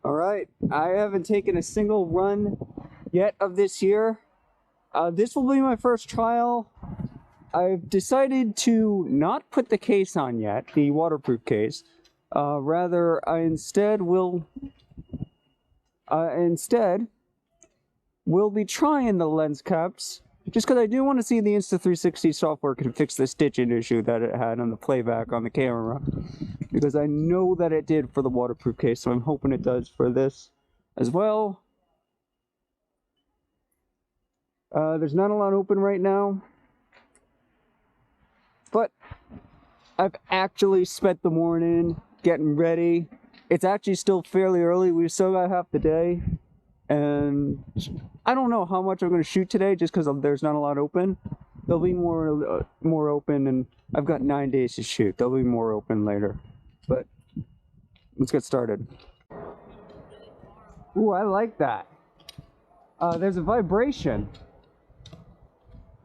All right, I haven't taken a single run yet of this year. This will be my first trial. I've decided to not put the case on yet, the waterproof case. Rather, I instead will be trying the lens caps, just because I do want to see the Insta360 software can fix the stitching issue that it had on the playback on the camera, because I know that it did for the waterproof case, so I'm hoping it does for this as well. There's not a lot open right now, but I've actually spent the morning getting ready. It's actually still fairly early. We've still got half the day, and I don't know how much I'm going to shoot today just because there's not a lot open. There'll be more open, and I've got 9 days to shoot. There'll be more open later, but let's get started. Ooh, I like that. There's a vibration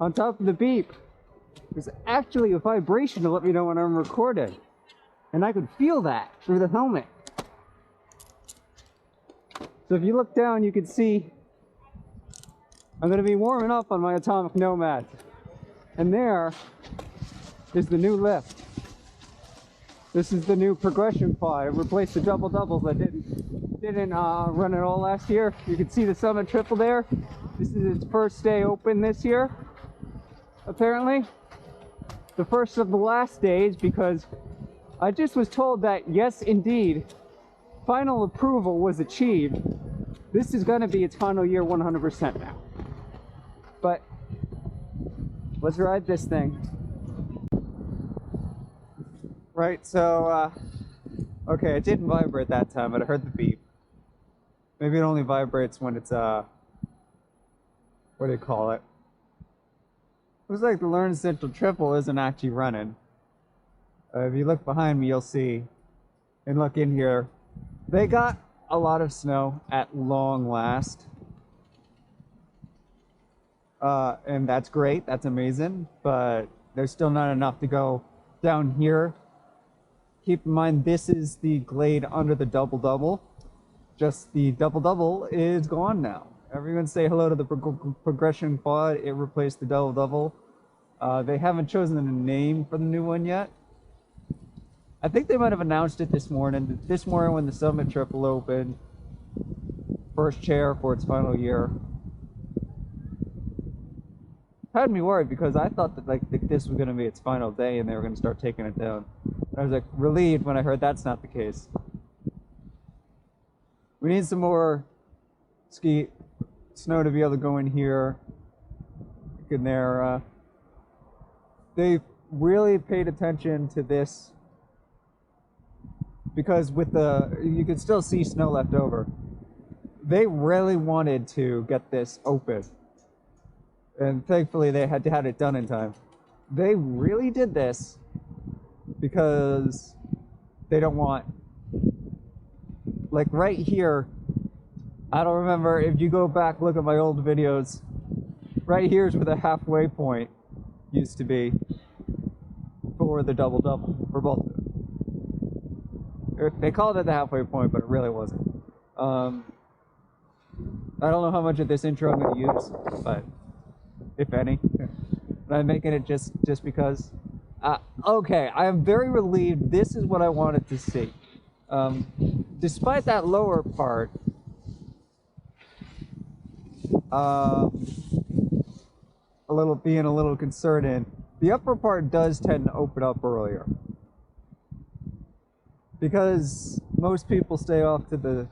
on top of the beep. There's actually a vibration to let me know when I'm recording, and I could feel that through the helmet. So if you look down, you can see I'm going to be warming up on my Atomic Nomad, and there is the new lift. This is the new progression pod. It replaced the double doubles that didn't run at all last year. You can see the Summit Triple there. This is its first day open this year, apparently. The first of the last days, because I just was told that, yes, indeed, final approval was achieved. This is going to be its final year 100% now. But let's ride this thing. Right, so, okay, it didn't vibrate that time, but I heard the beep. Maybe it only vibrates when it's, what do you call it? Looks like the Learn Central Triple isn't actually running. If you look behind me, you'll see, and look in here, they got a lot of snow at long last. And that's great, that's amazing, but there's still not enough to go down here. Keep in mind, this is the glade under the double-double. Just the double-double is gone now. Everyone say hello to the progression pod. It replaced the double-double. They haven't chosen a name for the new one yet. I think they might have announced it this morning. This morning when the Summit Triple opened. First chair for its final year. Had me worried because I thought that this was going to be its final day and they were going to start taking it down. I was like relieved when I heard that's not the case. We need some more snow to be able to go in here. In there, they've really paid attention to this because with you can still see snow left over. They really wanted to get this open, and thankfully they had it done in time. They really did this because they don't want, like right here, I don't remember, if you go back, look at my old videos, right here is where the halfway point used to be for the double-double, for both. They called it the halfway point, but it really wasn't. I don't know how much of this intro I'm going to use, but if any. I'm making it just because. Okay, I am very relieved. This is what I wanted to see. Despite that lower part, being a little concerning, the upper part does tend to open up earlier. Because most people stay on the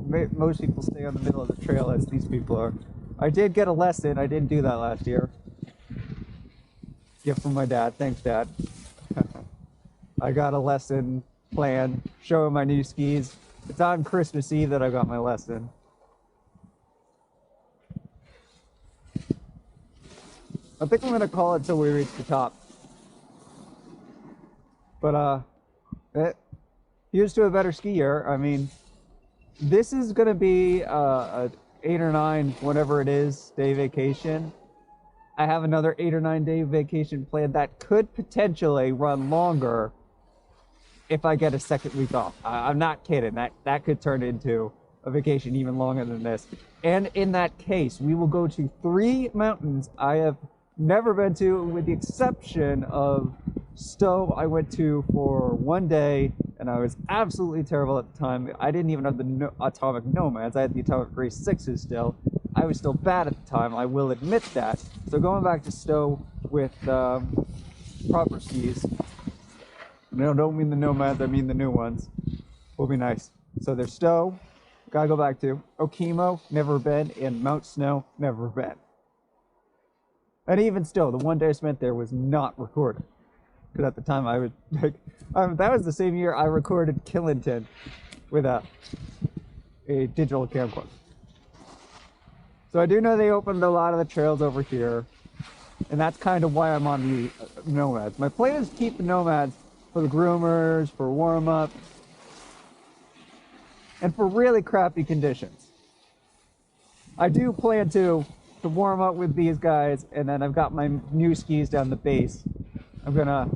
middle of the trail as these people are. I did get a lesson. I didn't do that last year. Gift from my dad. Thanks, Dad. I got a lesson plan showing my new skis. It's on Christmas Eve that I got my lesson. I think I'm going to call it till we reach the top. But, here's to a better ski year. I mean, this is going to be a 8 or 9, whatever it is, day vacation. I have another 8 or 9 day vacation planned that could potentially run longer if I get a second week off. I'm not kidding. That could turn into a vacation even longer than this. And in that case, we will go to 3 mountains I have never been to, with the exception of Stowe. I went to for 1 day, and I was absolutely terrible at the time. I didn't even have the Atomic Nomads. I had the Atomic Race 6s still. I was still bad at the time, I will admit that. So going back to Stowe with proper skis, no, don't mean the Nomads, I mean the new ones, will be nice. So there's Stowe, gotta go back to. Okemo, never been. And Mount Snow, never been. And even still, the 1 day I spent there was not recorded. Because at the time I was like, that was the same year I recorded Killington with a digital camcorder. So I do know they opened a lot of the trails over here, and that's kind of why I'm on the Nomads. My plan is to keep the Nomads for the groomers, for warm-up, and for really crappy conditions. I do plan to warm up with these guys, and then I've got my new skis down the base. I'm gonna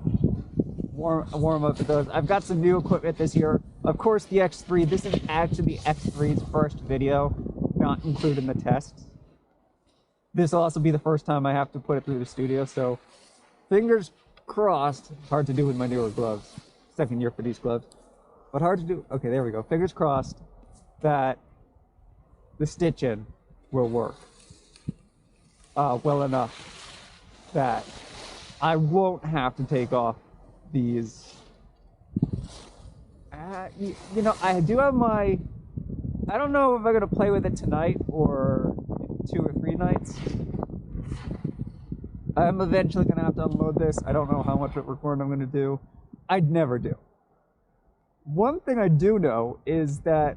warm up with those. I've got some new equipment this year. Of course, the X3. This is actually the X3's first video, not including the tests. This will also be the first time I have to put it through the studio, so fingers crossed. Hard to do with my newer gloves. Second year for these gloves. But hard to do. Okay, there we go. Fingers crossed that the stitching will work well enough that I won't have to take off these. You know, I do have my. I don't know if I'm gonna play with it tonight or 2 or 3 nights. I'm eventually gonna have to unload this. I don't know how much of recording I'm gonna do. I'd never do. One thing I do know is that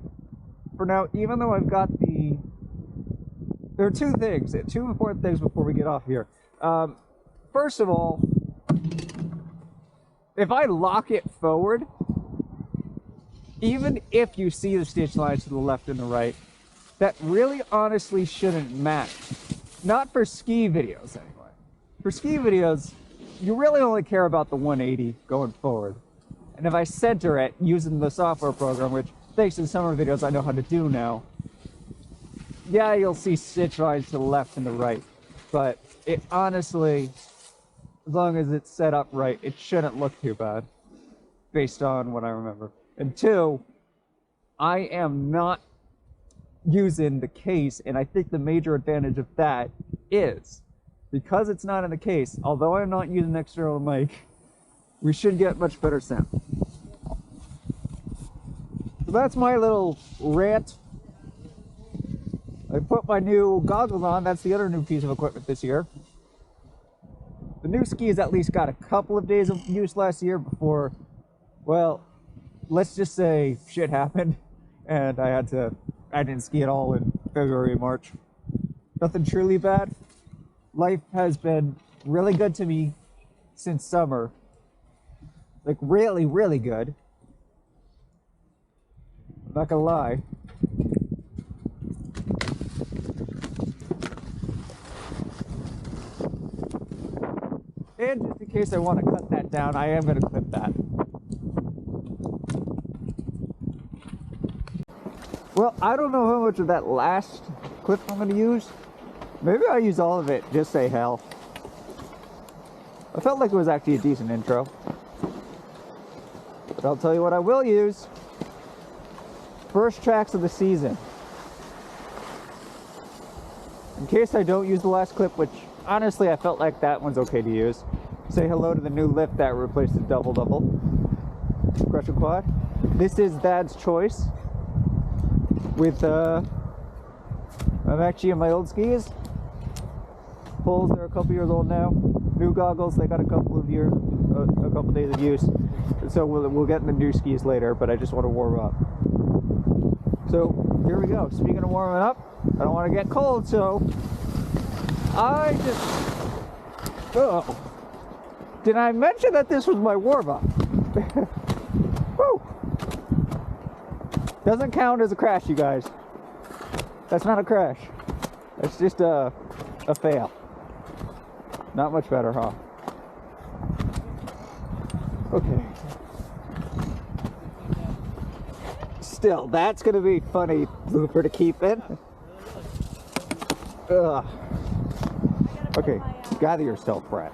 for now, even though I've got the, there are 2 things, 2 important things before we get off here. First of all, if I lock it forward, even if you see the stitch lines to the left and the right, that really honestly shouldn't matter. Not for ski videos anyway. For ski videos, you really only care about the 180 going forward. And if I center it using the software program, which thanks to the summer videos I know how to do now, yeah, you'll see stitch lines to the left and the right. But it honestly, as long as it's set up right, it shouldn't look too bad, based on what I remember. And 2, I am not using the case, and I think the major advantage of that is, because it's not in the case, although I'm not using an external mic, we should get much better sound. So that's my little rant. I put my new goggles on. That's the other new piece of equipment this year. The new skis at least got a couple of days of use last year before, well, let's just say shit happened, and I didn't ski at all in February and March. Nothing truly bad. Life has been really good to me since summer. Like really, really good. I'm not gonna lie. And just in case I want to cut that down, I am gonna clip that. Well, I don't know how much of that last clip I'm gonna use. Maybe I'll use all of it, just say hell. I felt like it was actually a decent intro. But I'll tell you what I will use. First tracks of the season. In case I don't use the last clip, which honestly I felt like that one's okay to use. Say hello to the new lift that replaced the double-double. Crush and quad. This is Dad's choice. With, I'm actually in my old skis. Poles, they're a couple years old now. New goggles, they got a couple of years, a couple days of use. So we'll get in the new skis later, but I just want to warm up. So here we go. Speaking of warming up, I don't want to get cold, so I just, oh, did I mention that this was my warm up? Woo! Doesn't count as a crash, you guys. That's not a crash. That's just a fail. Not much better, huh? Okay. still, that's gonna be funny blooper to keep in. Ugh. Okay, gather yourself, Brad.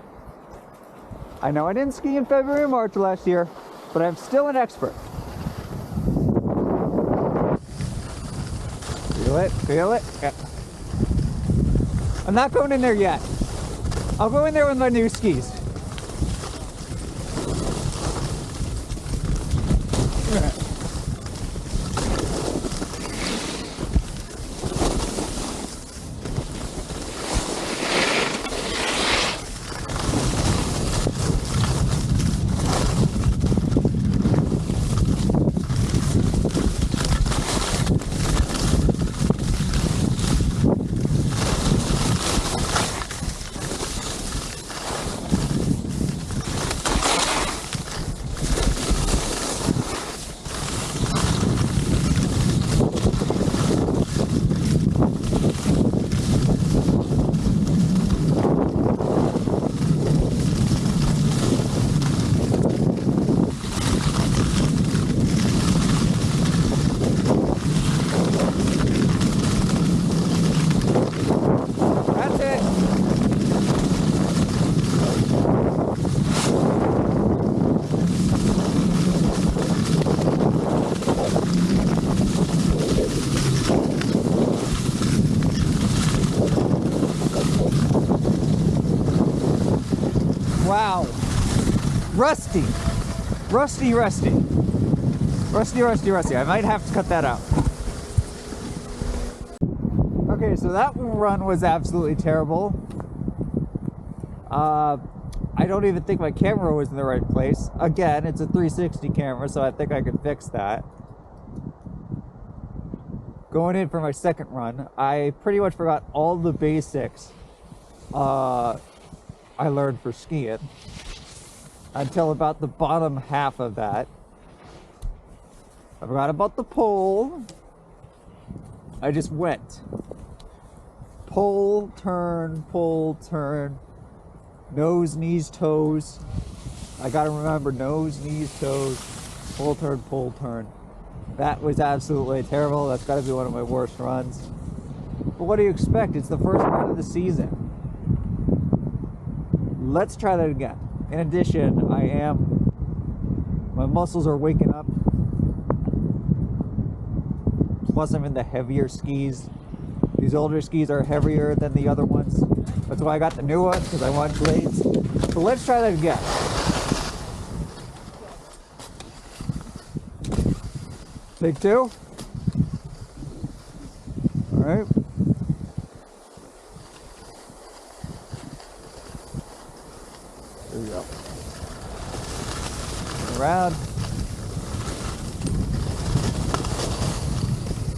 I know I didn't ski in February or March last year, but I'm still an expert. Feel it? Feel it? Yeah. I'm not going in there yet. I'll go in there with my new skis. Wow. Rusty. Rusty. I might have to cut that out. Okay, so that run was absolutely terrible. I don't even think my camera was in the right place. Again, it's a 360 camera, so I think I can fix that. Going in for my second run, I pretty much forgot all the basics I learned for skiing until about the bottom half of that. I forgot about the pole. I just went pole, turn, nose, knees, toes. I gotta remember nose, knees, toes, pole, turn. That was absolutely terrible. That's gotta be one of my worst runs. But what do you expect? It's the first run of the season. Let's try that again. In addition, my muscles are waking up. Plus I'm in the heavier skis. These older skis are heavier than the other ones. That's why I got the new ones, because I want blades. So let's try that again. Take two. All right. There we go. Around.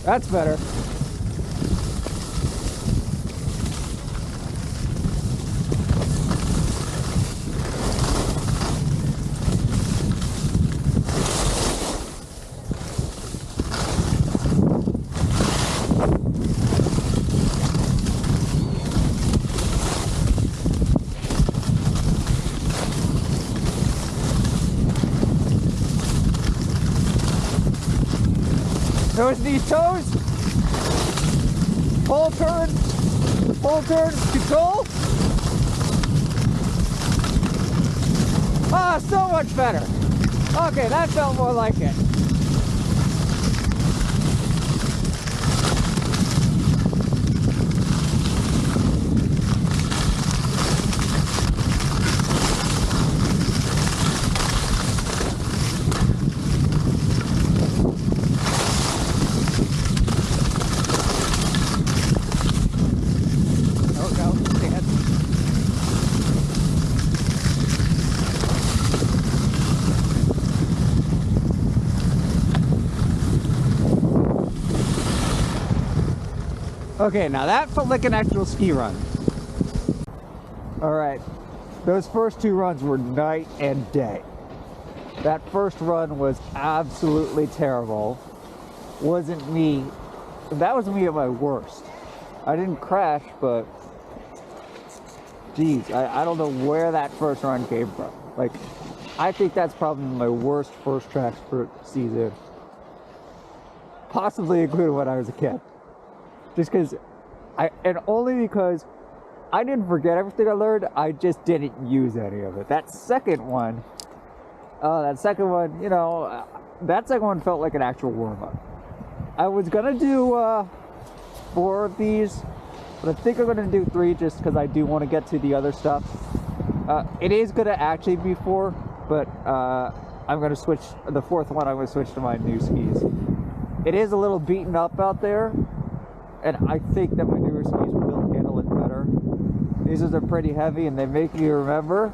That's better. Nose, knees, toes. Pole turn, control. Ah, so much better. Okay, that felt more like it. Okay, now that felt like an actual ski run. All right, those first two runs were night and day. That first run was absolutely terrible. Wasn't me, that was me at my worst. I didn't crash, but geez, I don't know where that first run came from. Like, I think that's probably my worst first track season possibly included when I was a kid. Just because and only because I didn't forget everything I learned, I just didn't use any of it. That second one, that second one felt like an actual warm-up. I was gonna do 4 of these, but I think I'm gonna do 3 just because I do want to get to the other stuff. It is gonna actually be 4, but I'm gonna switch the 4th one. I'm gonna switch to my new skis. It is a little beaten up out there, and I think that my newer skis will handle it better. These are pretty heavy, and they make me remember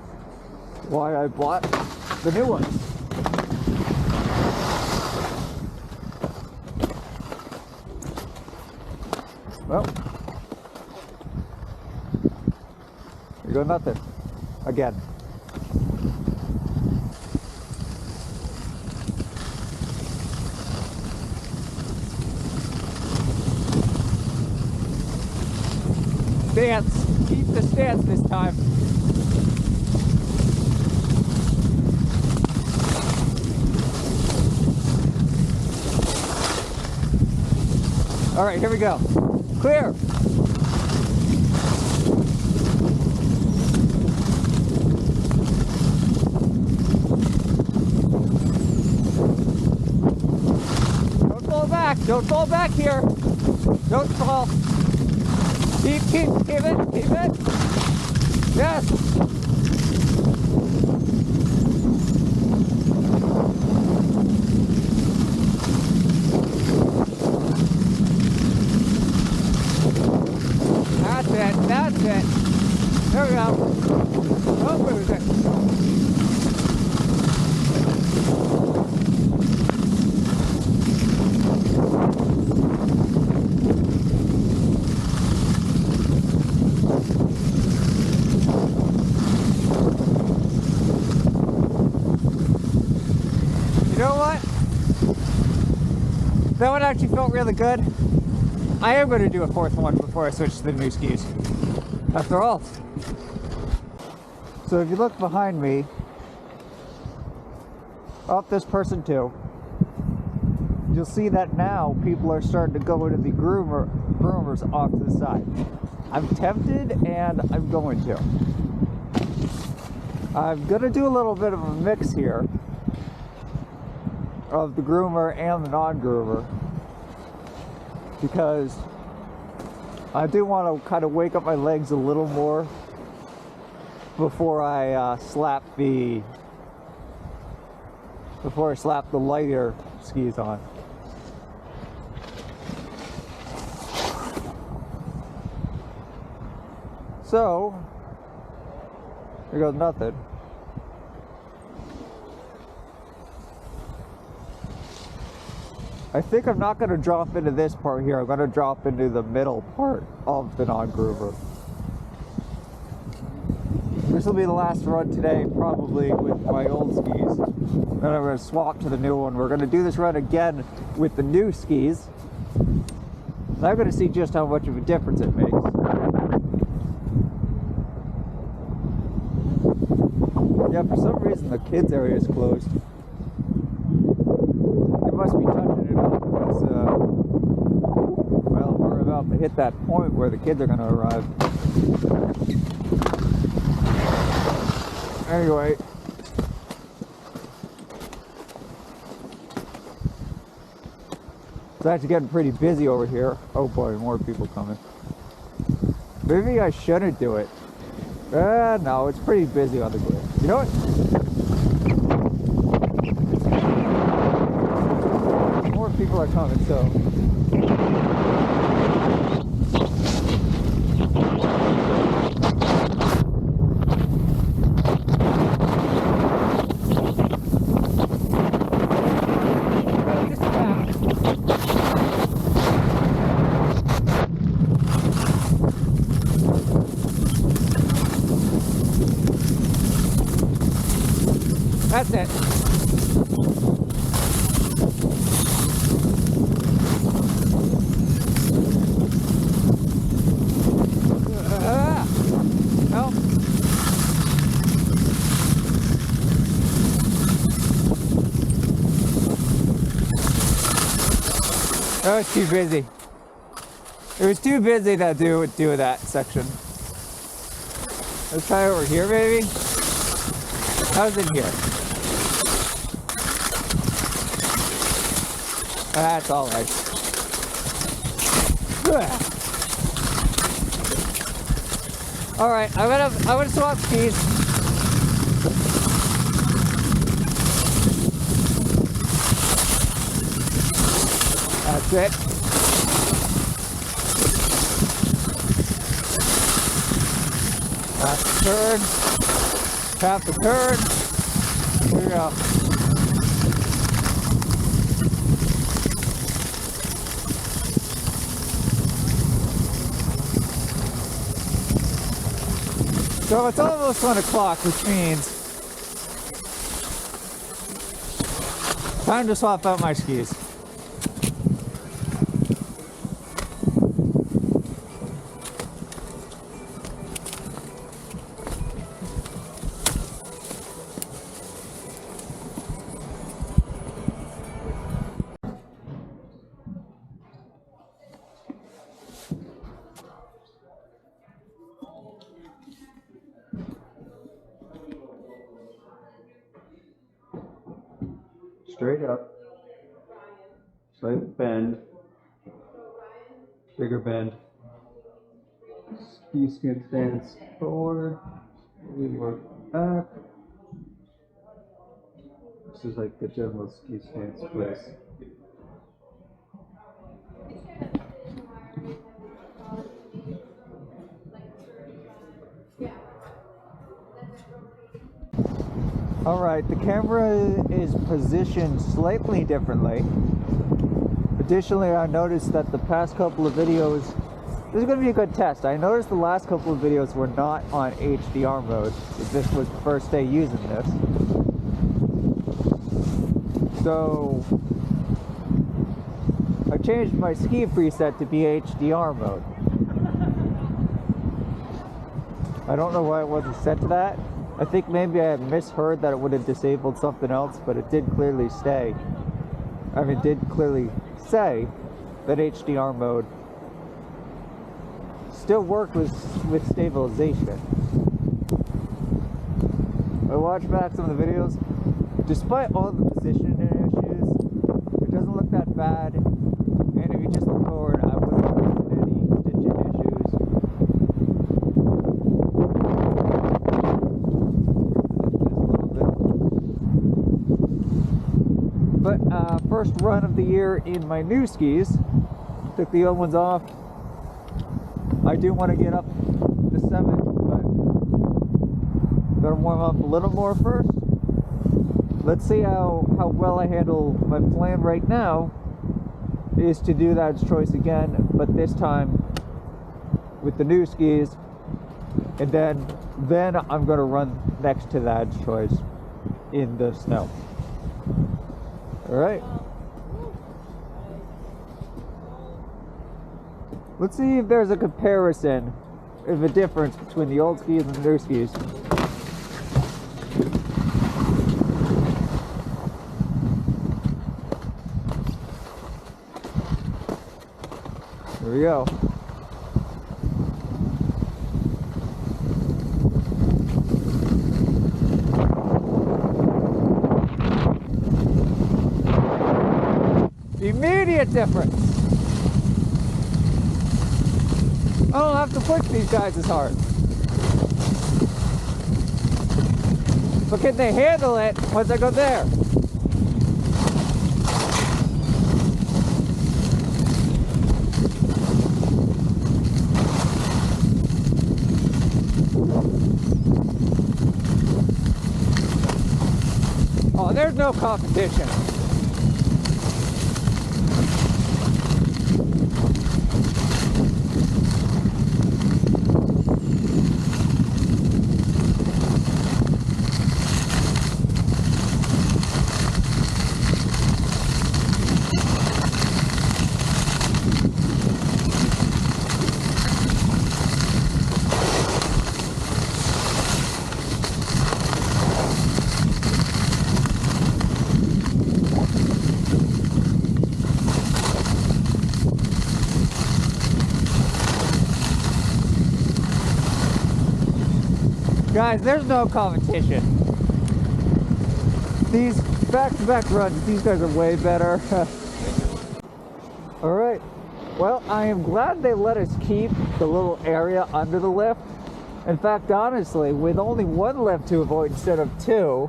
why I bought the new ones. Well, here go nothing. Again. Stance. Keep the stance this time. All right, here we go. Clear. Don't fall back. Don't fall back here. Don't fall. Keep it. Yes. That's it. There we go. Don't lose it. You know what? That one actually felt really good. I am going to do a 4th one before I switch to the new skis. After all. So if you look behind me, up this person too, you'll see that now people are starting to go into the groomers off to the side. I'm tempted and I'm going to. I'm going to do a little bit of a mix here of the groomer and the non-groomer, because I do want to kind of wake up my legs a little more before I slap the lighter skis on. So here goes nothing. I think I'm not going to drop into this part here. I'm going to drop into the middle part of the non-groover. This will be the last run today, probably with my old skis. Then I'm going to swap to the new one. We're going to do this run again with the new skis. And I'm going to see just how much of a difference it makes. Yeah, for some reason the kids area is closed. It must be touching it up because, well, we're about to hit that point where the kids are going to arrive. Anyway. It's actually getting pretty busy over here. Oh boy, more people coming. Maybe I shouldn't do it. No, it's pretty busy on the grid. You know what? More people are coming, so. That's it. Oh, it's too busy. It was too busy to do that section. Let's try over here, maybe. How's it here? That's all right. All right, I'm gonna swap skis. That's it. That's the turn. Tap the turn. Here we go. So it's almost 1 o'clock, which means time to swap out my skis. Straight up, slight bend, bigger bend, ski skin stance forward, we work back. This is like the general ski stance place. Alright, the camera is positioned slightly differently. Additionally, I noticed that the past couple of videos, this is going to be a good test. I noticed the last couple of videos were not on HDR mode. This was the first day using this. So, I changed my ski preset to be HDR mode. I don't know why it wasn't set to that. I think maybe I misheard that it would have disabled something else, but it did clearly say that HDR mode still worked with stabilization. I watched back some of the videos. Despite all the positioning issues, it doesn't look that bad. And if you just look forward, I wasn't noticing any stitching issues. But first run of the year in my new skis. Took the old ones off. I do want to get up to 7, but gotta warm up a little more first. Let's see how well I handle. My plan right now is to do that choice again, but this time with the new skis, and then I'm gonna run next to that choice in the snow. All right. Let's see if there's a comparison, if a difference between the old skis and the new skis. Here we go. Immediate difference. I don't have to push these guys as hard. But can they handle it once I go there? Oh, there's no competition. Guys, there's no competition. These back-to-back runs, these guys are way better. All right. Well, I am glad they let us keep the little area under the lift. In fact, honestly, with only one lift to avoid instead of two,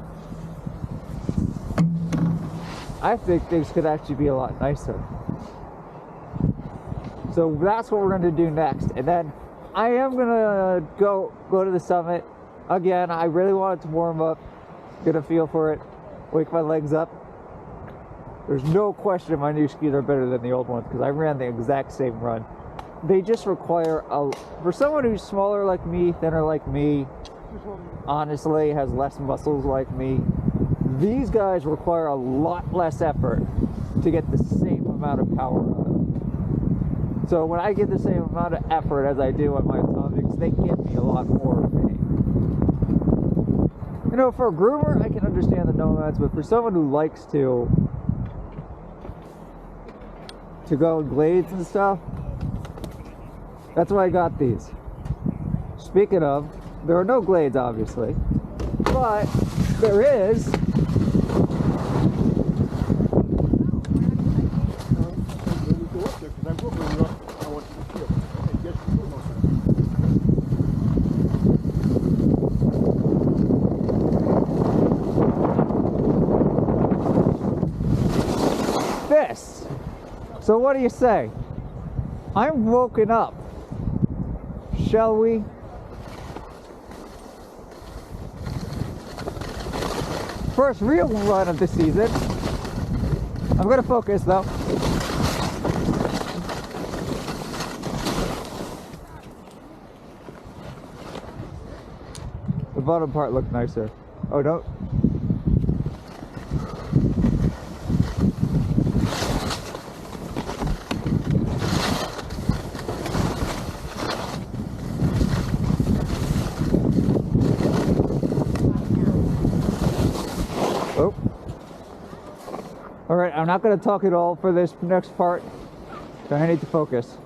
I think things could actually be a lot nicer. So that's what we're going to do next. And then I am going to go to the summit. Again, I really wanted to warm up, get a feel for it, wake my legs up. There's no question my new skis are better than the old ones because I ran the exact same run. They just require for someone who's smaller like me, thinner like me, honestly has less muscles like me, these guys require a lot less effort to get the same amount of power out of them. So when I get the same amount of effort as I do on my atomics, they give me a lot more of me. You know, for a groomer, I can understand the nomads, but for someone who likes to go in glades and stuff, that's why I got these. Speaking of, there are no glades, obviously, but there is this. So what do you say? I'm woken up. Shall we? First real run of the season. I'm gonna focus though. The bottom part looked nicer. Oh, don't. Oh. All right, I'm not going to talk at all for this next part. So I need to focus.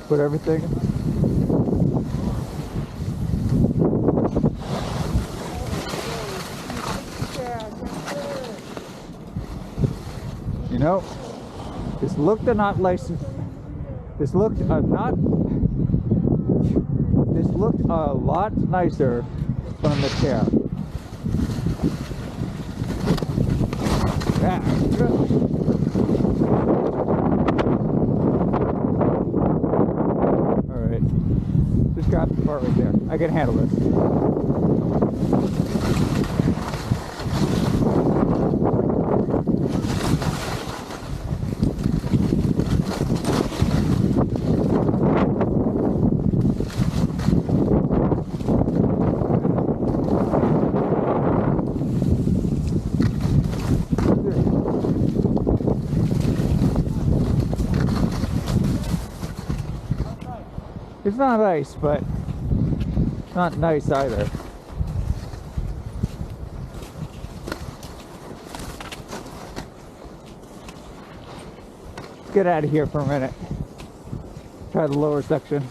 Put everything. You know, this looked a lot licensed. This looked a lot nicer from the chair. Yeah. All right, just grab the part right there. I can handle this. It's not ice, but it's not nice either. Let's get out of here for a minute. Try the lower section.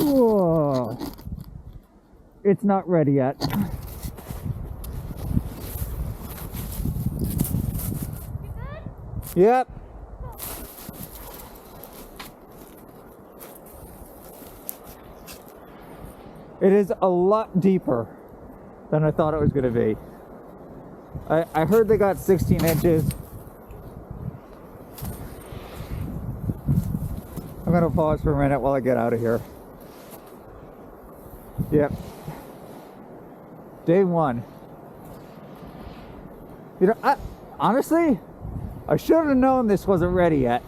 Whoa. It's not ready yet. Yep. It is a lot deeper than I thought it was going to be. I heard they got 16 inches. I'm going to pause for a minute while I get out of here. Yep. Day one. You know, honestly, I should have known this wasn't ready yet.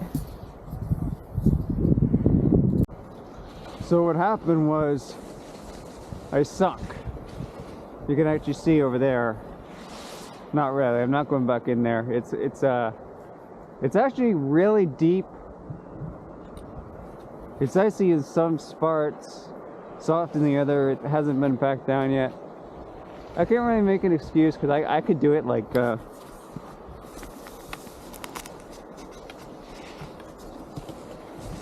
So what happened was I sunk. You can actually see over there. Not really. I'm not going back in there. It's actually really deep. It's icy in some parts, soft in the other. It hasn't been packed down yet. I can't really make an excuse because I could do it like I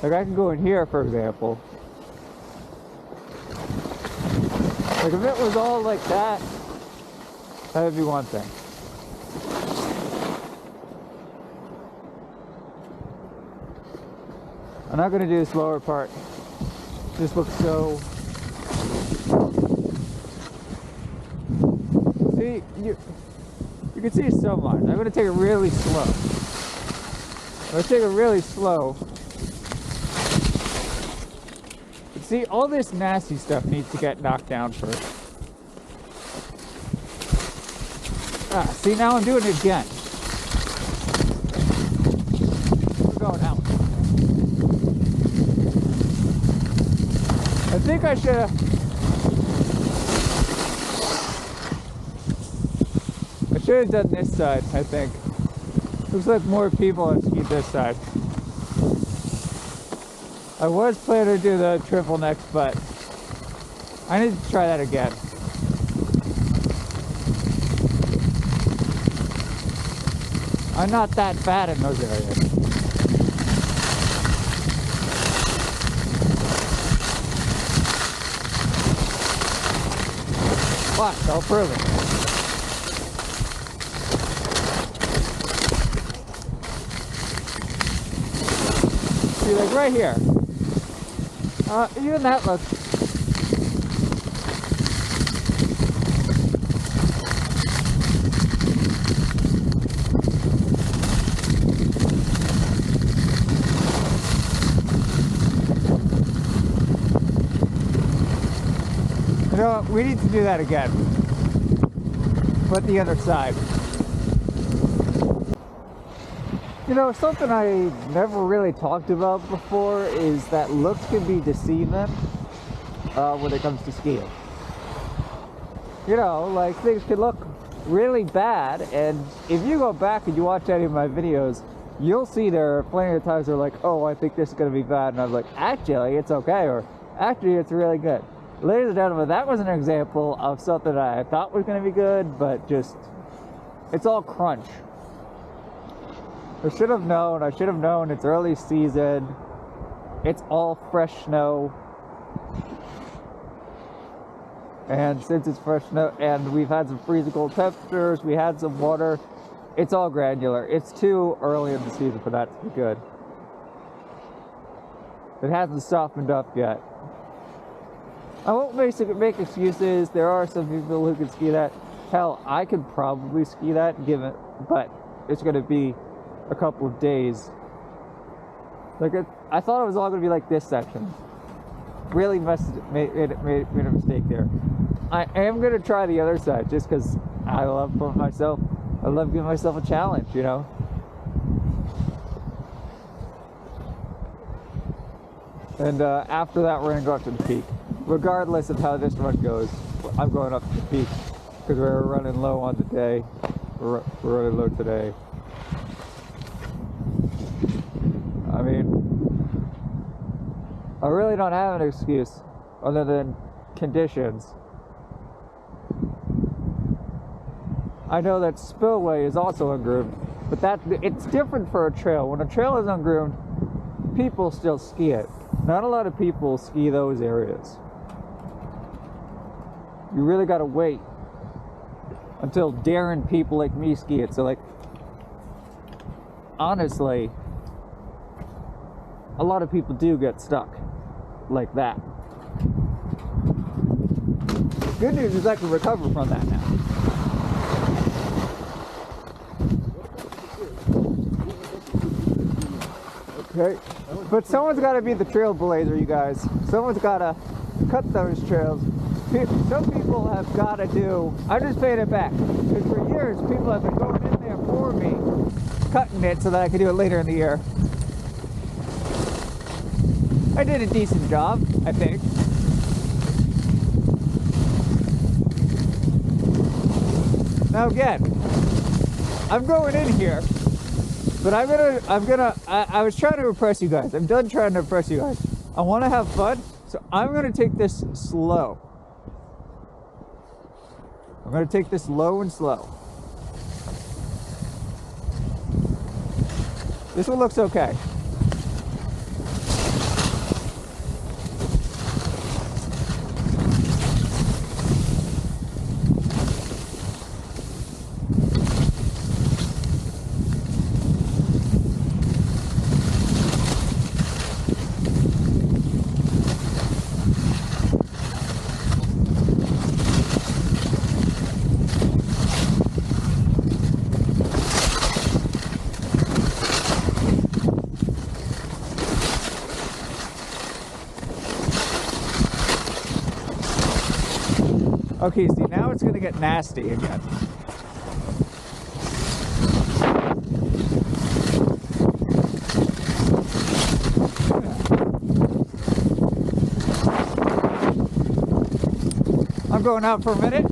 could go in here, for example. Like if it was all like that, that would be one thing. I'm not going to do this lower part. This looks so... See, you can see so much. I'm going to take it really slow. I'm going to take it really slow. But see, all this nasty stuff needs to get knocked down first. Ah, see, now I'm doing it again. We're going out. I think I should have... I should have done this side, I think. Looks like more people have skied this side. I was planning to do the triple necks, but I need to try that again. I'm not that bad in those areas. Watch, I'll prove it. See, like right here. Even that looks... You know what? We need to do that again. But the other side. You know, something I never really talked about before is that looks can be deceiving when it comes to skiing. You know, like things can look really bad, and if you go back and you watch any of my videos, you'll see there are plenty of times they're like, oh, I think this is going to be bad, and I'm like, actually, it's okay, or actually, it's really good. Ladies and gentlemen, that was an example of something I thought was going to be good, but just, it's all crunch. I should have known it's early season. It's all fresh snow. And since it's fresh snow, and we've had some freezing cold temperatures, we had some water, it's all granular. It's too early in the season for that to be good. It hasn't softened up yet. I won't make excuses. There are some people who can ski that. Hell, I could probably ski that, but it's going to be a couple of days. Like I thought it was all going to be like this section. Really made a mistake there. I am going to try the other side just because I love giving myself a challenge, you know. And after that, we're going to go up to the peak. Regardless of how this run goes, I'm going up to the peak because we're running low on the day. We're running low today. I mean, I really don't have an excuse other than conditions. I know that spillway is also ungroomed, but it's different for a trail. When a trail is ungroomed, people still ski it. Not a lot of people ski those areas. You really gotta wait until daring people like me ski it. So like, honestly, a lot of people do get stuck like that. Good news is I can recover from that now. Okay, but someone's got to be the trailblazer, you guys. Someone's got to cut those trails. Some people have got to do... I'm just paying it back. Because for years, people have been going in there for me, cutting it so that I could do it later in the year. I did a decent job, I think. Now again, I'm going in here, but I was trying to impress you guys. I'm done trying to impress you guys. I want to have fun, so I'm gonna take this slow. I'm gonna take this low and slow. This one looks okay. Okay, see, now it's gonna get nasty again. I'm going out for a minute.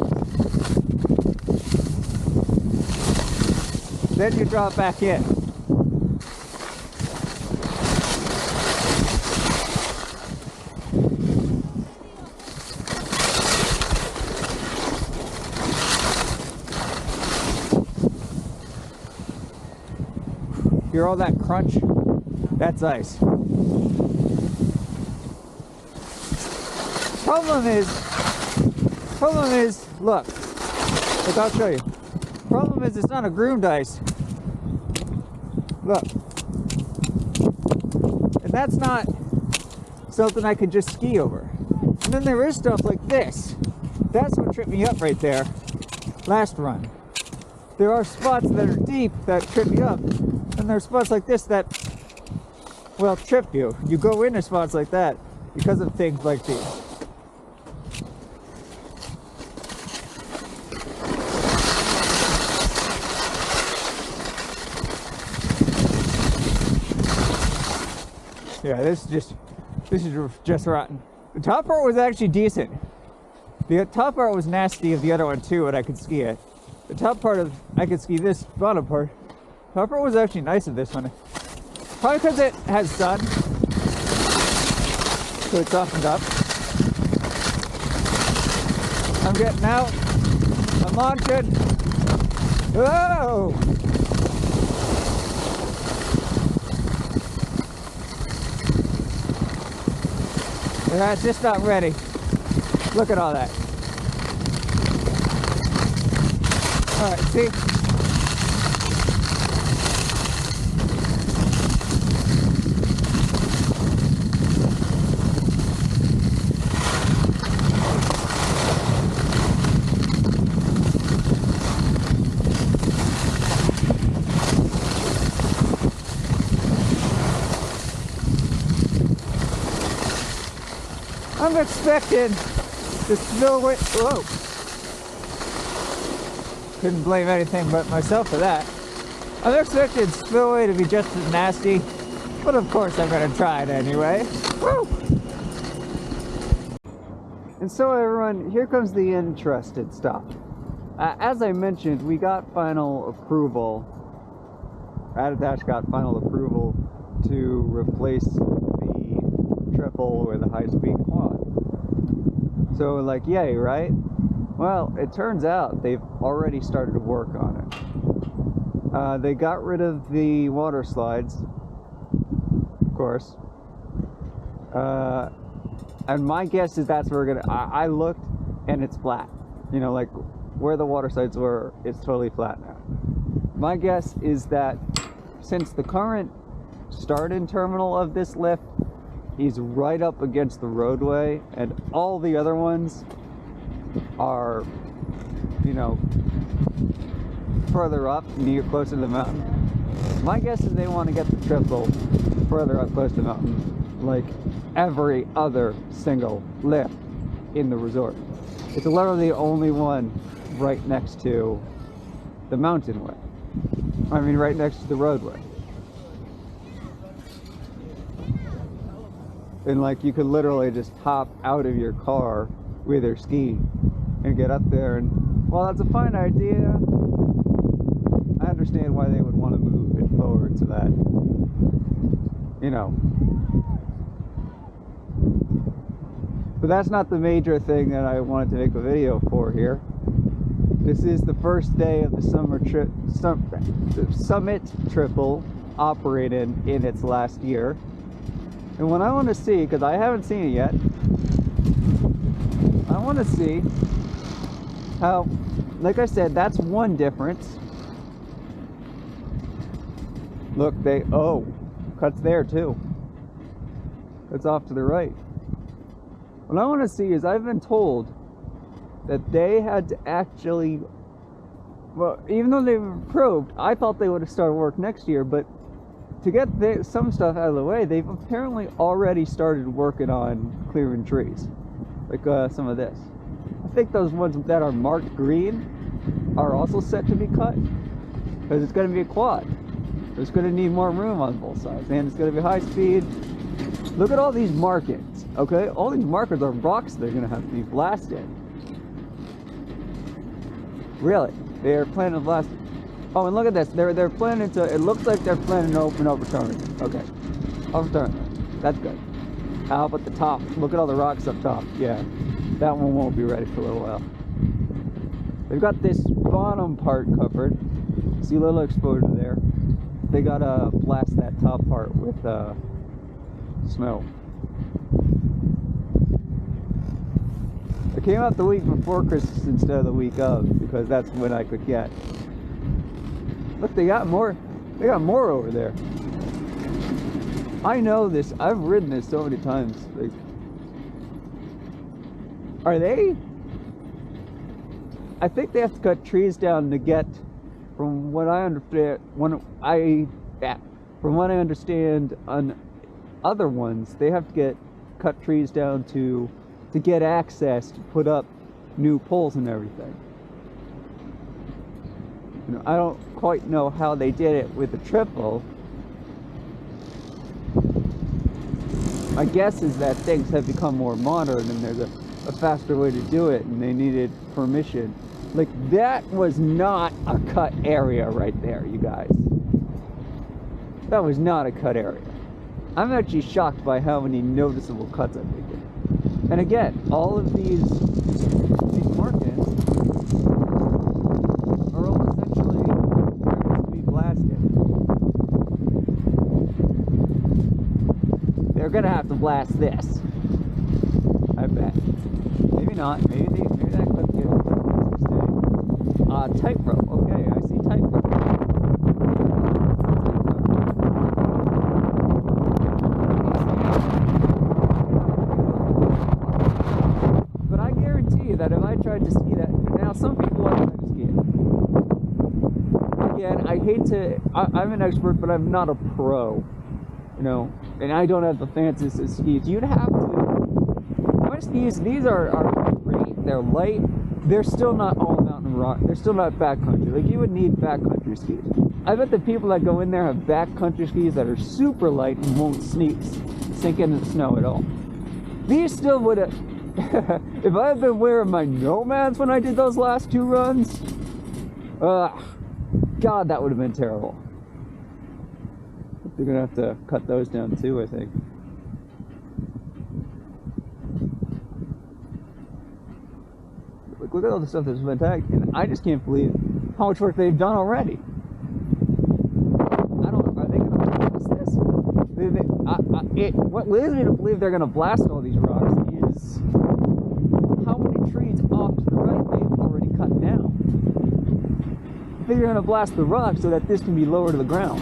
Then you drop back in. Hear all that crunch? That's ice. Problem is, look, I'll show you. Problem is, it's not a groomed ice. Look. And that's not something I could just ski over. And then there is stuff like this. That's what tripped me up right there last run. There are spots that are deep that trip you up. And there are spots like this that, well, trip you. You go into spots like that because of things like these. Yeah, this is just rotten. The top part was actually decent. The top part was nasty of the other one too, and I could ski it. The top part of, I could ski this bottom part. Top part was actually nice of this one. Probably because it has sun, so it's softened up. I'm getting out. I'm launching. Whoa! Yeah, it's just not ready. Look at all that. All right, see? I'm expecting the spillway. Whoa! Couldn't blame anything but myself for that. I'm expecting spillway to be just as nasty, but of course I'm gonna try it anyway. Woo! And so everyone, here comes the interested stuff. As I mentioned, we got final approval. Attitash got final approval to replace the triple with a high-speed quad. So like, yay, right? Well, it turns out they've already started to work on it. They got rid of the water slides, of course. And my guess is that's where we're gonna, I looked and it's flat. You know, like where the water slides were, it's totally flat now. My guess is that since the current start-in terminal of this lift is right up against the roadway, and all the other ones are, you know, further up, near closer to the mountain. My guess is they want to get the triple further up close to the mountain, like every other single lift in the resort. It's literally the only one right next to the mountain way. I mean, right next to the roadway. And like, you could literally just hop out of your car with your ski and get up there. And while that's a fine idea, I understand why they would want to move it forward so that, you know. But that's not the major thing that I wanted to make a video for here. This is the first day of the the Summit Triple operated in its last year. And what I want to see, because I haven't seen it yet, I want to see how, like I said, that's one difference. Look, cuts there too. It's off to the right. What I want to see is, I've been told that they had to actually, well, even though they were approved, I thought they would have started work next year, but to get some stuff out of the way, they've apparently already started working on clearing trees, like some of this. I think those ones that are marked green are also set to be cut, because it's going to be a quad. It's going to need more room on both sides, and it's going to be high speed. Look at all these markings, okay? All these markers are rocks that are going to have to be blasted. Really, they're planning to blast. Oh, and look at this. They're planning to. It looks like they're planning to open up return. Okay, overturn. That's good. How about the top? Look at all the rocks up top. Yeah, that one won't be ready for a little while. They've got this bottom part covered. See a little exposure there. They gotta blast that top part with snow. I came out the week before Christmas instead of the week of, because that's when I could get. Look, they got more. They got more over there. I know this. I've ridden this so many times. Like, are they? I think they have to cut trees down to get, from what I understand, from what I understand on other ones, they have to cut trees down to get access to put up new poles and everything. You know, I don't quite know how they did it with the triple. My guess is that things have become more modern and there's a faster way to do it, and they needed permission. Like, that was not a cut area right there, you guys. That was not a cut area. I'm actually shocked by how many noticeable cuts I'm making. And again, all of these markings are all essentially areas to be blasted. They're gonna have to blast this, I bet. Maybe not. Maybe that clip gets stay. Tightrope. Okay, I see tightrope. That if I tried to ski that, now some people like to ski it. Again, I hate to, I'm an expert, but I'm not a pro, you know, and I don't have the fanciest of skis. You'd have to, my skis, these are great, they're light, they're still not all mountain rock, they're still not backcountry. Like, you would need backcountry skis. I bet the people that go in there have backcountry skis that are super light and won't sink into the snow at all. These still would have, if I had been wearing my nomads when I did those last two runs, God, that would have been terrible. They're gonna have to cut those down too, I think. Look at all the stuff that's been tagged, and I just can't believe how much work they've done already. I don't know, are they gonna blast this? What leads me to believe they're gonna blast all these rocks is how many trees off to the right they've already cut down. I think they're gonna blast the rock so that this can be lower to the ground.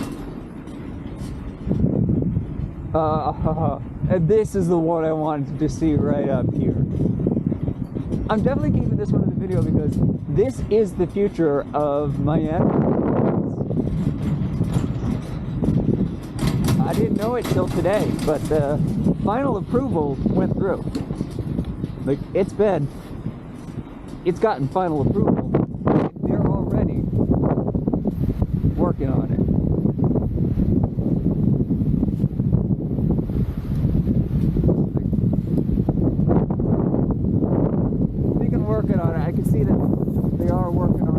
And this is the one I wanted to see right up here. I'm definitely keeping this one in the video because this is the future of Miami. I didn't know it till today, but the final approval went through. Like, it's gotten final approval. They're already working on it. Speaking of working on it, I can see that they are working on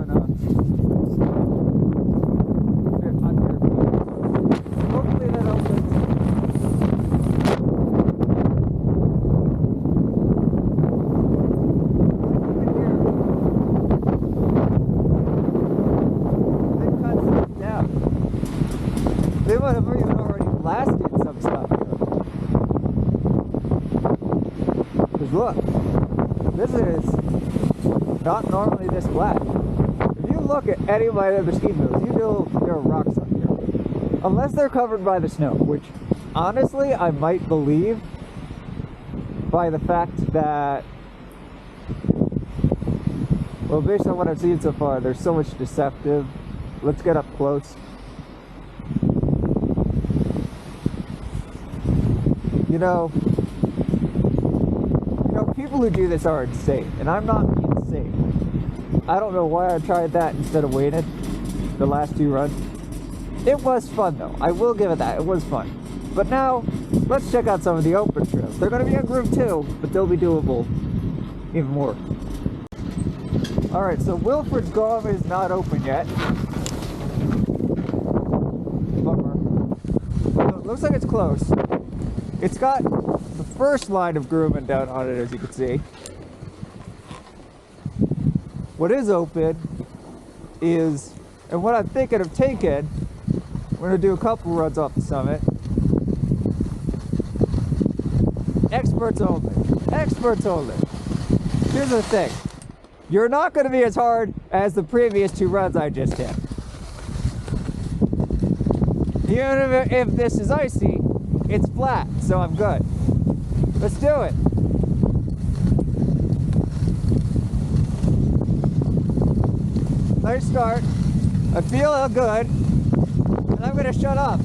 Because look, this is not normally this flat. If you look at any of my other ski moves, you know there are rocks up here. Unless they're covered by the snow, which honestly I might believe by the fact that, well, based on what I've seen so far, there's so much deceptive. Let's get up close. You know, people who do this are insane, and I'm not insane. I don't know why I tried that instead of waiting the last 2 runs. It was fun though, I will give it that, it was fun. But now, let's check out some of the open trails. They're going to be ungroomed too, but they'll be doable even more. Alright, so Wilfred's Gum is not open yet. Bummer. So it looks like it's close. It's got the first line of grooming down on it, as you can see. What is open is, and what I'm thinking of taking, we're going to do a couple runs off the summit. Experts only. Experts only. Here's the thing. You're not going to be as hard as the previous 2 runs I just did. Even if this is icy, it's flat, so I'm good. Let's do it. Nice start. I feel good. And I'm going to shut up.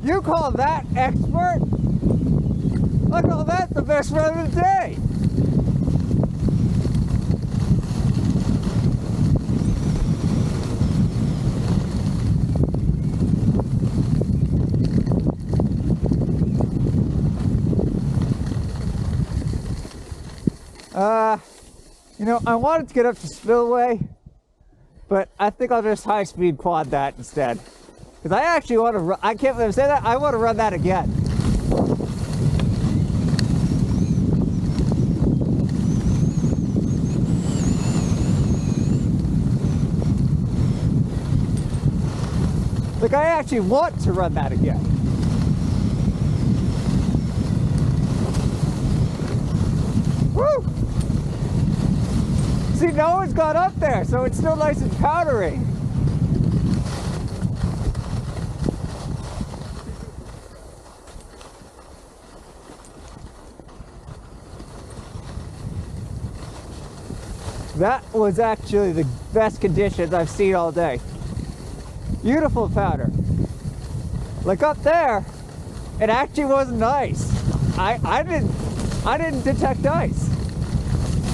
You call that expert? I call that the best run of the day. You know, I wanted to get up to Spillway, but I think I'll just high-speed quad that instead. Because I actually want to run, I can't believe I say that, I want to run that again. Like, I actually want to run that again. Woo! See, no one's got up there, so it's still nice and powdery. That was actually the best conditions I've seen all day. Beautiful powder. Like up there, it actually wasn't ice. I didn't detect ice.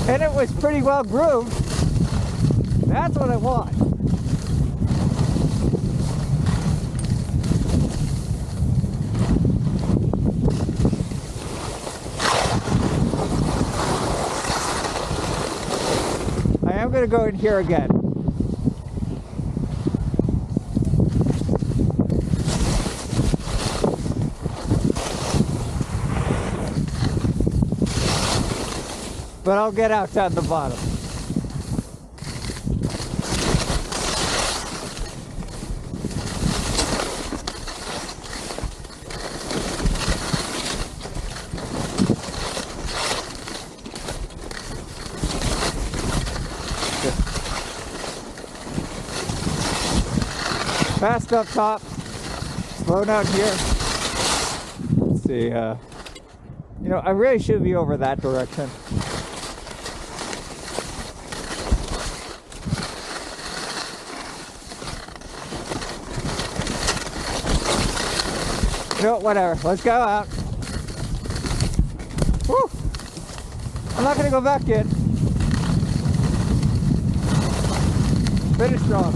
And it was pretty well groomed. That's what I want. I'm going to go in here again. But I'll get out down the bottom. Fast up top, slow down here. Let's see. You know, I really should be over that direction. You know what, whatever. Let's go out. Woo! I'm not gonna go back yet. Finish strong.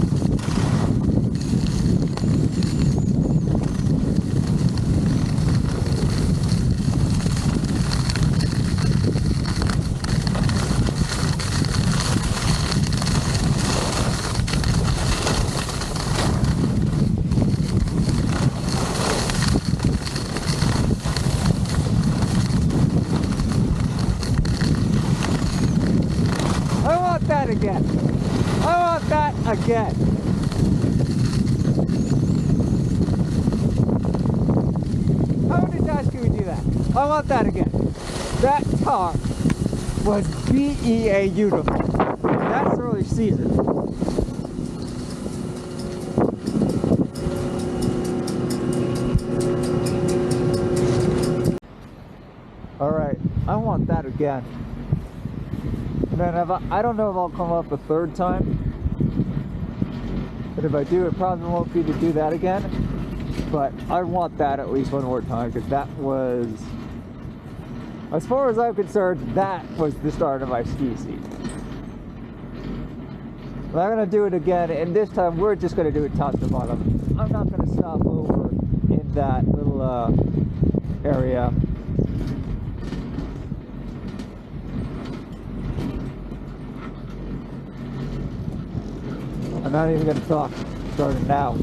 I want that again. I want that again. How many times can we do that? I want that again. That tar was BEA beautiful. That's early season. Alright, I want that again. And then I don't know if I'll come up a third time. But if I do, it probably won't be to do that again. But I want that at least one more time, because that was, as far as I'm concerned, that was the start of my ski season. But I'm going to do it again, and this time we're just going to do it top to bottom. I'm not going to stop over in that little area. I'm not even going to talk starting now.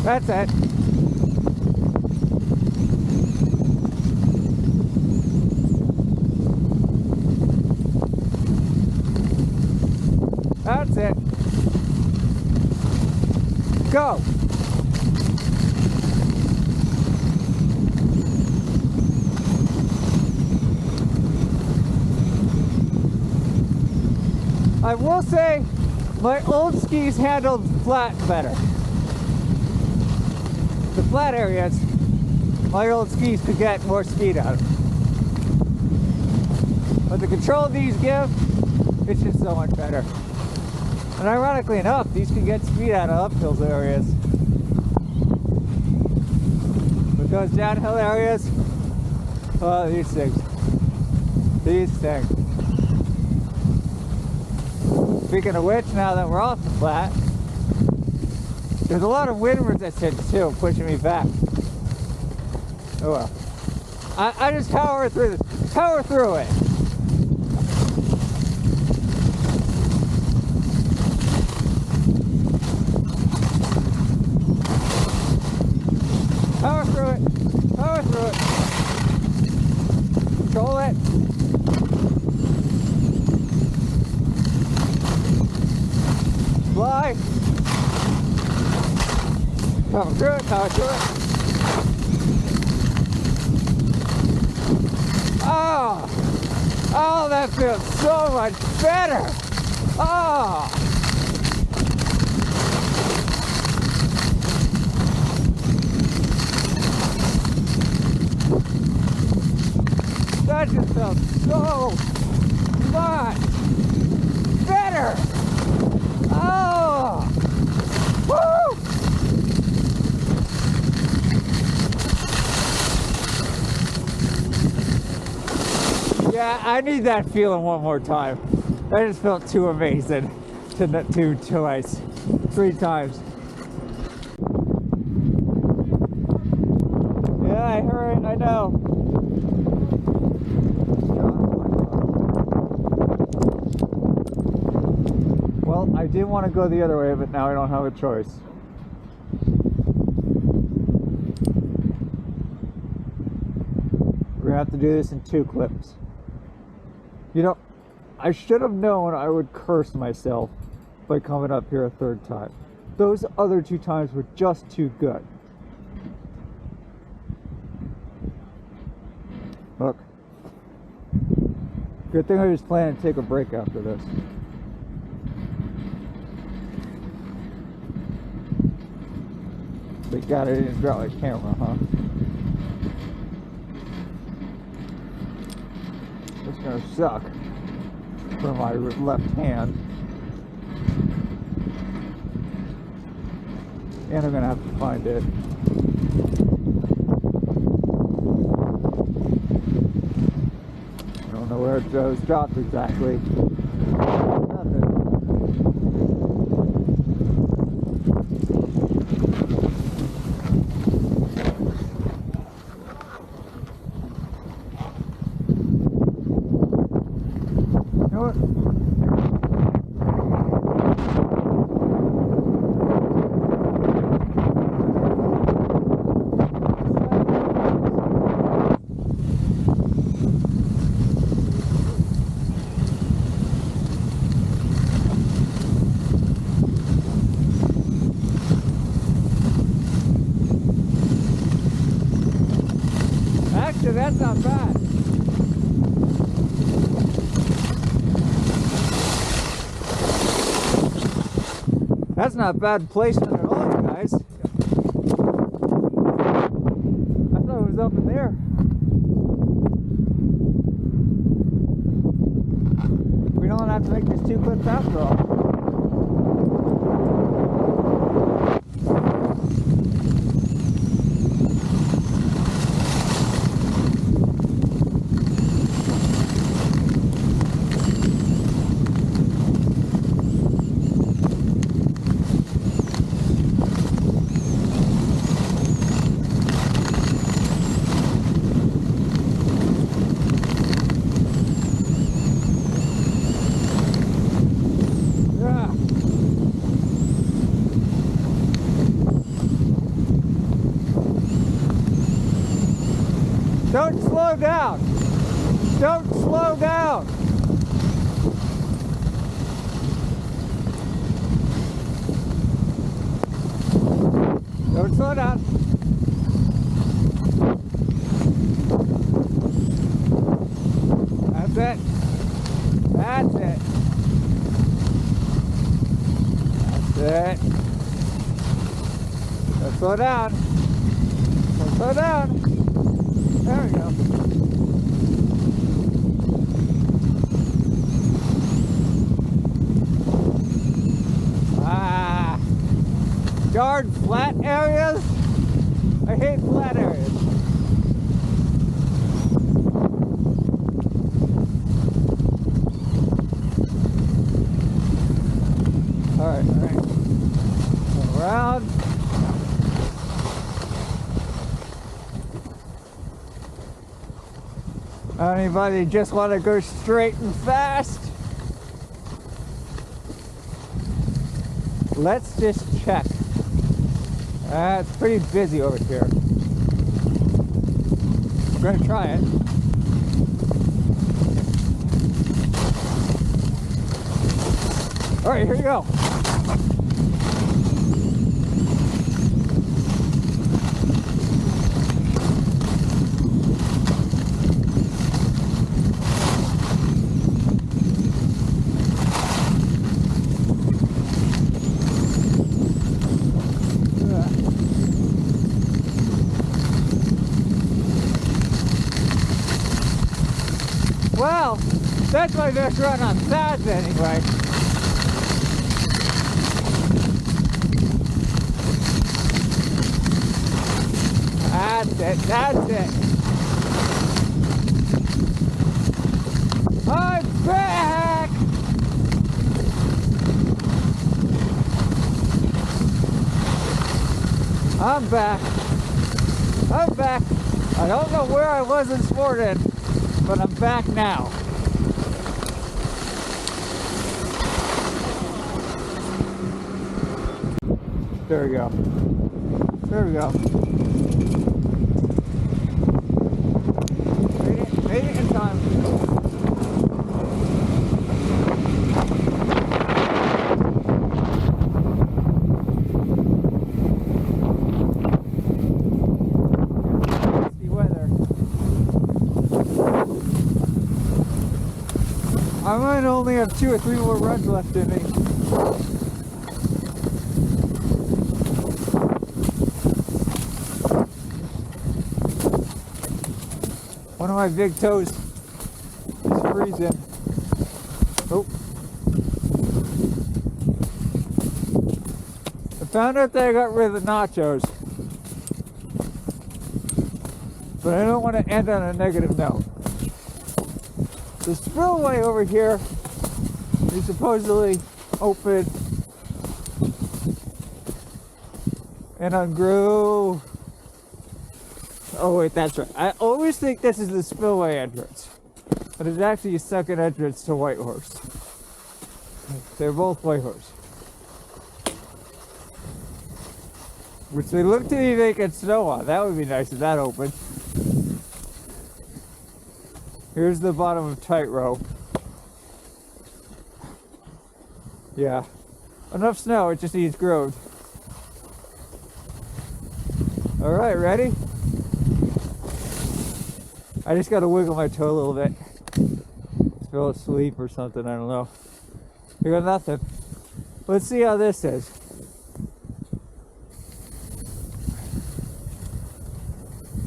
That's it. That's it. Go. I will say my old skis handled flat better. The flat areas, my old skis could get more speed out of. But the control these give, it's just so much better. And ironically enough, these can get speed out of uphill areas. But those downhill areas, oh, these things. These things. Speaking of which, now that we're off the flat, there's a lot of wind resistance too, pushing me back. Oh well. I just power through this. Power through it. Power through it. Power through it. Control it. Fly. Coming through it, coming through it. Oh! Oh, that feels so much better! Oh! That just felt so much better! Oh! Woo! Yeah, I need that feeling one more time. That just felt too amazing to do twice, 3 times. Yeah, I heard it, I know. Well, I did want to go the other way, but now I don't have a choice. We're gonna have to do this in 2 clips. You know, I should have known I would curse myself by coming up here a 3rd time. Those other 2 times were just too good. Look. Good thing I was planning to take a break after this. They got it in his hydraulic camera, huh? It's gonna suck for my left hand. And I'm gonna have to find it. I don't know where it was dropped exactly. Nothing. You know what? Actually, that's not bad. That's not bad placement at all, you guys. I thought it was up in there. We don't have to make these 2 clips after all. Don't slow down. Don't slow down. Don't slow down. That's it. That's it. That's it. Don't slow down. Don't slow down. There we go. Ah, darn flat areas. I hate flat areas. All right, all right. Go around. Anybody just want to go straight and fast? Let's just check. It's pretty busy over here. I'm going to try it. All right, here you go. That's my best run on pads anyway. That's it, that's it. I'm back! I'm back. I'm back. I don't know where I was this morning, but I'm back now. There we go. There we go. Made it in time. Nasty weather. I might only have 2 or 3 more runs left in me. One of my big toes is freezing. Oh. I found out that I got rid of the nachos. But I don't want to end on a negative note. The spillway over here is supposedly open and ungroomed. Oh wait, that's right. I always think this is the spillway entrance, but it's actually a second entrance to Whitehorse. They're both Whitehorse, which they look to be making snow on. That would be nice if that opened. Here's the bottom of Tightrope. Yeah, enough snow. It just needs growth. All right, ready? I just gotta wiggle my toe a little bit. Fell asleep or something, I don't know. We got nothing. Let's see how this is.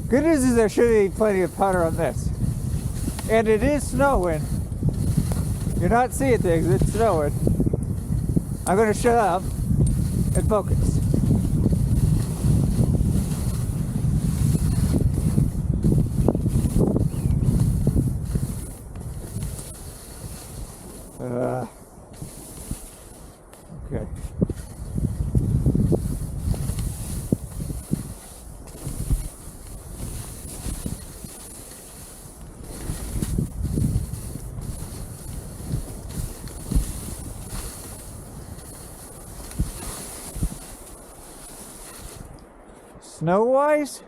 Good news is there should be plenty of powder on this. And it is snowing. You're not seeing things, it's snowing. I'm gonna shut up and focus. Okay. Snow-wise,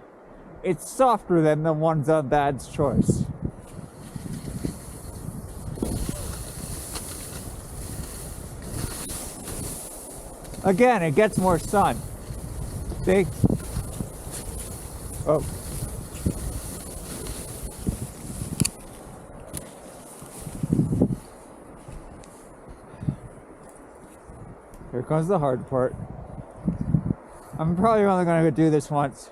it's softer than the ones on Dad's Choice. Again, it gets more sun. See? Oh. Here comes the hard part. I'm probably only going to do this once,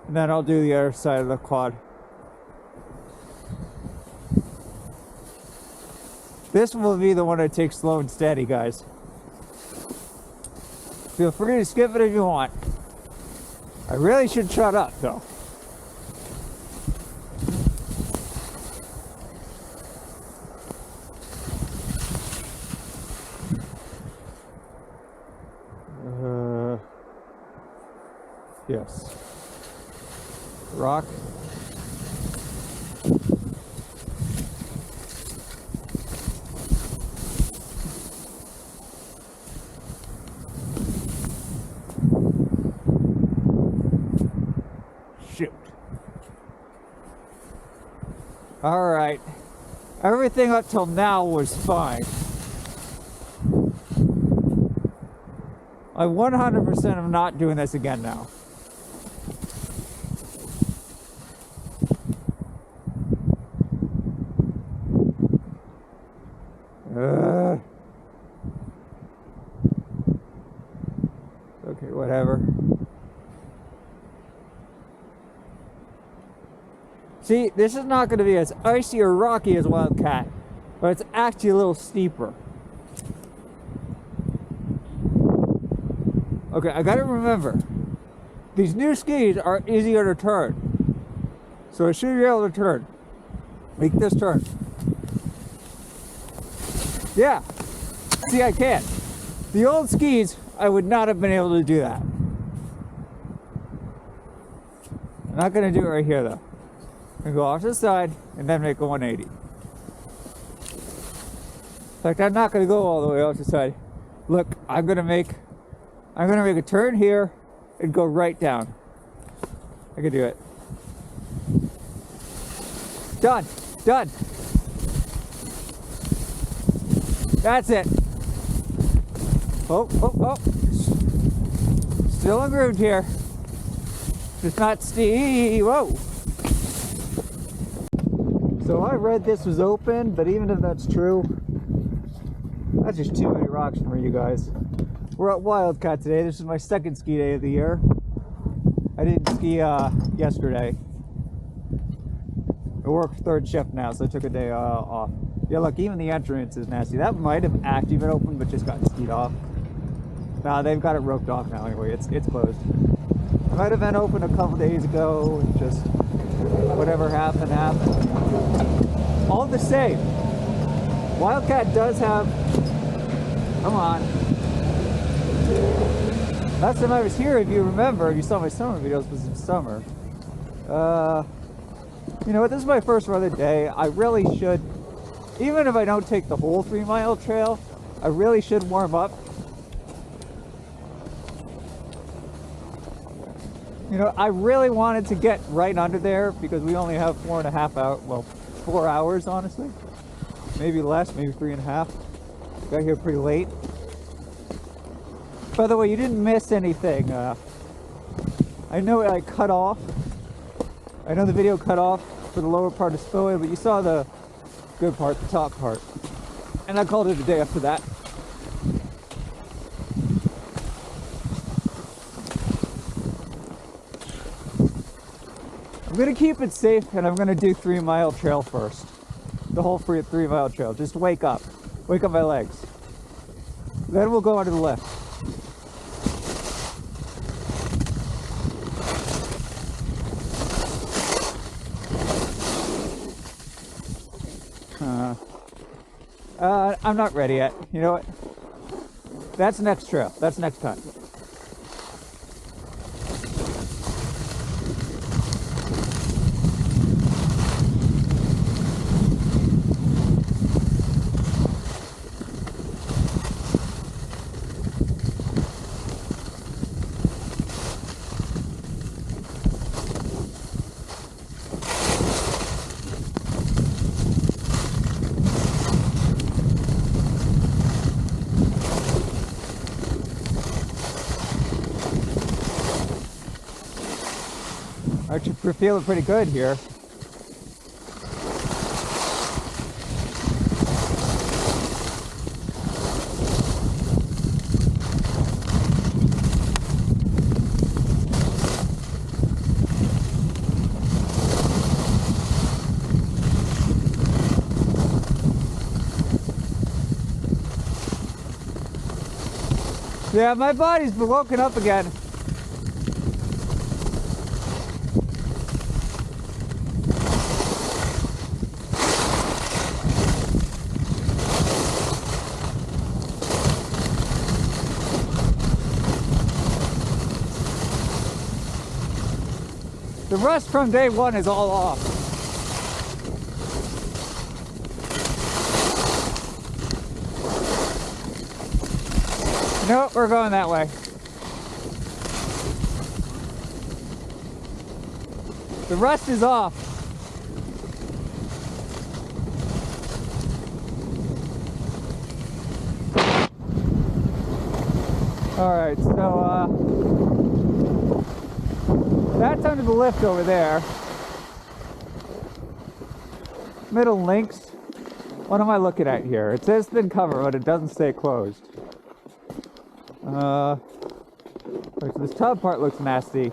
and then I'll do the other side of the quad. This will be the one I take slow and steady, guys. Feel free to skip it if you want. I really should shut up, though. Yes. Rock. Shoot. All right. Everything up till now was fine. I 100% am not doing this again now. Okay, whatever. See, this is not going to be as icy or rocky as Wildcat, but it's actually a little steeper. Okay, I gotta remember, these new skis are easier to turn. So I should be able to turn. Make this turn. Yeah, see, I can. The old skis, I would not have been able to do that. I'm not gonna do it right here though. I'm gonna go off to the side and then make a 180. In fact, I'm not gonna go all the way off to the side. Look, I'm gonna make a turn here and go right down. I can do it. Done. Done. That's it. Oh, oh, oh. Still ungroomed here. Just not steep. Whoa. So I read this was open, but even if that's true, that's just too many rocks for you guys. We're at Wildcat today. This is my second ski day of the year. I didn't ski yesterday. I work third shift now, so I took a day off. Yeah, look, even the entrance is nasty. That might have actually been open, but just got skied off. Nah, they've got it roped off now anyway. It's closed. It might have been open a couple days ago, and just whatever happened, happened. All the same, Wildcat does have, come on. Last time I was here, if you remember, if you saw my summer videos, was in summer. You know what, this is my first run of the day. I really should, even if I don't take the whole 3 mile trail, I really should warm up. You know, I really wanted to get right under there because we only have 4.5 hours, well, 4 hours honestly. Maybe less, maybe 3.5. Got here pretty late. By the way, you didn't miss anything. I know I cut off. I know the video cut off for the lower part of Spillway, but you saw the good part, the top part. And I called it a day after that. I'm gonna keep it safe and I'm gonna do 3 mile trail first. The whole 3 mile trail. Just wake up my legs. Then we'll go onto the left. I'm not ready yet. You know what? That's next trail. That's next time. We're feeling pretty good here. Yeah, my body's been woken up again. The rust from day one is all off. Nope, we're going that way. The rust is off. All right, so that's under the lift over there. Middle links. What am I looking at here? It says thin cover, but it doesn't say closed. So this top part looks nasty.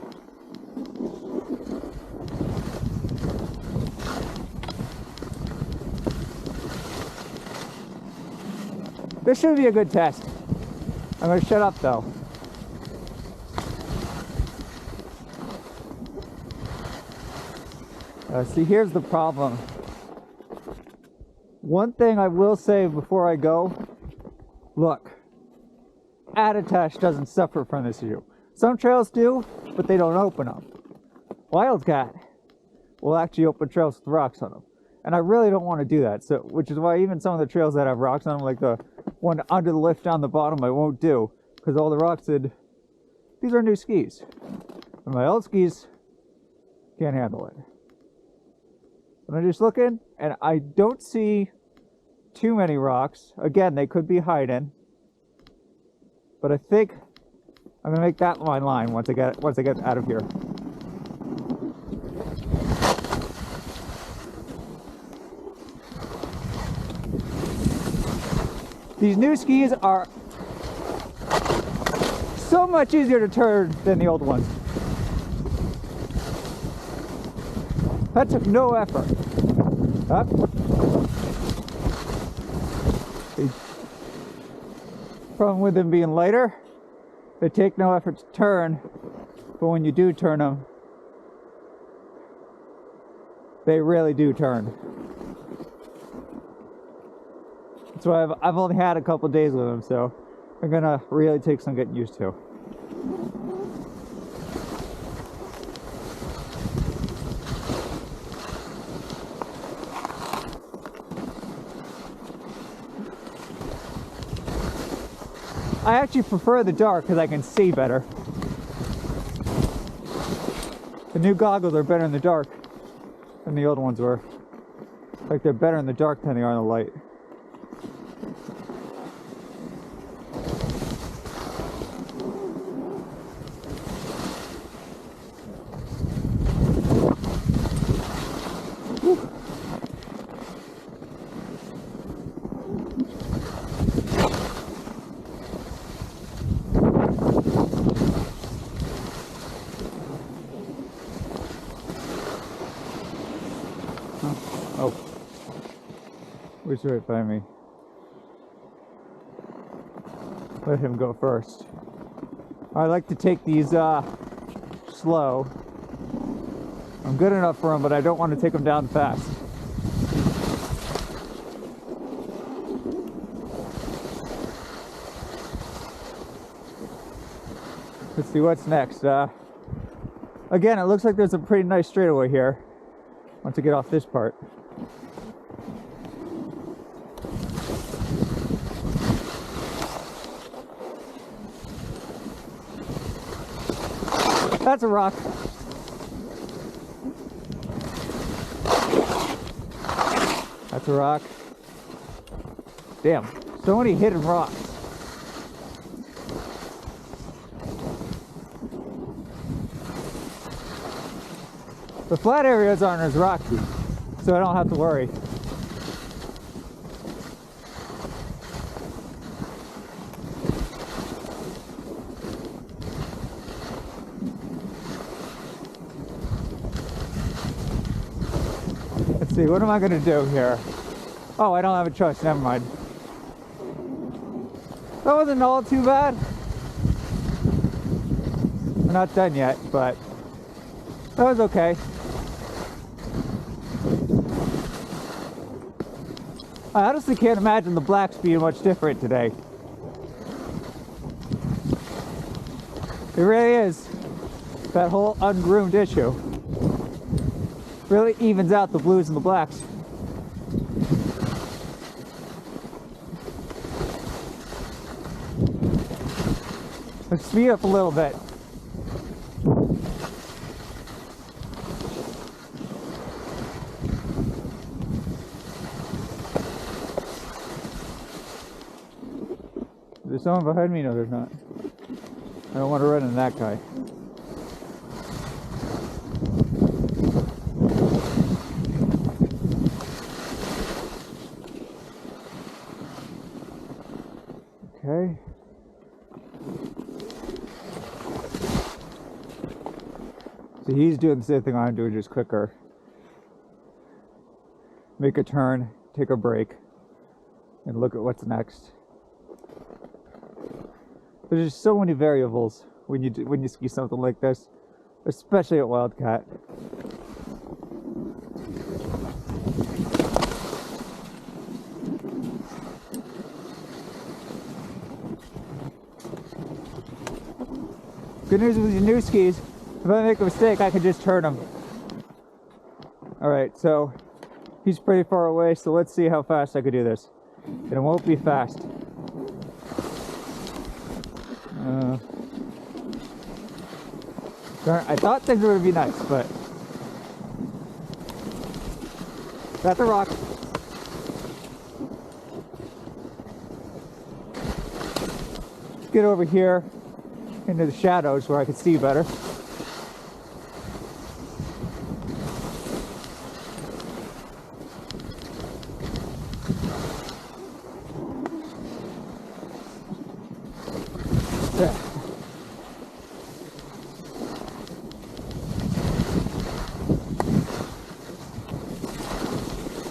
This should be a good test. I'm gonna shut up though. See, here's the problem. One thing I will say before I go, look, Attitash doesn't suffer from this issue. Some trails do, but they don't open them. Wildcat will actually open trails with rocks on them. And I really don't want to do that, so which is why even some of the trails that have rocks on them, like the one under the lift down the bottom, I won't do, because all the rocks said, these are new skis. And my old skis can't handle it. And I'm just looking, and I don't see too many rocks. Again, they could be hiding, but I think I'm gonna make that my line once I get out of here. These new skis are so much easier to turn than the old ones. That took no effort. Up. The problem with them being lighter, they take no effort to turn, but when you do turn them, they really do turn. That's why I've only had a couple days with them, so I'm gonna really take some getting used to. I actually prefer the dark because I can see better. The new goggles are better in the dark than the old ones were. Like they're better in the dark than they are in the light. Oh, he's right by me. Let him go first. I like to take these slow. I'm good enough for him, but I don't want to take him down fast. Let's see what's next. Again, it looks like there's a pretty nice straightaway here once I get off this part. That's a rock. That's a rock. Damn, so many hidden rocks. The flat areas aren't as rocky, so I don't have to worry. Let's see, what am I gonna do here? Oh, I don't have a choice, never mind. That wasn't all too bad. We're not done yet, but that was okay. I honestly can't imagine the blacks being much different today. It really is. That whole ungroomed issue really evens out the blues and the blacks. Let's speed up a little bit. Is there someone behind me? No, there's not. I don't want to run into that guy. Okay. So he's doing the same thing I'm doing, just quicker. Make a turn, take a break, and look at what's next. There's just so many variables when you ski something like this, especially at Wildcat. Good news with your new skis, if I make a mistake, I can just turn them. Alright, so he's pretty far away, so let's see how fast I can do this. And it won't be fast. I thought things were going to be nice, but... Got the rock. Let's get over here into the shadows where I can see better. Yeah.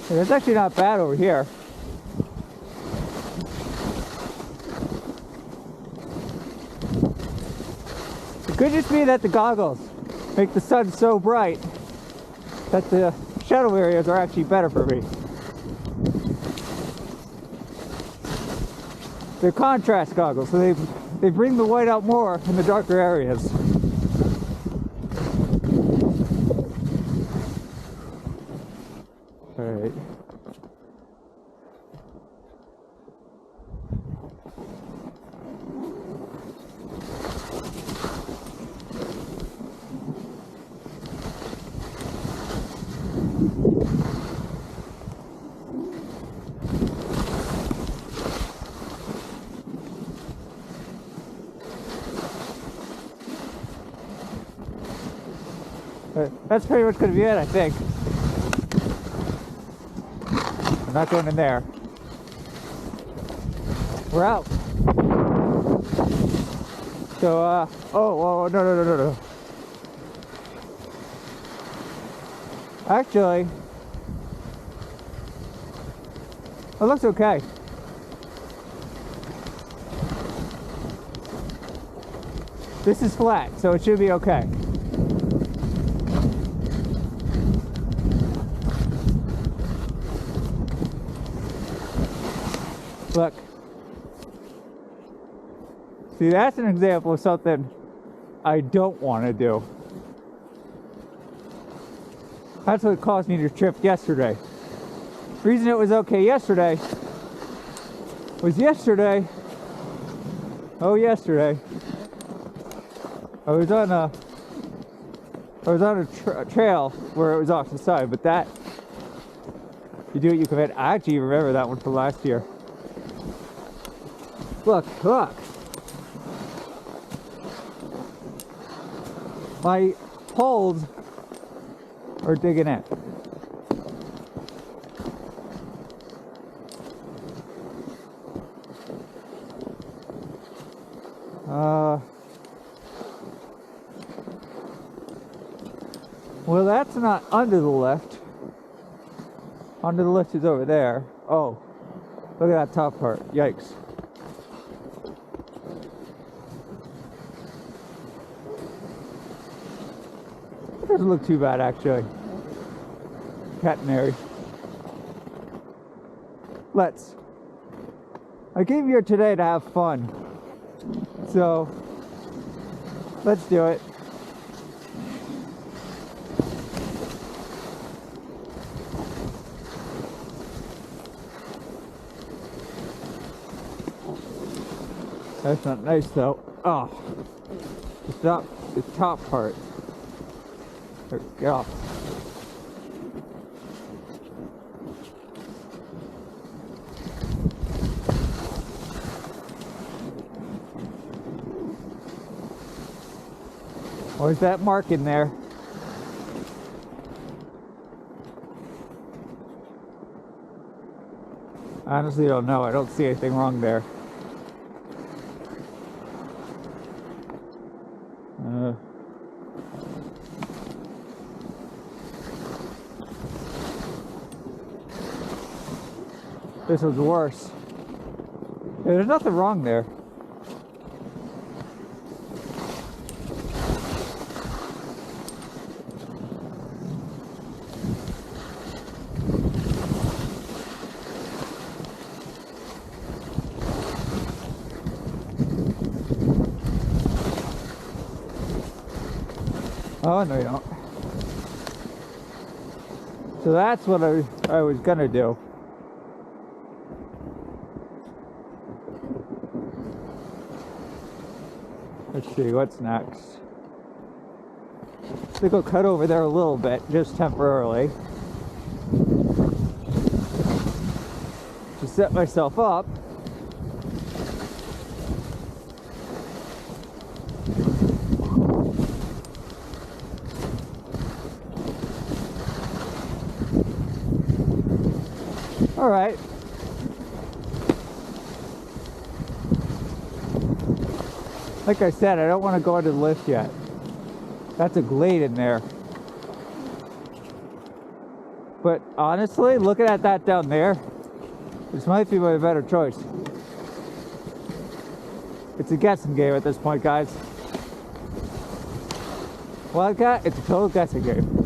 It's actually not bad over here. It could just be that the goggles make the sun so bright that the shadow areas are actually better for me. They're contrast goggles, so they bring the white out more in the darker areas. Alright. That's pretty much going to be it, I think. I'm not going in there. We're out. So, oh, no. Actually, it looks okay. This is flat, so it should be okay. Look. See, that's an example of something I don't want to do. That's what caused me to trip yesterday. The reason it was okay yesterday was yesterday I was on a trail where it was off the side, but that, you do what you commit. I actually remember that one from last year. Look. My poles are digging in. Well, that's not under the lift. Under the lift is over there. Oh, look at that top part. Yikes. It doesn't look too bad, actually. Catenary. I came here today to have fun. So, let's do it. That's not nice though. Oh, the top part. Get off. Where's that mark in there? I honestly don't know. I don't see anything wrong there. This was worse. Yeah, there's nothing wrong there. Oh, no, you don't. So that's what I was gonna do. Let's see, what's next? I think I'll cut over there a little bit, just temporarily. To set myself up. All right. Like I said, I don't want to go into the lift yet. That's a glade in there. But honestly, looking at that down there, this might be my better choice. It's a guessing game at this point, guys. Wildcat, it's a total guessing game.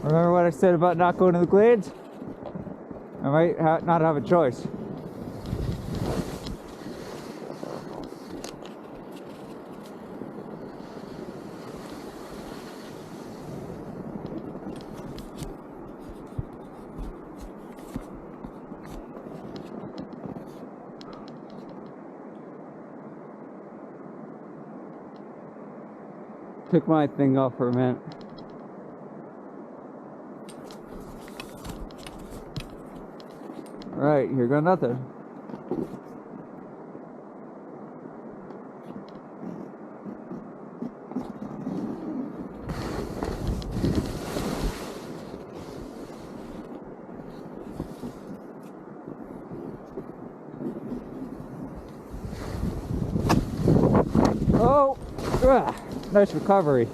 Remember what I said about not going to the glades? I might not have a choice. Took my thing off for a minute. Right, here go nothing. Oh, nice recovery.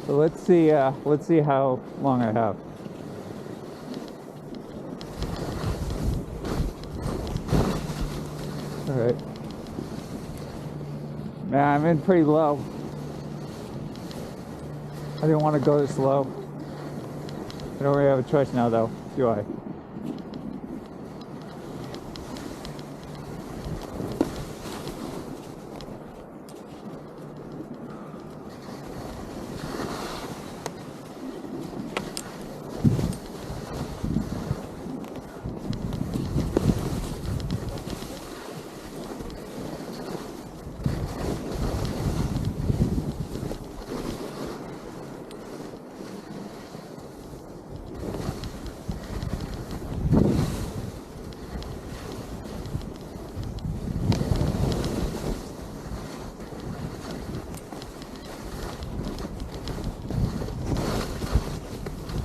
So let's see how long I have. All right. Man, I'm in pretty low. I didn't want to go this low. I don't really have a choice now, though, do I?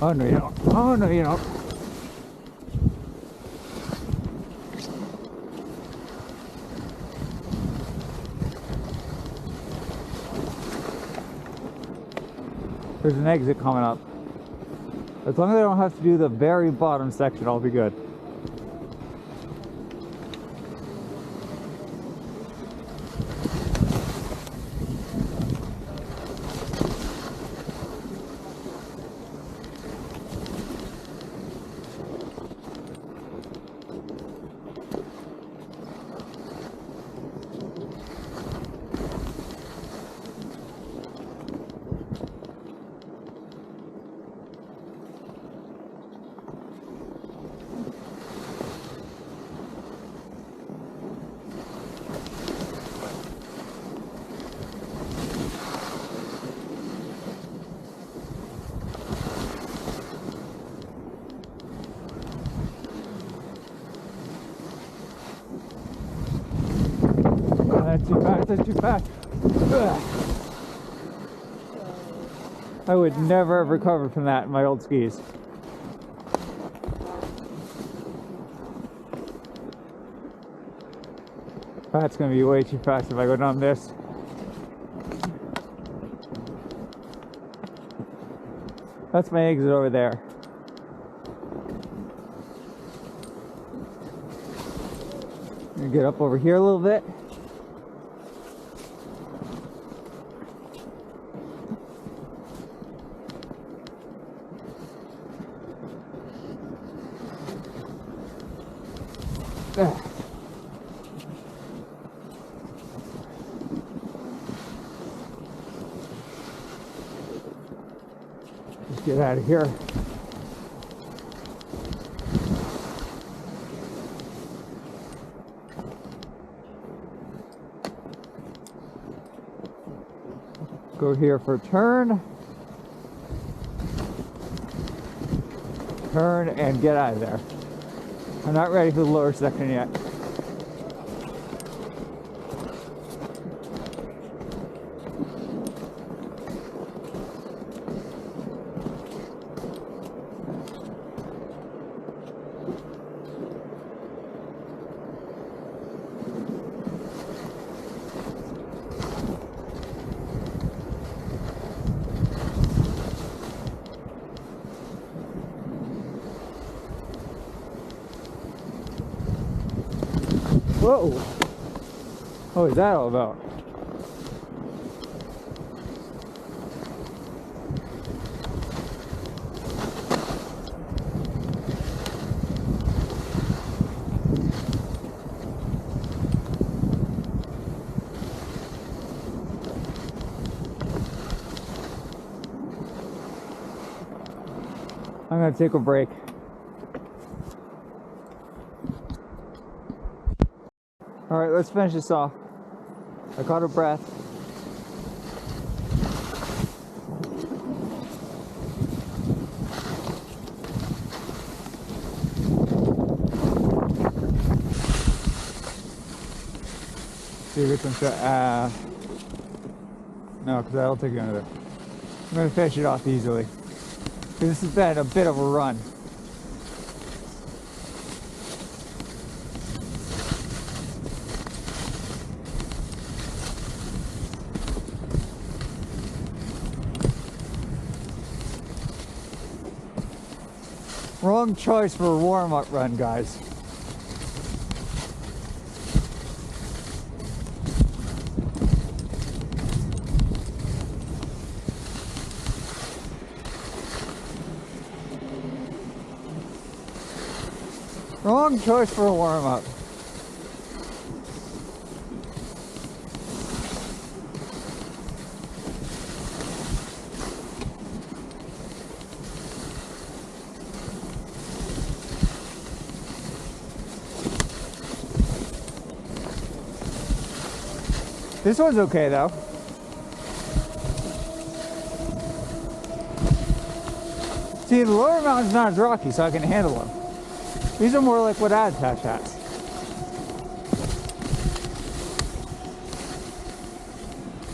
Oh, no, you don't. Oh, no, you don't. There's an exit coming up. As long as I don't have to do the very bottom section, I'll be good. That's too fast, that's too fast. Ugh. I would never have recovered from that in my old skis. That's gonna be way too fast if I go down this. That's my exit over there. Gonna get up over here a little bit. Get out of here. Go here for a turn. Turn and get out of there. I'm not ready for the lower section yet. Whoa! What was that all about? I'm gonna take a break. All right, let's finish this off. I caught a breath. See if we get some no, because I don't think I'm gonna finish it off easily. This has been a bit of a run. Wrong choice for a warm-up run, guys. Wrong choice for a warm-up. This one's okay though. See, the lower mountain's not as rocky, so I can handle them. These are more like what Attitash has.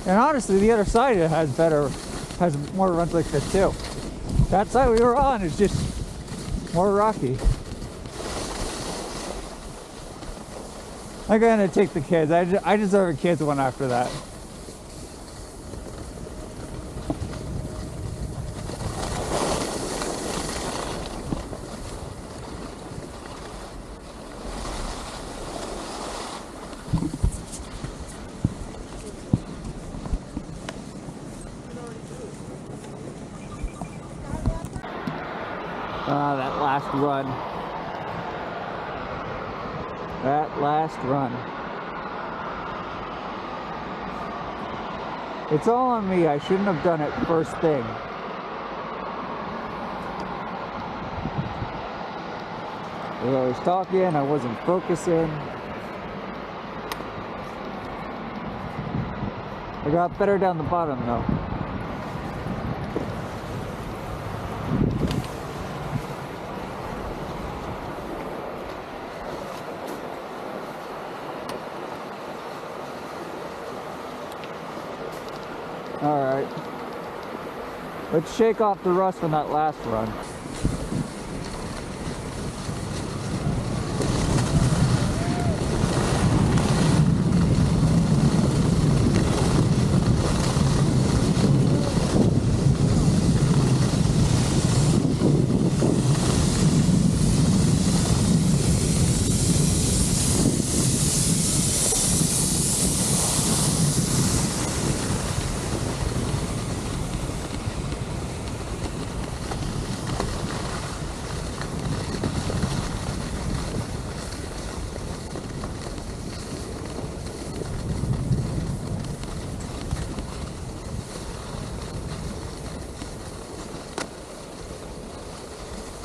And honestly, the other side has more runs like this too. That side we were on is just more rocky. I'm gonna take the kids. I deserve a kids one after that. That last run. That last run. It's all on me. I shouldn't have done it first thing. I was talking, I wasn't focusing. I got better down the bottom though. Alright, let's shake off the rust from that last run.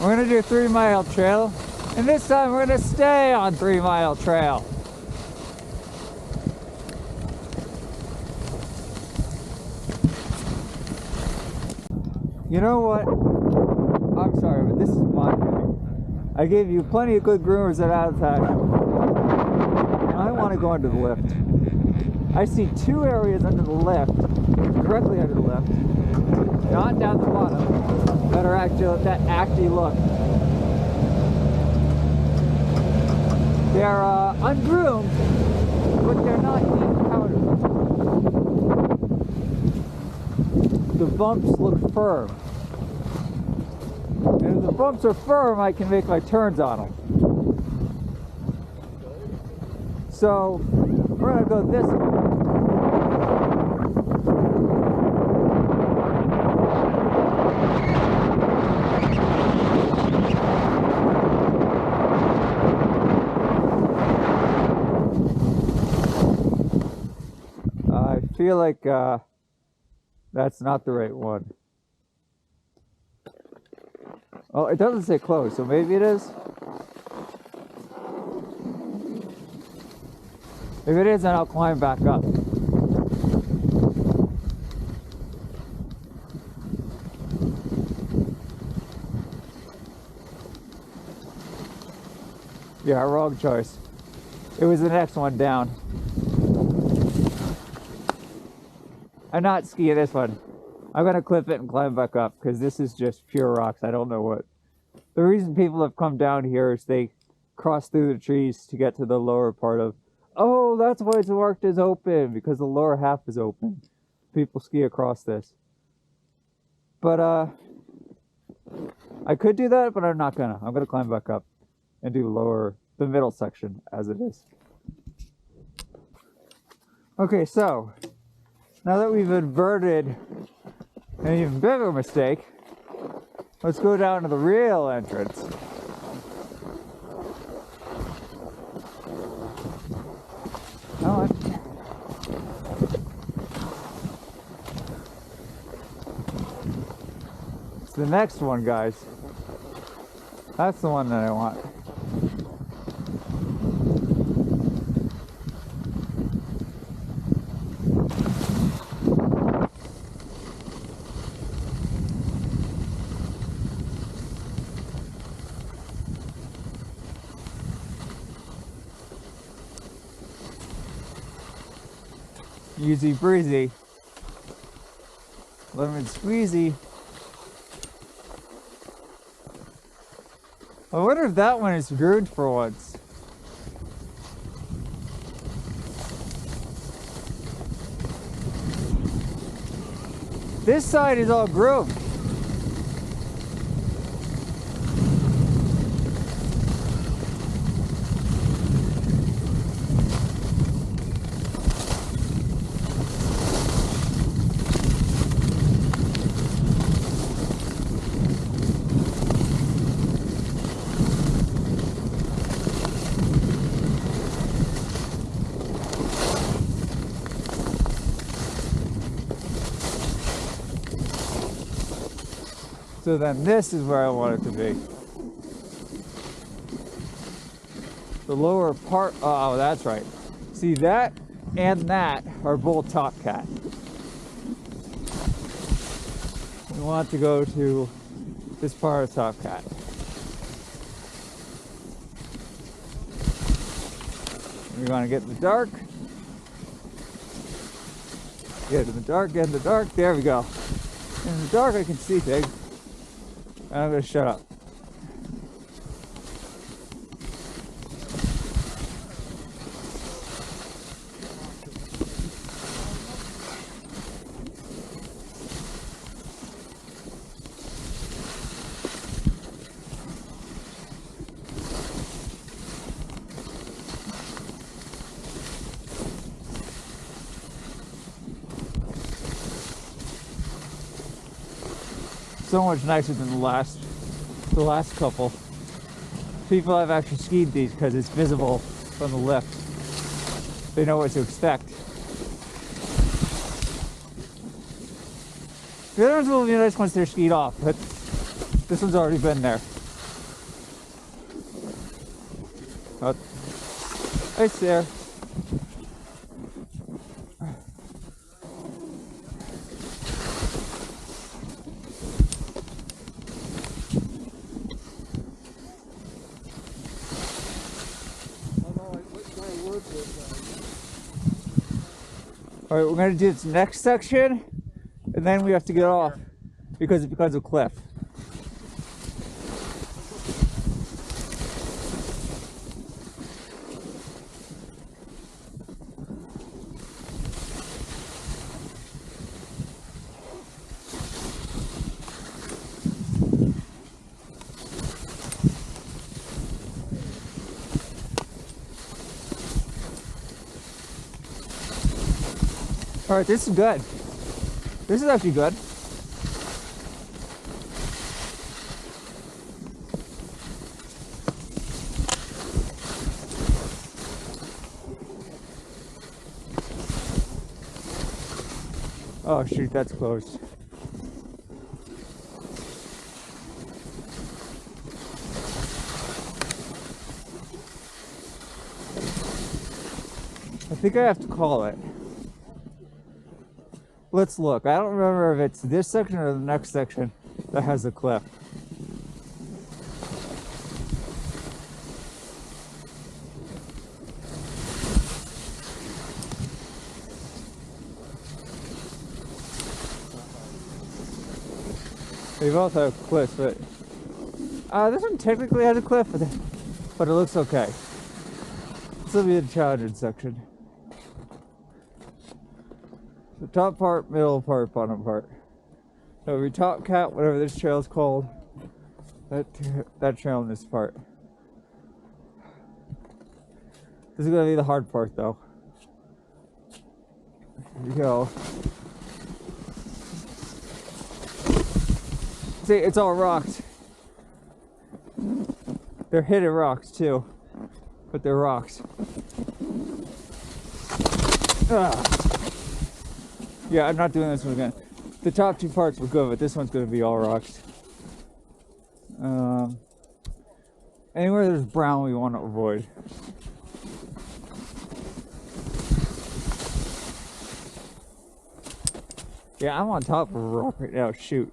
We're gonna do a 3-mile trail, and this time we're gonna stay on 3-mile trail. You know what? I'm sorry, but this is my doing. I gave you plenty of good groomers at Attitash, and I want to go under the lift. I see 2 areas under the lift, directly under the lift, not down the bottom, that actually look. They're ungroomed, but they're not deep powder. The bumps look firm. And if the bumps are firm, I can make my turns on them. So, we're gonna go this way. I feel like that's not the right one. Oh, it doesn't say close, so maybe it is. If it is, then I'll climb back up. Yeah, wrong choice. It was the next one down. I'm not skiing this one. I'm gonna clip it and climb back up because this is just pure rocks. I don't know what. The reason people have come down here is they cross through the trees to get to the lower part of. Oh, that's why it's marked as open, because the lower half is open. People ski across this. But I could do that, but I'm not gonna. I'm gonna climb back up and do the middle section as it is. Okay, so now that we've averted an even bigger mistake, let's go down to the real entrance. Come on. It's the next one, guys. That's the one that I want. Easy breezy, lemon squeezy. I wonder if that one is groomed for once. This side is all groomed. So then this is where I want it to be. The lower part, oh, that's right. See, that and that are both top cat. We want to go to this part of top cat. We're going to get in the dark. Get in the dark, get in the dark. There we go. In the dark I can see things. And I'm going to shut up. So much nicer than the last couple. People have actually skied these because it's visible from the lift. They know what to expect. The other ones will be nice once they're skied off, but this one's already been there. Oh, it's there. All right, we're gonna do this next section, and then we have to get off because it becomes a cliff. All right, this is good. This is actually good. Oh shoot, that's closed. I think I have to call it. Let's look. I don't remember if it's this section or the next section that has a cliff. They both have cliffs, but this one technically has a cliff, but it looks okay. This will be the challenging section. The top part, middle part, bottom part. So we top cat, whatever this trail is called. That trail in this part. This is gonna be the hard part though. Here we go. See, it's all rocked. They're hidden rocks too, but they're rocks. Yeah, I'm not doing this one again. The top two parts were good, but this one's going to be all rocks. Anywhere there's brown, we want to avoid. Yeah, I'm on top of a rock right now. Shoot.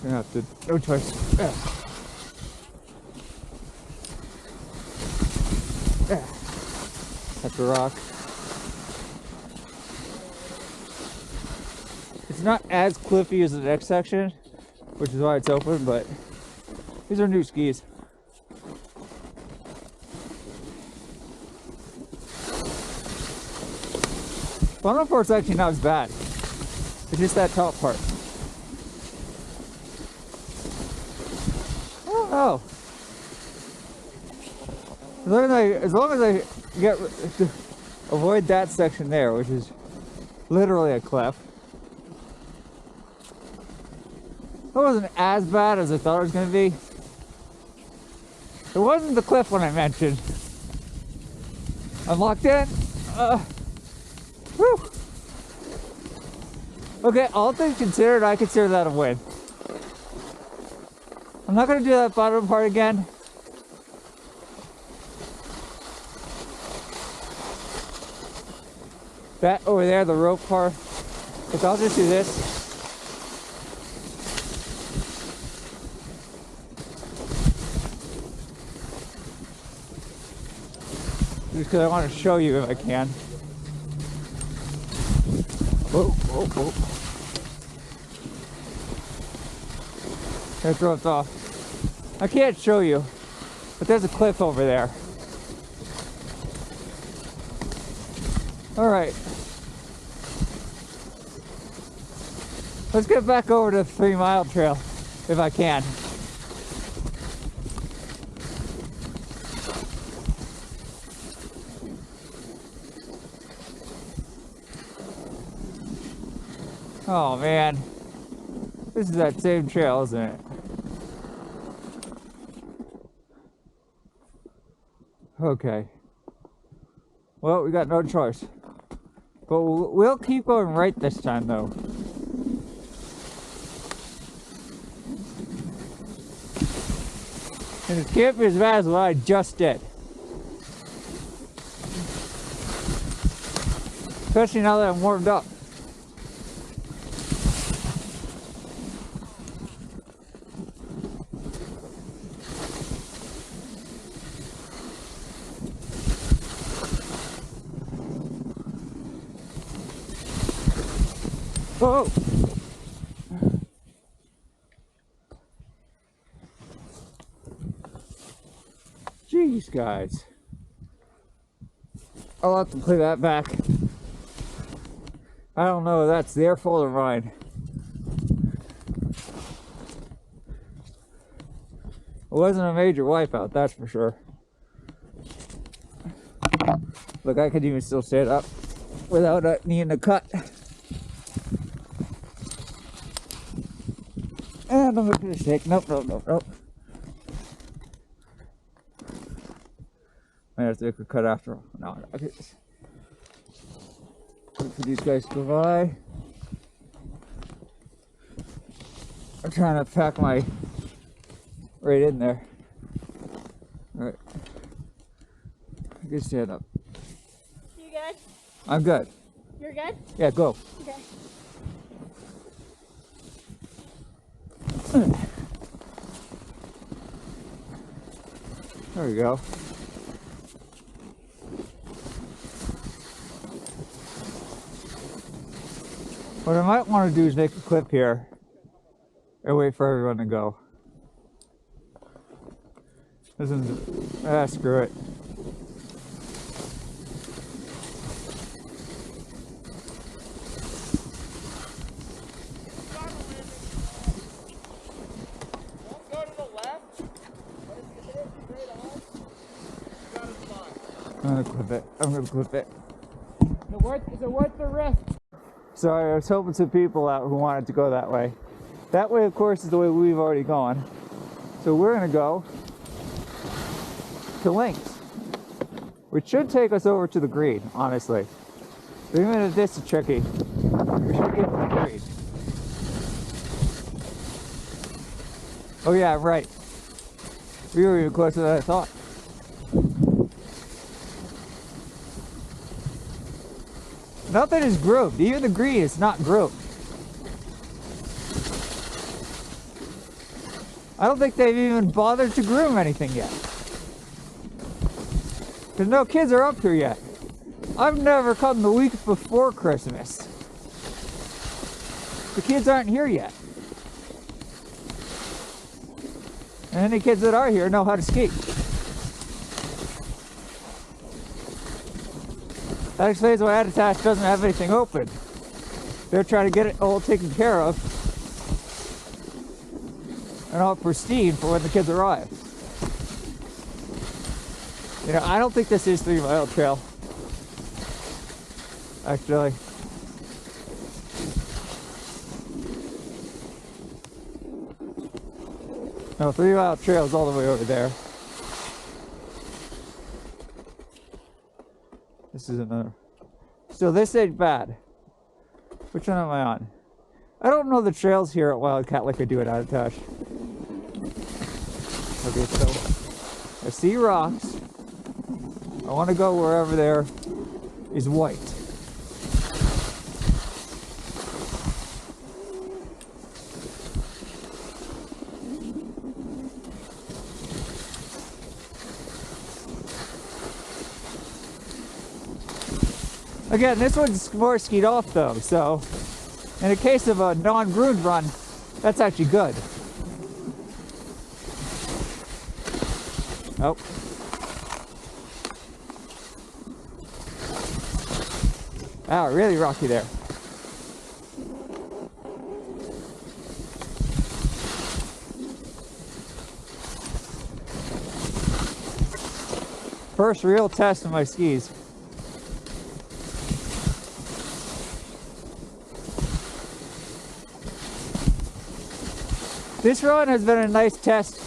Gonna have to. No choice. That's a rock. It's not as cliffy as the next section, which is why it's open, but these are new skis. Bottom part's actually not as bad. It's just that top part. Oh. As long as I get to avoid that section there, which is literally a cliff. It wasn't as bad as I thought it was going to be. It wasn't the cliff one I mentioned. I'm locked in. Whew. Okay, all things considered, I consider that a win. I'm not going to do that bottom part again. That over there, the rope part. But I'll just do this. Just because I want to show you if I can. Whoa, whoa, whoa. That dropped off. I can't show you, but there's a cliff over there. All right. Let's get back over to the 3 Mile Trail, if I can. Oh man, this is that same trail, isn't it? Okay. Well, we got no choice. But we'll keep going right this time, though. And it can't be as bad as what I just did. Especially now that I'm warmed up. Oh! Jeez, guys. I'll have to play that back. I don't know if that's their fault or mine. It wasn't a major wipeout, that's for sure. Look, I could even still stand up without needing a cut. And I'm gonna shake. Nope, nope, nope, nope. Might have to make a cut after all. No, okay. Wait for these guys to go by. I'm trying to pack my right in there. Alright. I can stand up. You good? I'm good. You're good? Yeah, go. Okay. There we go. What I might want to do is make a clip here and wait for everyone to go. Screw it. I'm gonna clip it. I'm gonna clip it. Is it worth the risk? Sorry, I was helping some people out who wanted to go that way. That way, of course, is the way we've already gone. So we're gonna go to Links, which should take us over to the green, honestly. Even if this is tricky, we should get to the green. Oh yeah, right. We were even closer than I thought. Nothing is groomed. Even the green is not groomed. I don't think they've even bothered to groom anything yet. Because no kids are up here yet. I've never come the week before Christmas. The kids aren't here yet. And any kids that are here know how to ski. That explains why Attitash doesn't have anything open. They're trying to get it all taken care of and all pristine for when the kids arrive. You know, I don't think this is 3 Mile Trail. Actually. No, 3 Mile Trail is all the way over there. This is another. So this ain't bad. Which one am I on? I don't know the trails here at Wildcat like I do at Attitash. Okay, so I see rocks. I want to go wherever there is white. Again, this one's more skied off though, so in a case of a non-groomed run, that's actually good. Oh. Wow, really rocky there. First real test of my skis. This run has been a nice test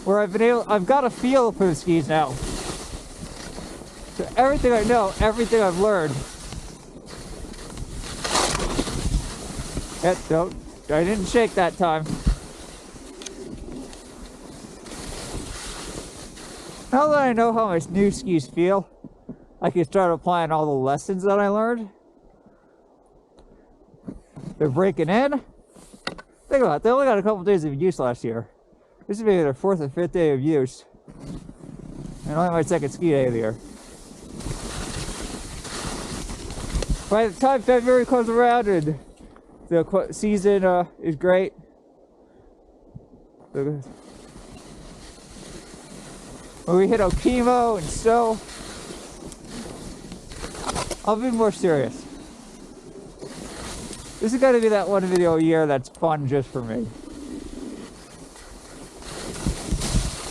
where I've got a feel for the skis now. So everything I know, everything I've learned. I didn't shake that time. Now that I know how my new skis feel, I can start applying all the lessons that I learned. They're breaking in. Think about it, they only got a couple days of use last year. This is maybe their 4th or 5th day of use. And only my 2nd ski day of the year. By the time February comes around and the season is great, when we hit Okemo and snow, I'll be more serious. This is gonna be that one video a year that's fun just for me.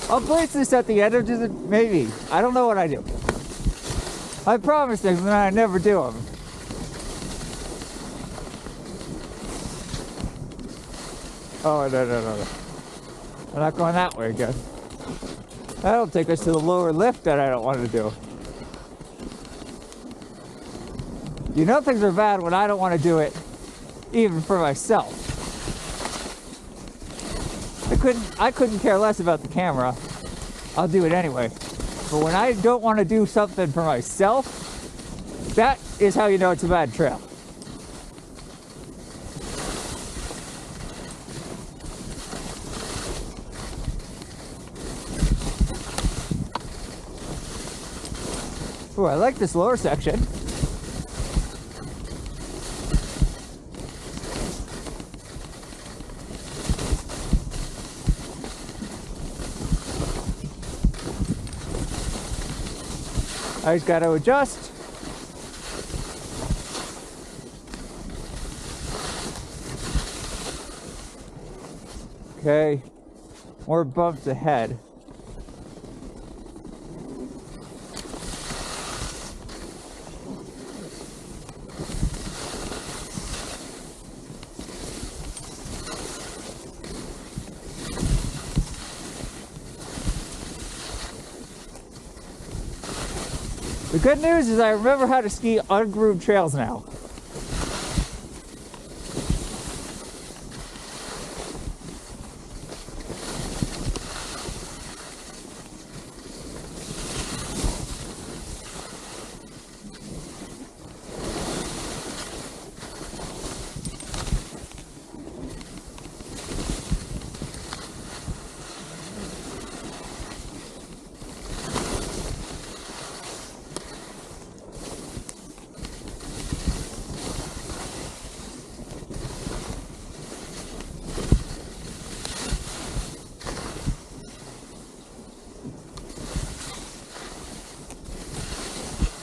I'll place this at the end of just maybe. I don't know what I do. I promise things and I never do them. Oh, no. I'm not going that way again. That'll take us to the lower lift that I don't want to do. You know things are bad when I don't want to do it, even for myself. I couldn't care less about the camera. I'll do it anyway. But when I don't want to do something for myself, that is how you know it's a bad trail. Ooh, I like this lower section. I just got to adjust. Okay, more bumps ahead. The good news is I remember how to ski ungroomed trails now.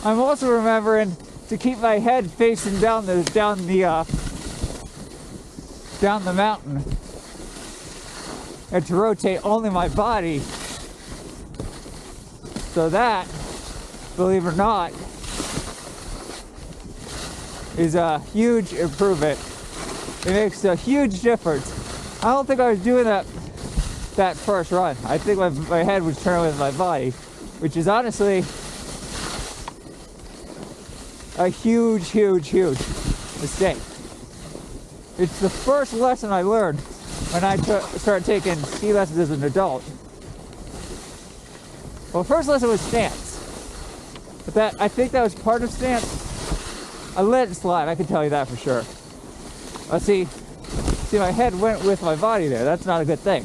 I'm also remembering to keep my head facing down the mountain, and to rotate only my body. So that, believe it or not, is a huge improvement. It makes a huge difference. I don't think I was doing that first run. I think my head was turning with my body, which is honestly a huge mistake. It's the first lesson I learned when I started taking ski lessons as an adult. Well, the first lesson was stance, but I think that was part of stance. I let it slide, I can tell you that for sure. See, my head went with my body there. That's not a good thing.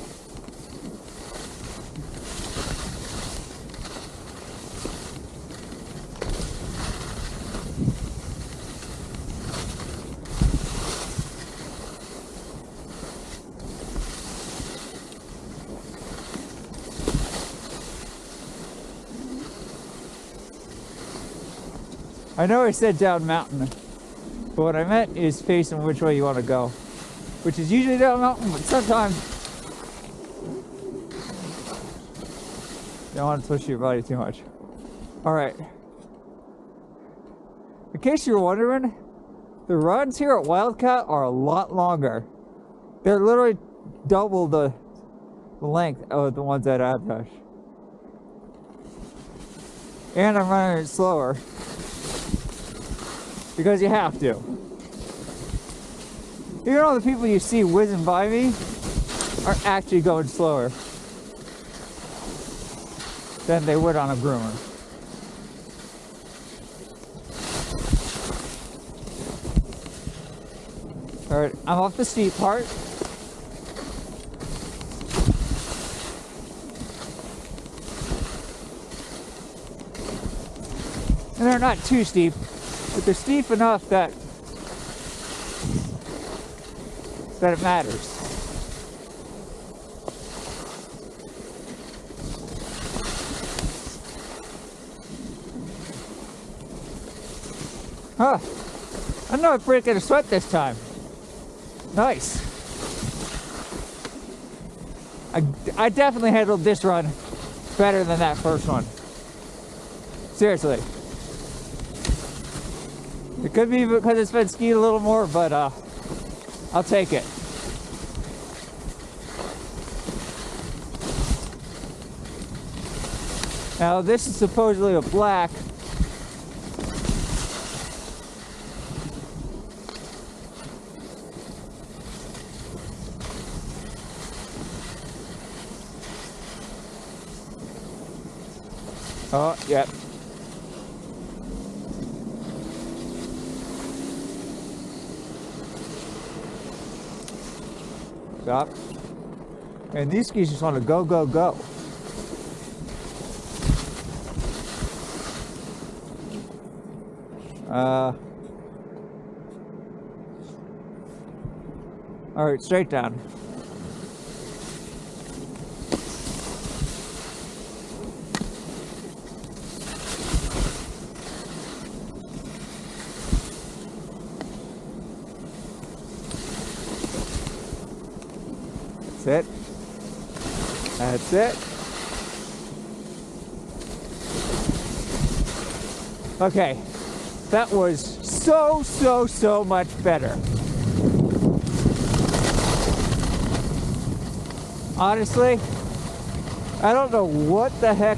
I know I said down mountain, but what I meant is facing which way you want to go, which is usually down mountain, but sometimes you don't want to twist your body too much. All right. In case you're wondering, the runs here at Wildcat are a lot longer. They're literally double the length of the ones at Attitash. And I'm running it slower. Because you have to. Even all the people you see whizzing by me are actually going slower. than they would on a groomer. Alright, I'm off the steep part. And they're not too steep, but they're steep enough that it matters. Huh. I'm not breaking a sweat this time. Nice. I definitely handled this run better than that first one. Seriously. It could be because it's been skied a little more, but I'll take it. Now this is supposedly a black. Oh, yep. Stop. And these skis just want to go, go, go. All right, straight down. That's it. That's it. Okay, that was so much better. Honestly, I don't know what the heck.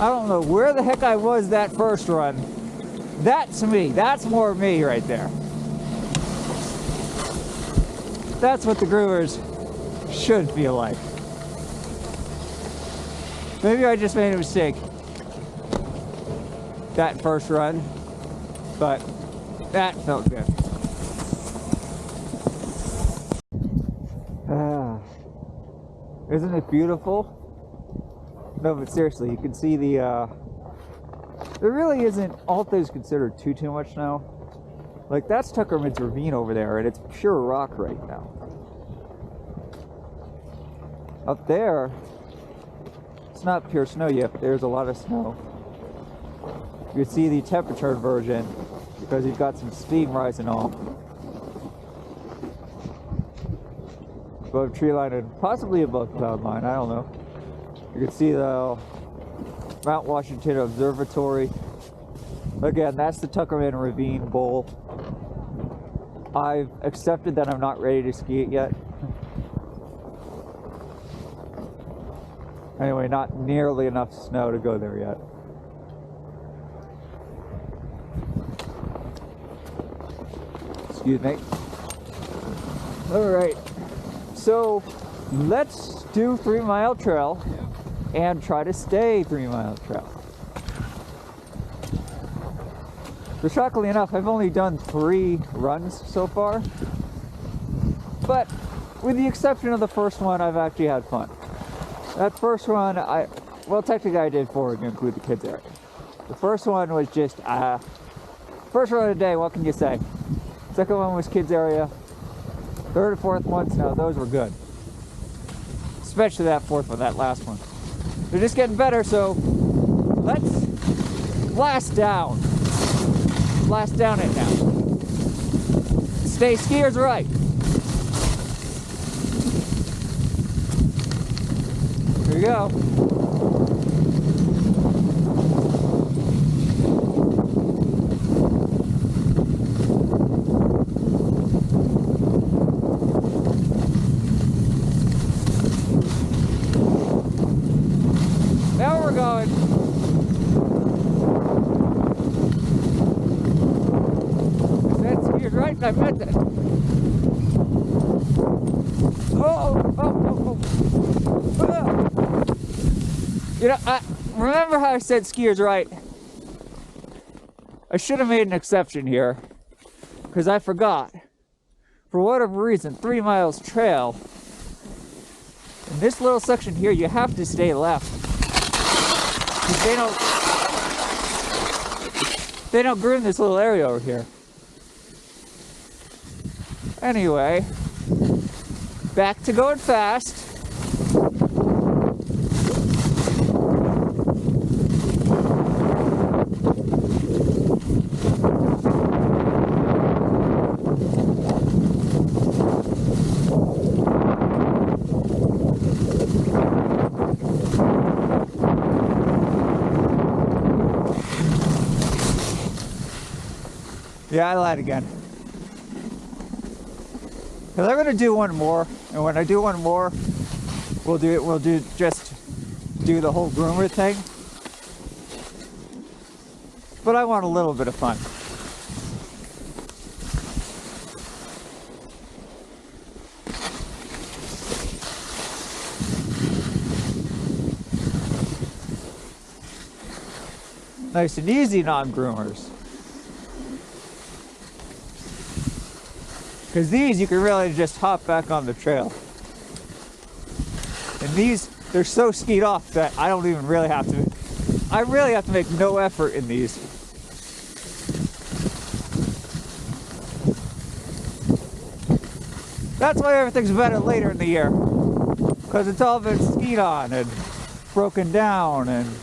I don't know where the heck I was that first run. That's me. That's more me right there. That's what the groovers should feel like. Maybe I just made a mistake that first run, but that felt good. Isn't it beautiful? No, but seriously, you can see the, there really isn't, Alta is considered too much now. Like, that's Tuckerman's Ravine over there, and it's pure rock right now. Up there, it's not pure snow yet, but there's a lot of snow. You can see the temperature inversion because you've got some steam rising off above tree line and possibly above cloud line. I don't know. You can see the Mount Washington Observatory. Again, that's the Tuckerman Ravine Bowl. I've accepted that I'm not ready to ski it yet. Anyway, not nearly enough snow to go there yet. Excuse me. All right, so let's do 3 Mile Trail and try to stay 3 Mile Trail. So shockingly enough, I've only done 3 runs so far, but with the exception of the first one, I've actually had fun. That first one, well, technically I did 4 to include the kids area. The first one was just, first run of the day, what can you say? Second one was kids area. Third and fourth ones, no, those were good. Especially that fourth one, that last one. They're just getting better, so let's blast down. Blast down it now. Stay skiers right. Here we go. Now we're going. I said skiers right, and I meant that. Oh! You know, remember how I said skier's right? I should have made an exception here, because I forgot. For whatever reason, 3 miles trail. In this little section here, you have to stay left. 'Cause they don't groom this little area over here. Anyway, back to going fast. Yeah, I lied again. Cause I'm gonna do one more, and when I do one more, we'll do the whole groomer thing. But I want a little bit of fun. Nice and easy non-groomers. Because these, you can really just hop back on the trail. And these, they're so skied off that I don't even really have to, I really have to make no effort in these. That's why everything's better later in the year. Because it's all been skied on and broken down and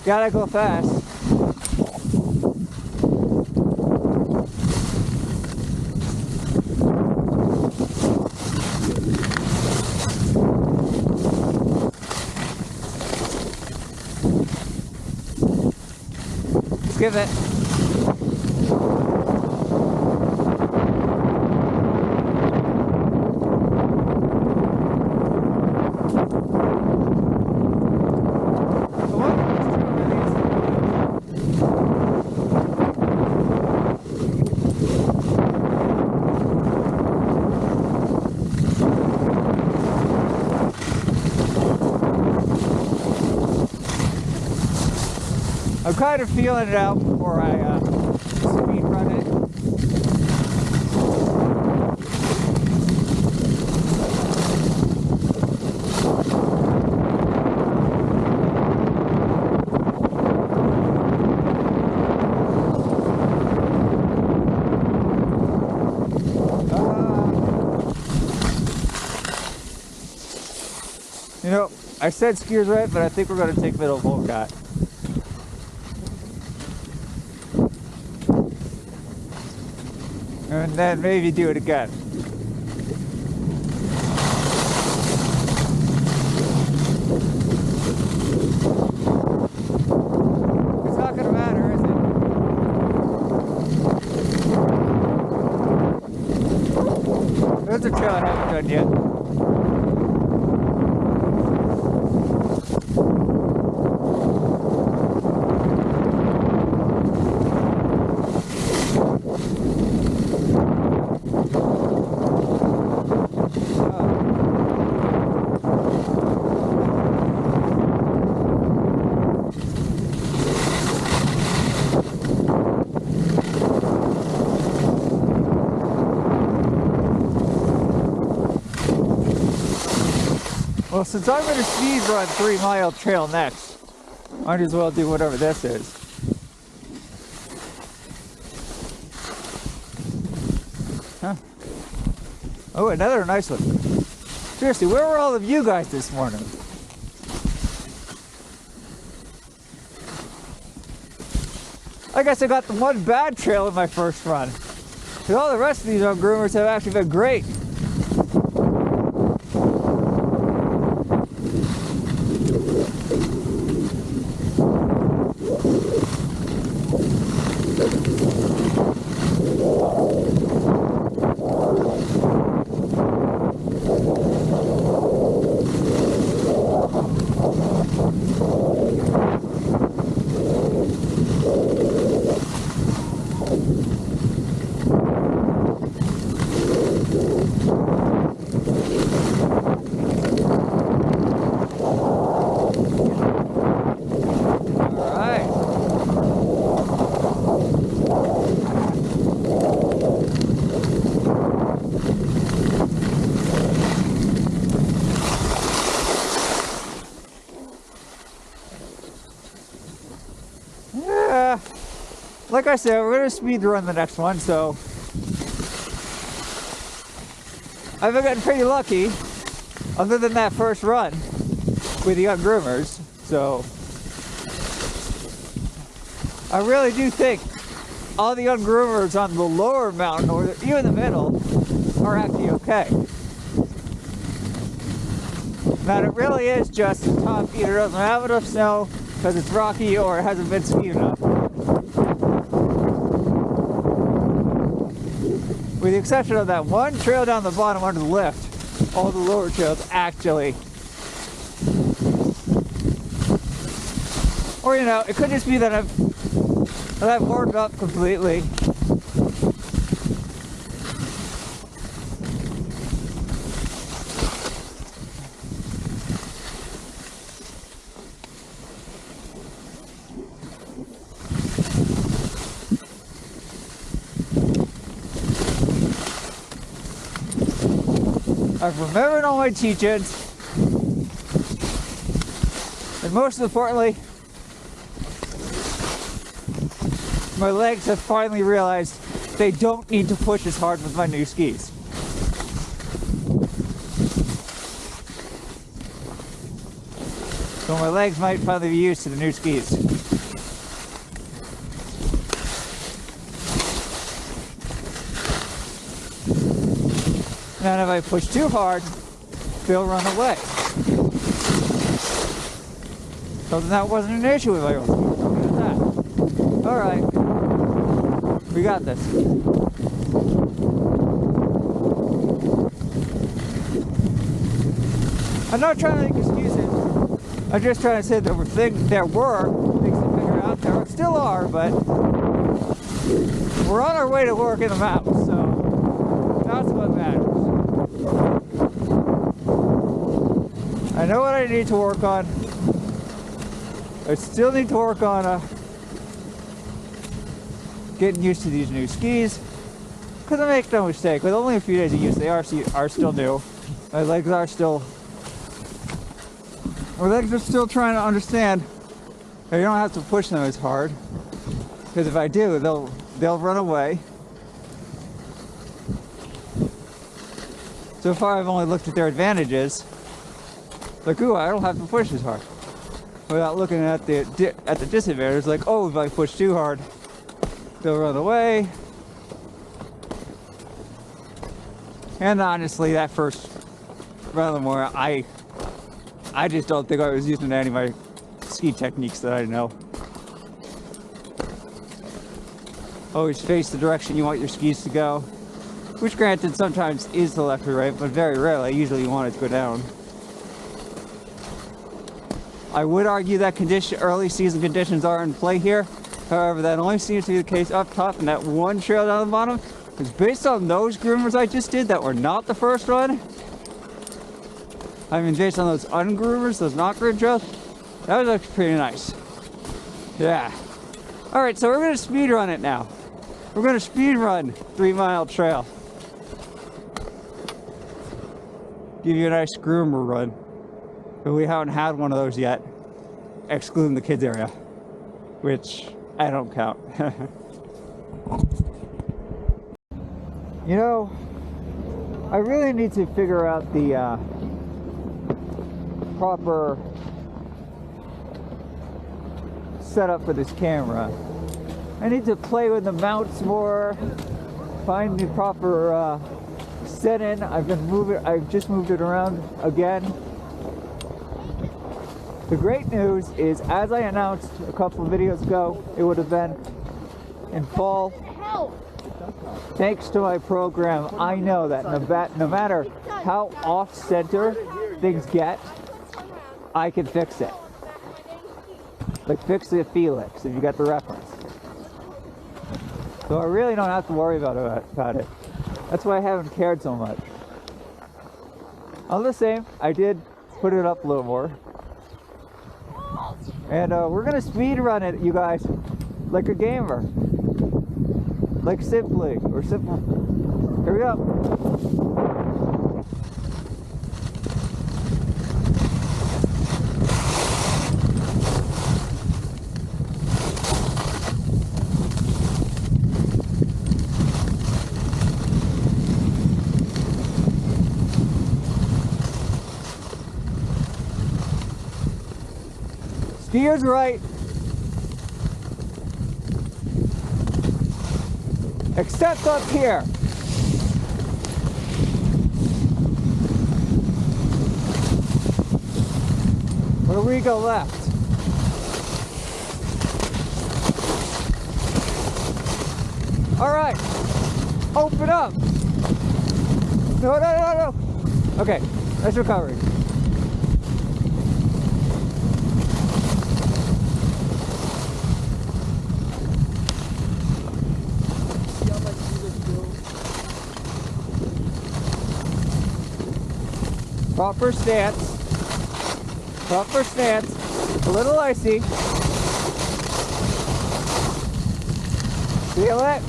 gotta go fast. Give it. I'm kind of feeling it out before I speed run it. You know, I said skier's right, but I think we're going to take middle Wildcat. And then maybe do it again. It's not gonna matter, is it? There's a trail I haven't done yet. Well, since I'm going to speed run 3 mile trail next, might as well do whatever this is. Huh. Oh, another nice one. Seriously, where were all of you guys this morning? I guess I got the one bad trail in my first run. Because all the rest of these ungroomers have actually been great. like I said, we're gonna speed run the next one, so I've been getting pretty lucky, other than that first run with the ungroomers. So I really do think all the ungroomers on the lower mountain, or even the middle, are actually okay. Now it really is just the top either doesn't have enough snow because it's rocky or it hasn't been skied enough. With the exception of that one trail down the bottom under the lift, all the lower trails actually. Or you know, it could just be that I've warmed up completely. I've remembered all my teachings, and most importantly, my legs have finally realized they don't need to push as hard with my new skis. So my legs might finally be used to the new skis. And if I push too hard, they'll run away. So then that wasn't an issue with my own skis. Look at that. Alright. We got this. I'm not trying to make excuses. I'm just trying to say there were things to figure out. There still are, but we're on our way to working them out, so that's what matters. I know what I need to work on. I still need to work on getting used to these new skis. Because I make no mistake, with only a few days of use, they are still new. My legs are still trying to understand that you don't have to push them as hard. Because if I do, they'll run away. So far I've only looked at their advantages. Like, ooh, I don't have to push as hard. Without looking at the disadvantages, like, oh, if I push too hard, they'll run away. And honestly, that first run of the morning, I just don't think I was using any of my ski techniques that I know. Always face the direction you want your skis to go. Which granted sometimes is the left or right, but very rarely. Usually you want it to go down. I would argue that early season conditions are in play here. However, that only seems to be the case up top and that one trail down the bottom. Because based on those groomers I just did that were not the first run, I mean based on those ungroomers, those not groomed trails, that was actually pretty nice. Yeah. Alright, so we're going to speed run it now. We're going to speed run 3 Mile Trail. Give you a nice groomer run. But we haven't had one of those yet, excluding the kids area, which I don't count. You know, I really need to figure out the proper setup for this camera. I need to play with the mounts more, find the proper setting. I've just moved it around again. The great news is, as I announced a couple of videos ago, it would have been in fall. Thanks to my program, I know that no matter how off-center things get, I can fix it. Like fix the Felix, if you got the reference. So I really don't have to worry about it. That's why I haven't cared so much. All the same, I did put it up a little more. And we're gonna speed run it, you guys, like a gamer. Like simply, or simple. Here we go. Steers right. Except up here. Where we go left. All right, open up. No, no, no, no. Okay, that's recovery. Proper stance. Proper stance. A little icy. Feel it?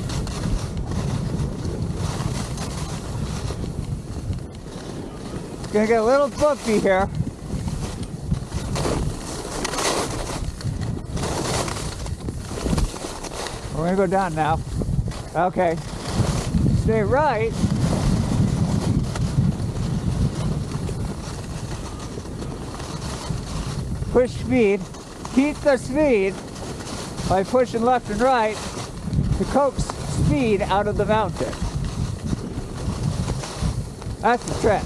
It's gonna get a little bumpy here. We're gonna go down now. Okay. Stay right. Push speed. Keep the speed by pushing left and right to coax speed out of the mountain. That's the trick.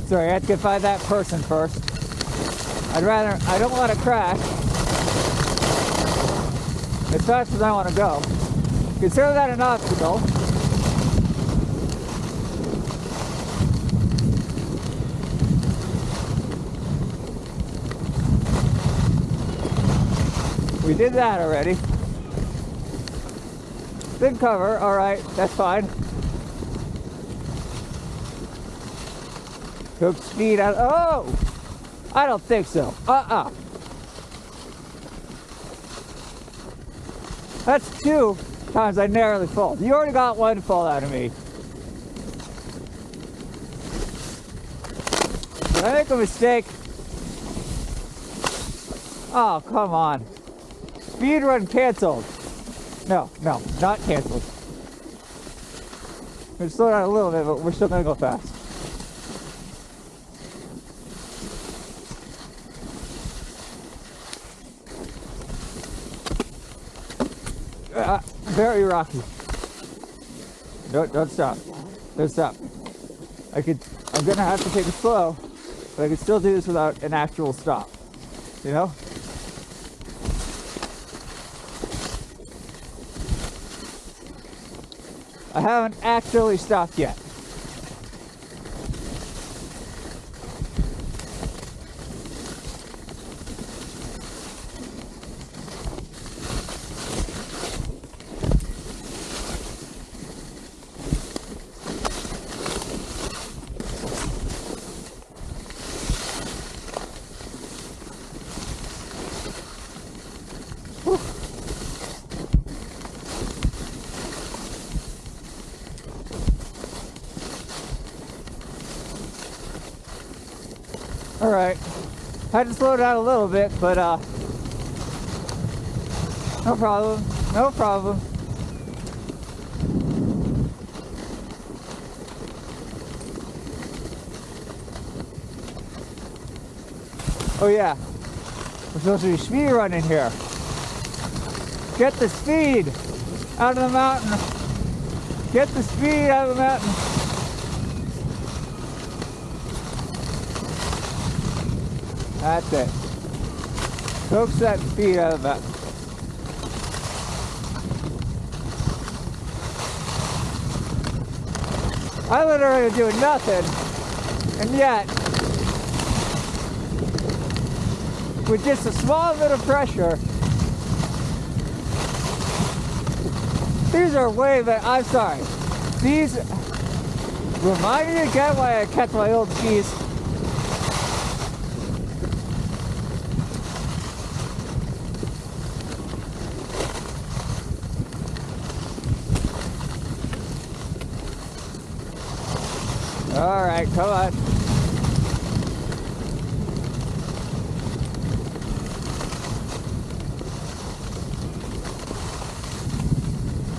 Sorry, I have to get by that person first. I don't want to crash as fast as I want to go. Consider that an obstacle. We did that already. Good cover, all right, that's fine. Took speed out. Oh! I don't think so. That's 2 times I narrowly fall. You already got 1 fall out of me. Did I make a mistake? Oh, come on. Speed run canceled. No, not canceled. We're slow down a little bit, but we're still gonna go fast. Very rocky. Don't stop. Don't stop. I'm gonna have to take it slow, but I can still do this without an actual stop. You know? I haven't actually stopped yet. All right, had to slow down a little bit, but no problem, no problem. Oh yeah, we're supposed to be speed running here. Get the speed out of the mountain. Get the speed out of the mountain. That's it. Coax that speed out of that. I literally doing nothing, and yet, with just a small bit of pressure, these are way better. I'm sorry. These remind me again why I kept my old skis. All right, come on.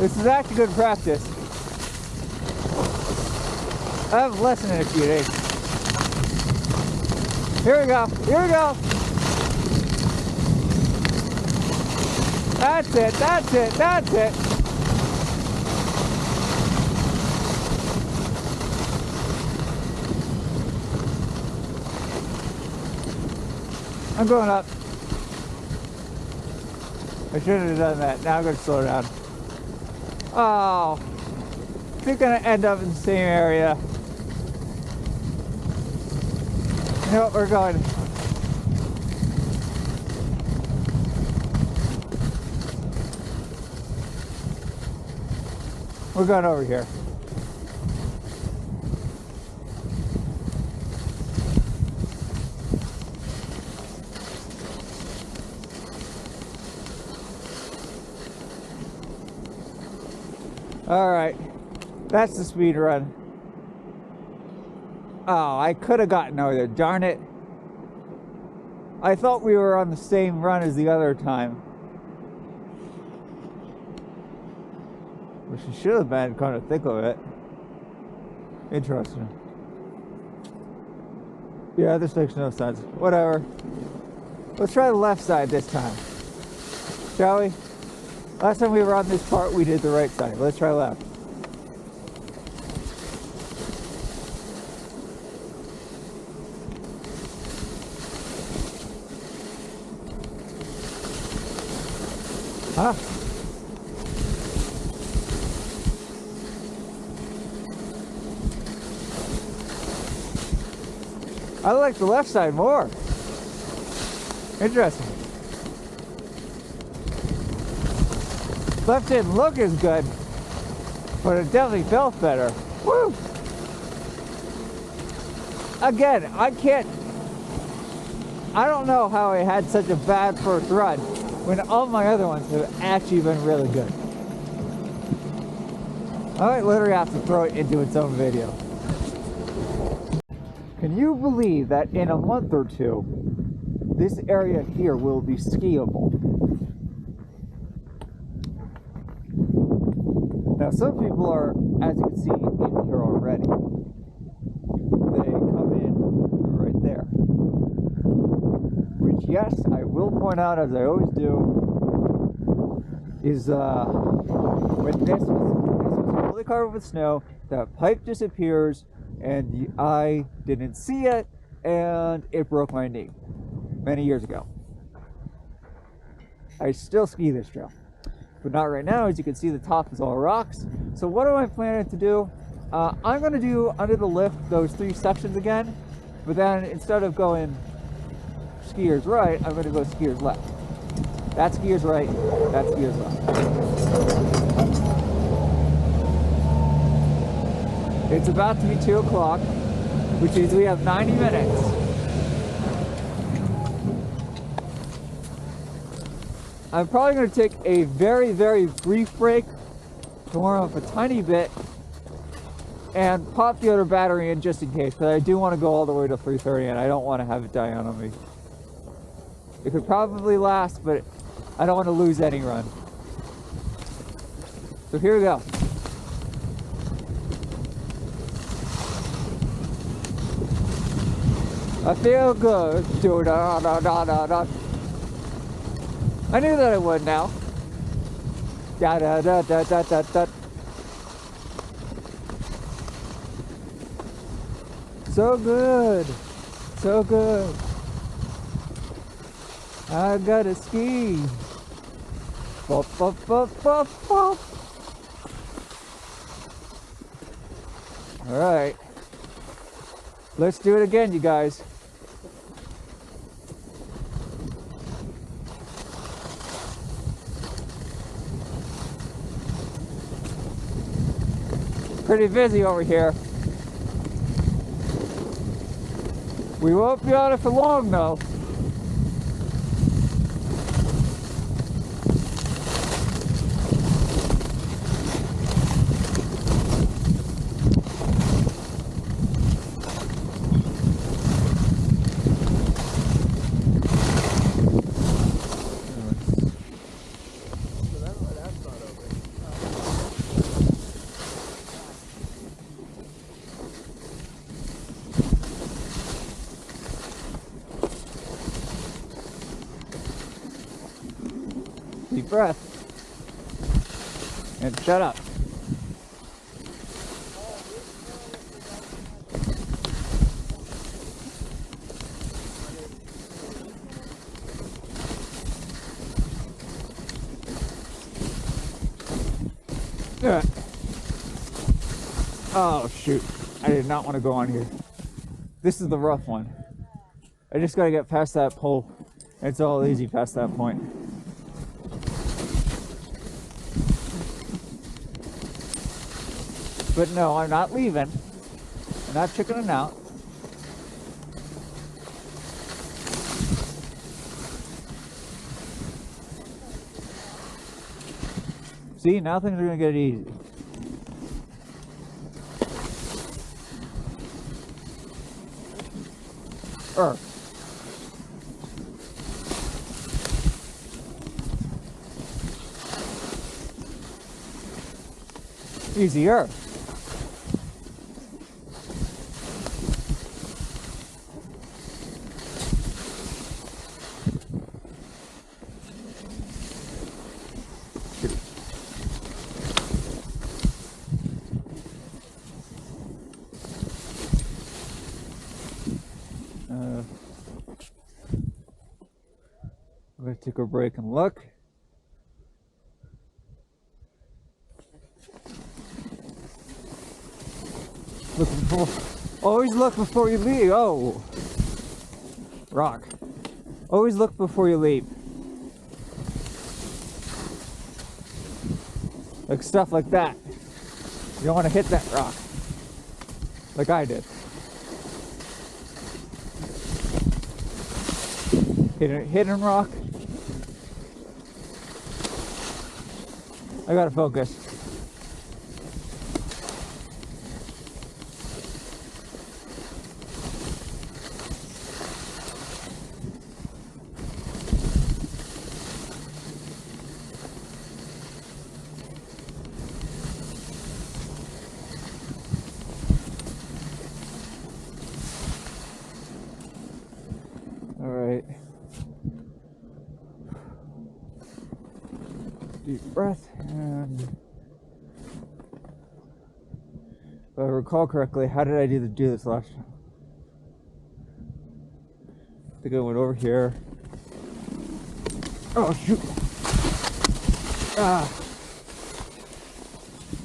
This is actually good practice. I have a lesson in a few days. Here we go. Here we go. That's it. That's it. That's it. I'm going up. I shouldn't have done that. Now I'm going to slow down. Oh, we're going to end up in the same area. You know what? We're going. We're going over here. All right, that's the speed run. Oh, I could have gotten over there, darn it. I thought we were on the same run as the other time. Which it should have been, kind of think of it. Interesting. Yeah, this makes no sense. Whatever. Let's try the left side this time. Shall we? Last time we were on this part, we did the right side. Let's try left. Huh? I like the left side more. Interesting. Left didn't look as good, but it definitely felt better. Woo! Again, I don't know how I had such a bad first run when all my other ones have actually been really good. I might literally have to throw it into its own video. Can you believe that in a month or two, this area here will be skiable? Now some people are, as you can see, in here already. They come in right there. Which, yes, I will point out, as I always do, is when this was fully covered with snow, that pipe disappears, and I didn't see it, and it broke my knee many years ago. I still ski this trail, but not right now. As you can see, the top is all rocks. So what am I planning to do? I'm going to do under the lift those 3 sections again, but then instead of going skiers right, I'm going to go skiers left. That's skiers right, that's skiers left. It's about to be 2 o'clock, which means we have 90 minutes. I'm probably going to take a very, very brief break to warm up a tiny bit and pop the other battery in just in case, because I do want to go all the way to 3:30 and I don't want to have it die on me. It could probably last, but I don't want to lose any run. So here we go. I feel good. Da-da-da-da-da-da. I knew that I would now. Da-da-da-da-da-da-da. So good. So good. I gotta ski. Bop, bop, bop, bop, bop. All right. Let's do it again, you guys. Pretty busy over here. We won't be on it for long though. breath. And shut up. Oh shoot, I did not want to go on here. This is the rough one. I just gotta get past that pole. It's all easy past that point. But no, I'm not leaving. I'm not chickening out. See, now things are gonna get easy. Easier. We're going to take a break and look. Always look before you leave. Oh, rock. Always look before you leave. Like stuff like that. You don't want to hit that rock. Like I did. Hidden rock. I gotta focus. All right. Deep breath, and if I recall correctly, how did I do this last time? I think I went over here. Oh shoot! Ah,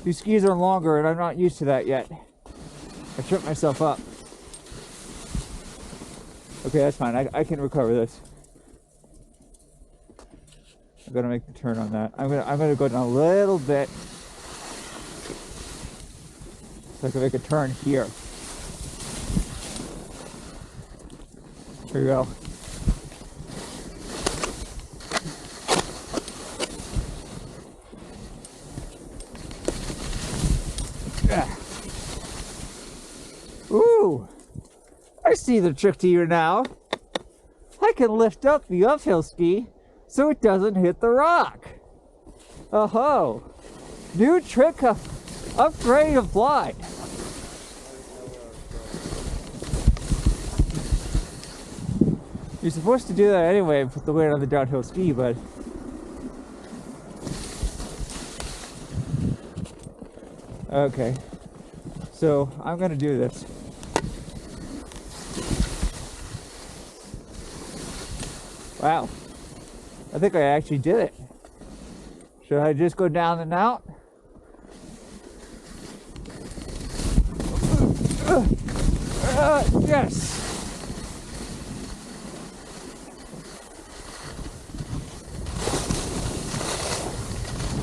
these skis are longer, and I'm not used to that yet. I tripped myself up. Okay, that's fine. I can recover this. I'm gonna make the turn on that. I'm gonna go down a little bit so I can make a turn here. Here we go. Yeah. Ooh! I see the trick to you now. I can lift up the uphill ski so it doesn't hit the rock. Oh-ho! New trick upgrade applied. You're supposed to do that anyway and put the weight on the downhill ski, but okay. So I'm gonna do this. Wow. I think I actually did it. Should I just go down and out? Yes!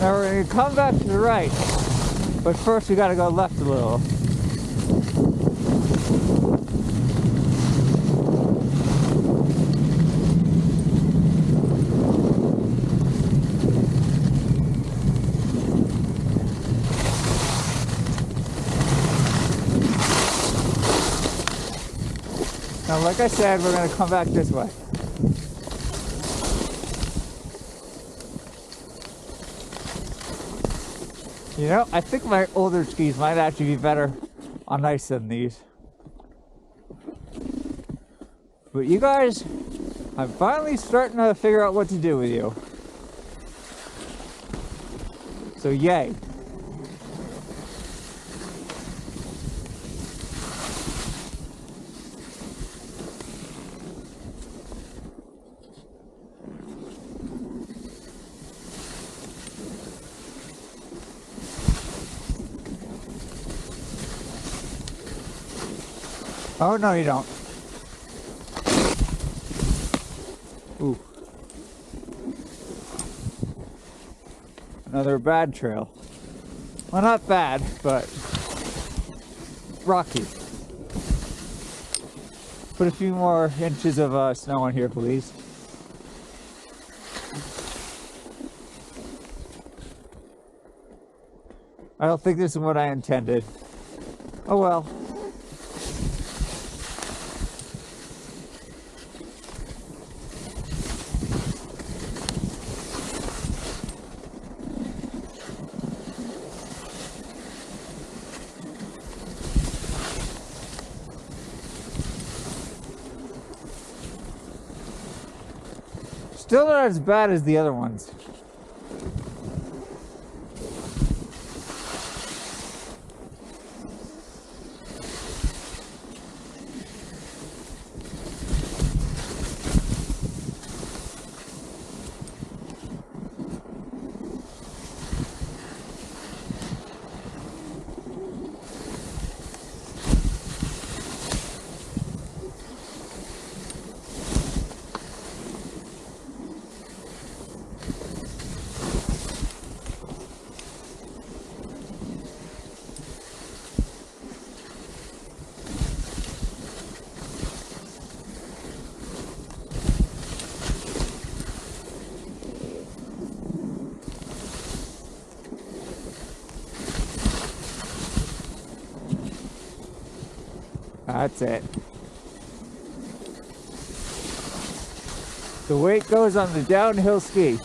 Now we're going to come back to the right, but first we got to go left a little. Now, like I said, we're going to come back this way. You know, I think my older skis might actually be better on ice than these. But you guys, I'm finally starting to figure out what to do with you. So yay. Oh, no, you don't. Ooh. Another bad trail. Well, not bad, but rocky. Put a few more inches of snow on here, please. I don't think this is what I intended. Oh well. Still not as bad as the other ones. That's it. The weight goes on the downhill ski.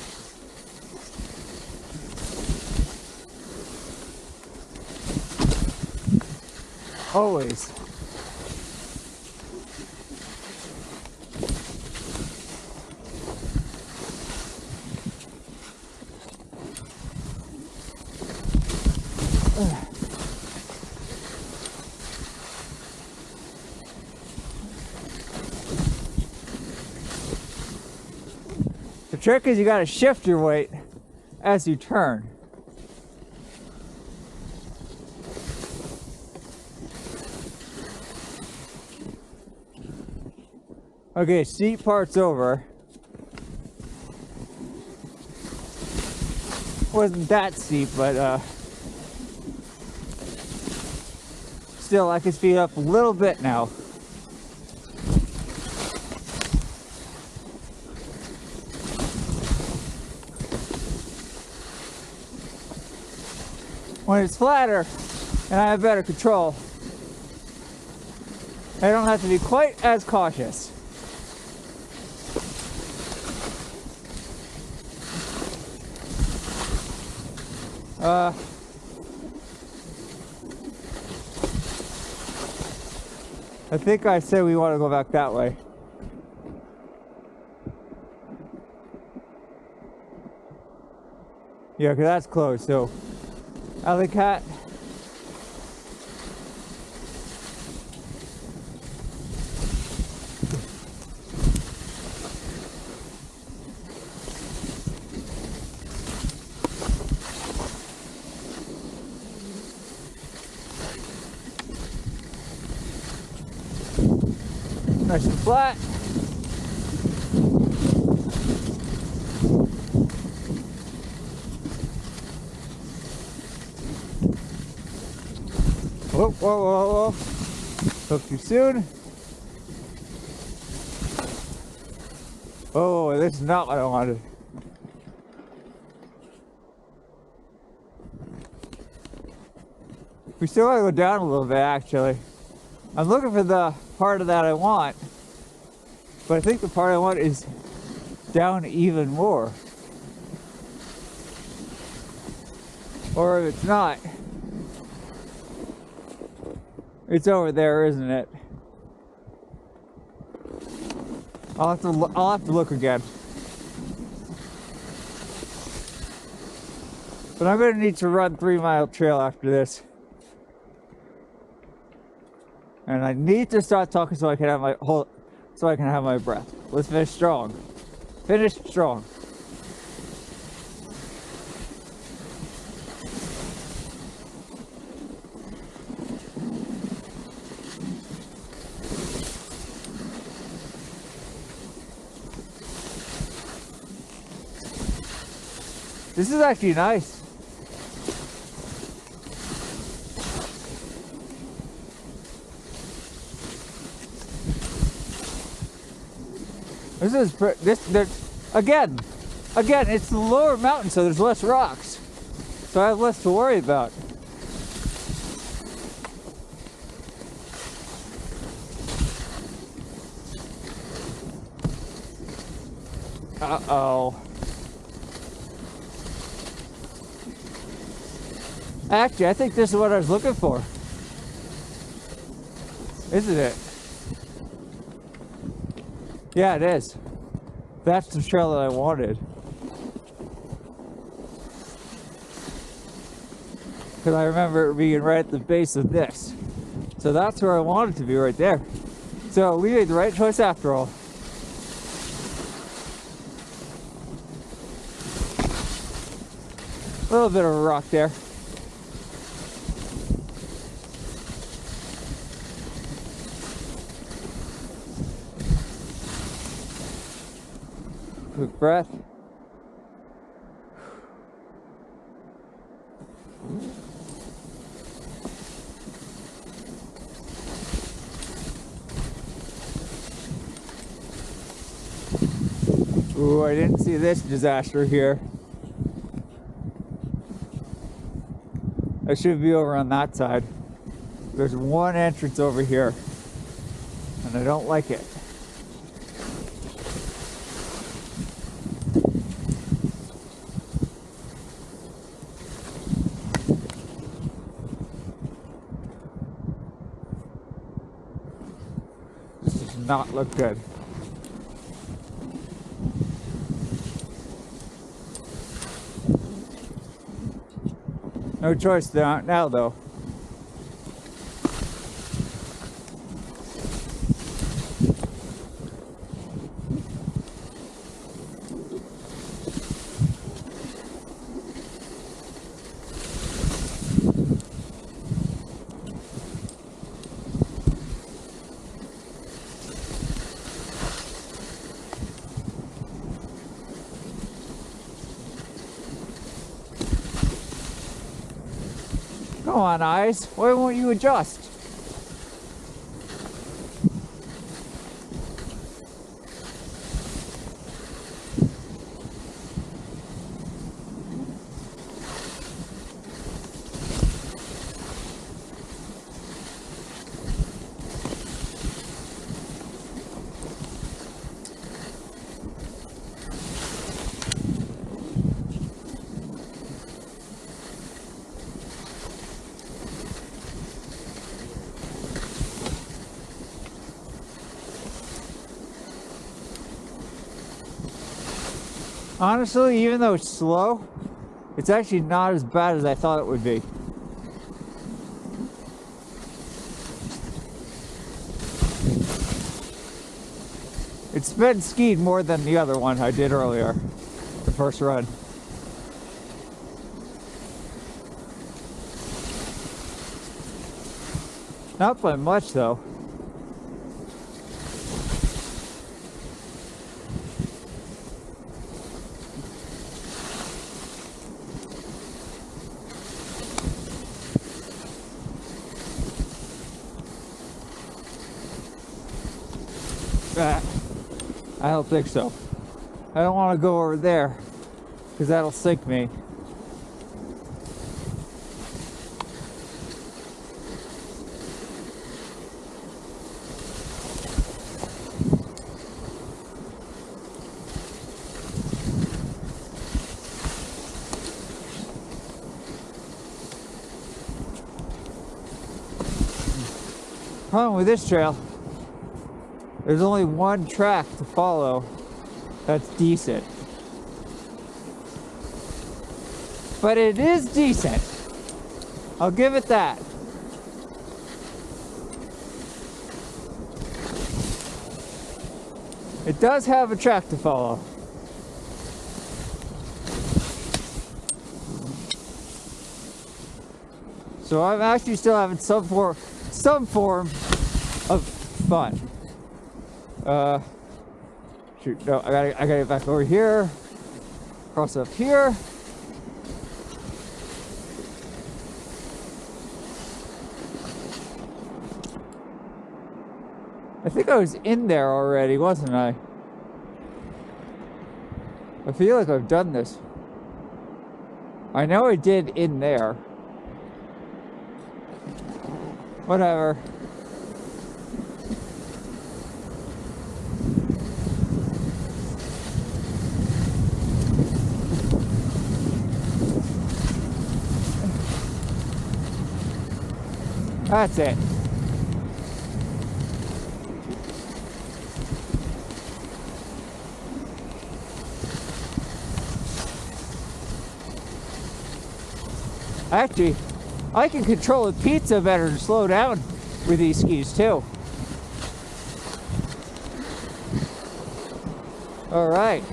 Always. The trick is you gotta shift your weight as you turn. Okay, steep part's over. Wasn't that steep, but still I can speed up a little bit now. When it's flatter and I have better control, I don't have to be quite as cautious. I think I said we want to go back that way. Yeah, because that's closed, so Wildcat. Nice and flat. Whoa, whoa, whoa, whoa. Spoke too soon. Oh, this is not what I wanted. We still gotta go down a little bit, actually. I'm looking for the part of that I want, but I think the part I want is down even more. Or if it's not, it's over there, isn't it? I'll have to look again. But I'm gonna need to run 3-mile trail after this. And I need to start talking so I can have my breath. Let's finish strong. Finish strong. This is actually nice. Again, it's the lower mountain, so there's less rocks. So I have less to worry about. Uh-oh. Actually, I think this is what I was looking for. Isn't it? Yeah, it is. That's the trail that I wanted. Because I remember it being right at the base of this. So that's where I wanted to be, right there. So we made the right choice after all. A little bit of a rock there. Quick breath. Ooh, I didn't see this disaster here. I should be over on that side. There's one entrance over here, and I don't like it. This does not look good. No choice now, though. Come on, eyes. Why won't you adjust? Honestly, even though it's slow, it's actually not as bad as I thought it would be. It's been skied more than the other one I did earlier, the first run. Not by much though. I don't think so. I don't want to go over there because that'll sink me. Problem with this trail, there's only one track to follow that's decent. but it is decent. I'll give it that. It does have a track to follow. So I'm actually still having some form of fun. Shoot, no, I gotta get back over here. Cross up here. I think I was in there already, wasn't I? I feel like I've done this. I know I did in there. Whatever. That's it. Actually, I can control the pizza better to slow down with these skis too. All right.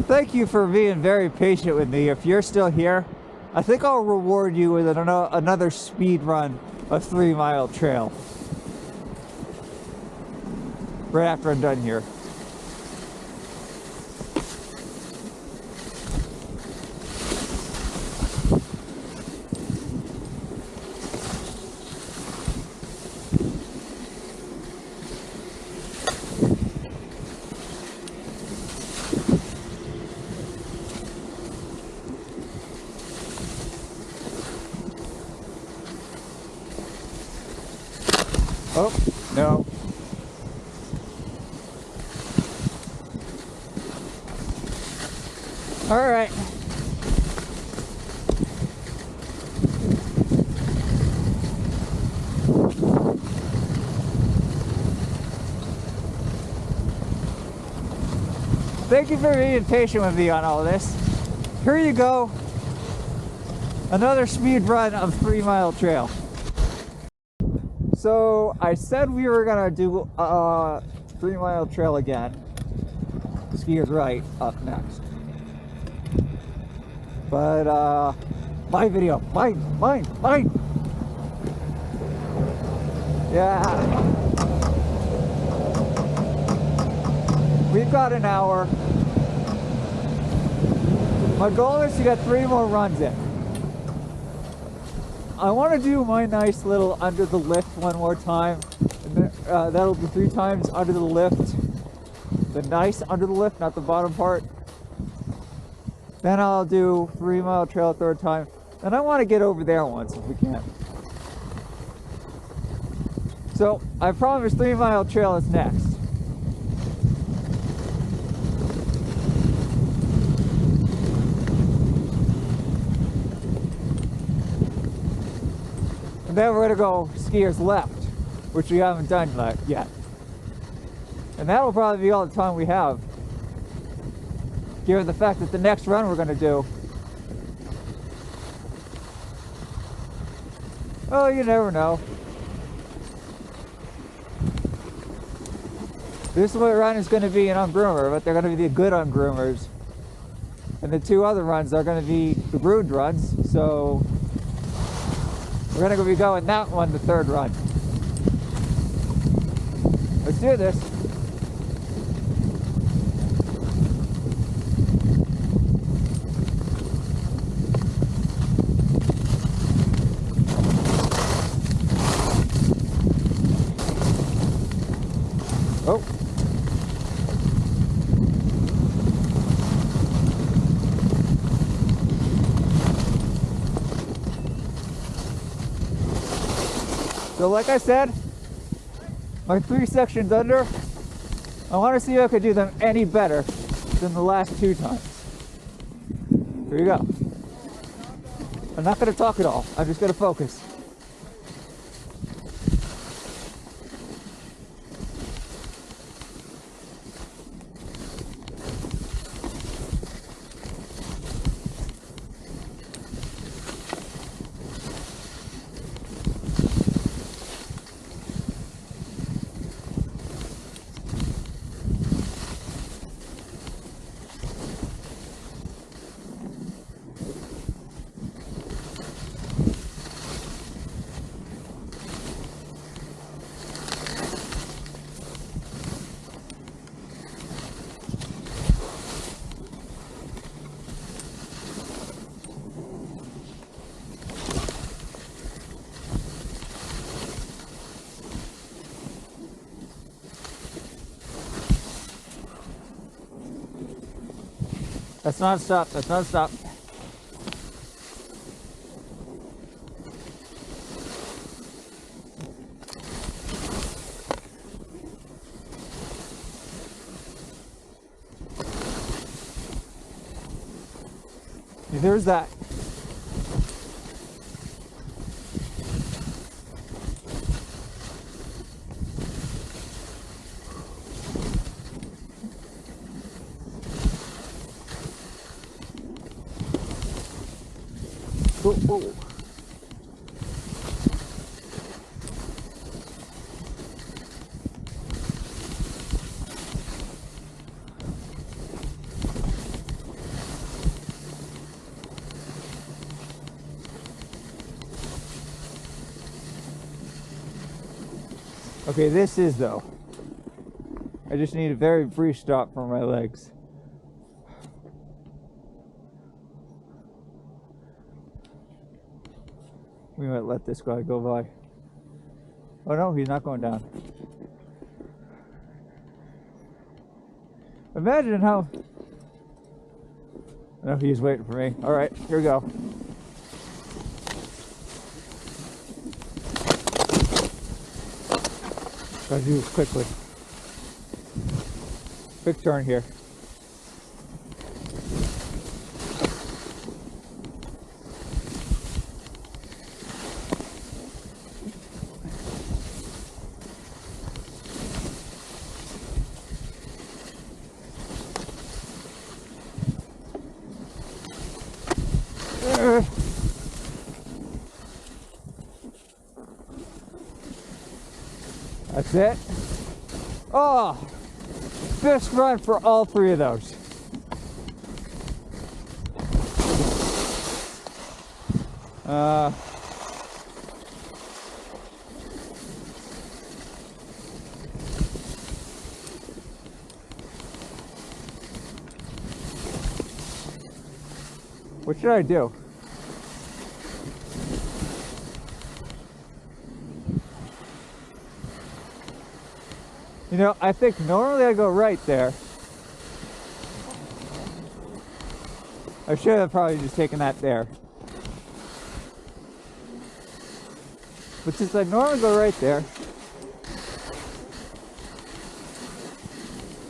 Thank you for being very patient with me. If you're still here, I think I'll reward you with another speed run of 3 Mile Trail. Right after I'm done here. Oh, no. All right. Thank you for being patient with me on all this. Here you go. Another speed run of 3 Mile Trail. So I said we were gonna do 3 Mile Trail again. Ski is right up next. But my video, mine. Yeah. We've got an hour. My goal is to get 3 more runs in. I want to do my nice little under the lift one more time. And then, that'll be 3 times under the lift. The nice under the lift, not the bottom part. Then I'll do 3 Mile Trail a 3rd time. And I want to get over there once if we can. So I promise 3 Mile Trail is next. And then we're gonna go skiers left, which we haven't done yet. And that'll probably be all the time we have, given the fact that the next run we're gonna do, oh, you never know. This run is gonna be an ungroomer, but they're gonna be the good ungroomers. And the 2 other runs are gonna be the groomed runs, so we're gonna be going that one the 3rd run. Let's do this. Oh. So like I said, my 3 sections under, I want to see if I could do them any better than the last 2 times. Here you go. I'm not going to talk at all. I'm just going to focus. That's not a stop. That's not a stop. There's that. Whoa, whoa. Okay, this is though. I just need a very brief stop for my legs. We might let this guy go by. Oh no, he's not going down. Imagine how... No, he's waiting for me. Alright, here we go. Gotta do this quickly. Quick turn here. That's it. Oh, best run for all three of those. What should I do? You know, I think normally I go right there. I should have probably just taken that there. But since I normally go right there,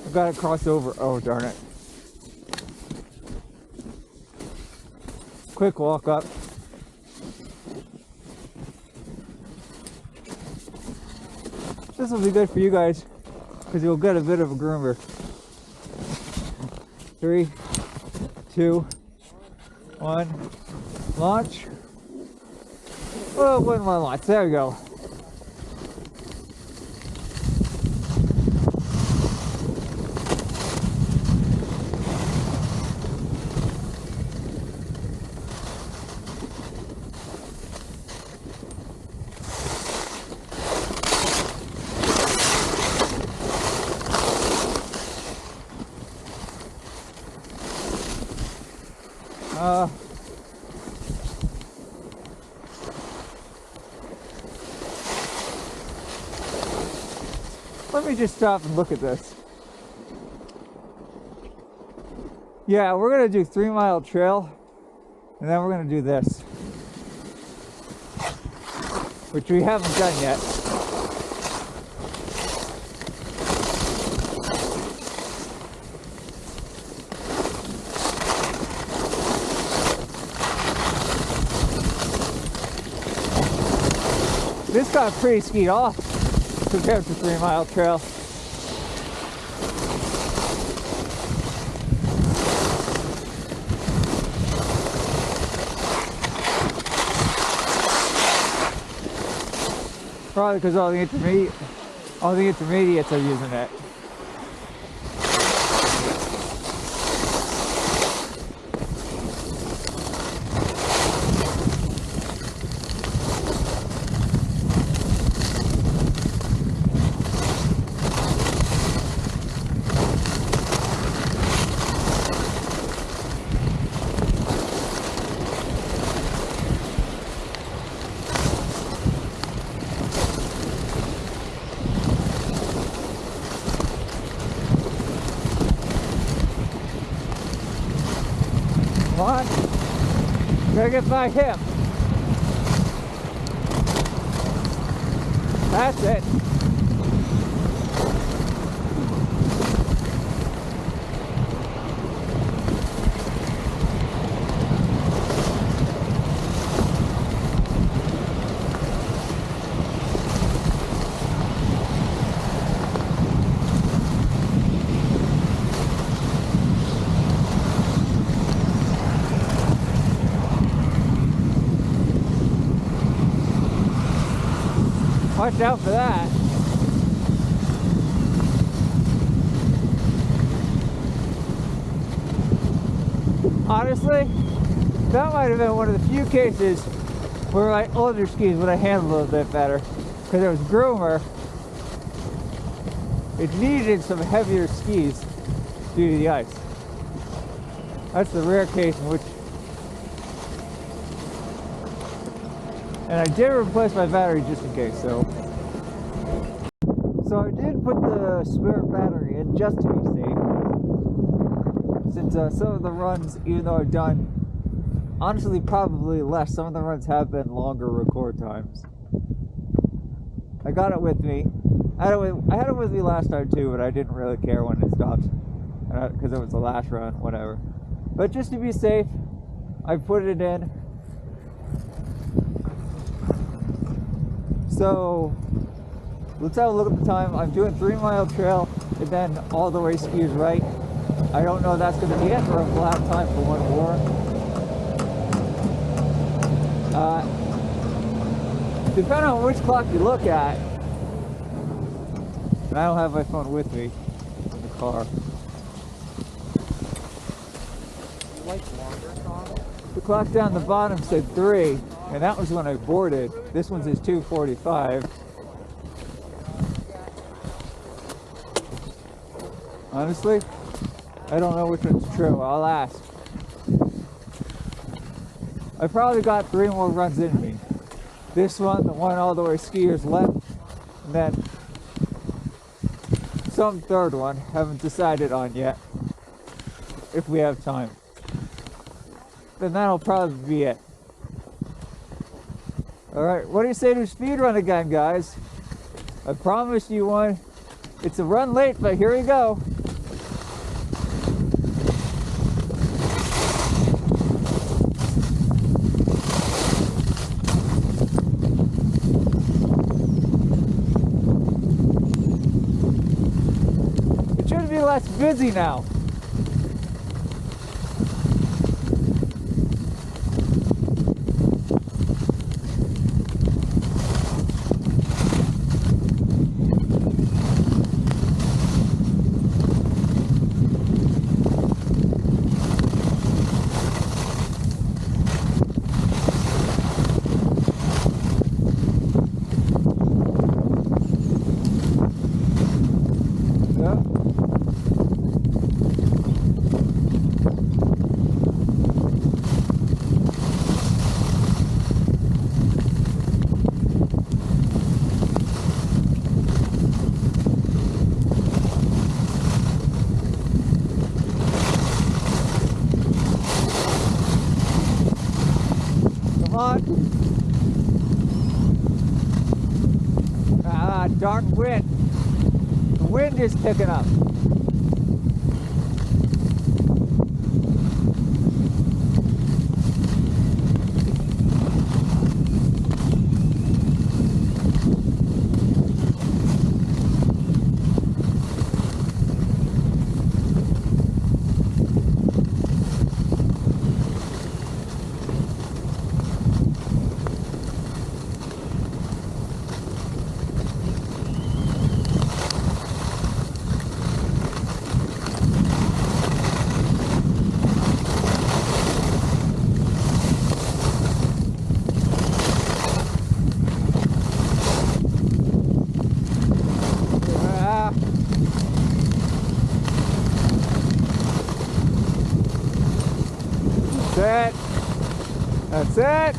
I've got to cross over. Oh, darn it. Quick walk up. This will be good for you guys, because you'll get a bit of a groomer. 3, 2, 1, launch. Oh, one more launch. There we go. Let me just stop and look at this. Yeah, we're gonna do 3 Mile Trail, and then we're gonna do this, which we haven't done yet. This got pretty skied off compared to 3 Mile Trail. Probably because all the intermediates are using it. Come on. Gotta get by him. That's it. Watch out for that. Honestly, that might have been one of the few cases where my older skis would have handled a little bit better. Because it was groomer. It needed some heavier skis due to the ice. That's the rare case in which. And I did replace my battery just in case, so I did put the spare battery in just to be safe. Since some of the runs, even though I've done, honestly probably less, some of the runs have been longer record times. I got it with me. I had it with me last time too, but I didn't really care when it stopped. Because it was the last run, whatever. But just to be safe, I put it in. So let's have a look at the time. I'm doing 3 Mile Trail and then all the way skis right. I don't know if that's going to be it, or if we'll have time for one more. Depending on which clock you look at, and I don't have my phone with me in the car. The clock down the bottom said 3, and that was when I boarded. This one says 2:45. Honestly, I don't know which one's true. I'll ask. I probably got 3 more runs in me. This one, the one all the way skiers left, and then some third one. Haven't decided on yet. If we have time. Then that'll probably be it. Alright, what do you say to speed run again, guys? I promised you one. It's a run late, but here we go. It should be less busy now. Dark wind. The wind is picking up. Set.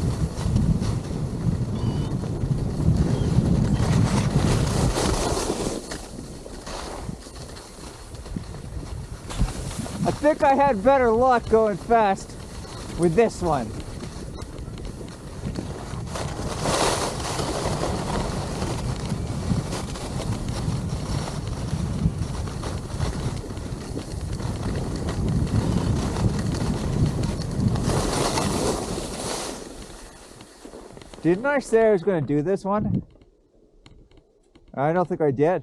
I think I had better luck going fast with this one. Didn't I say I was going to do this one? I don't think I did.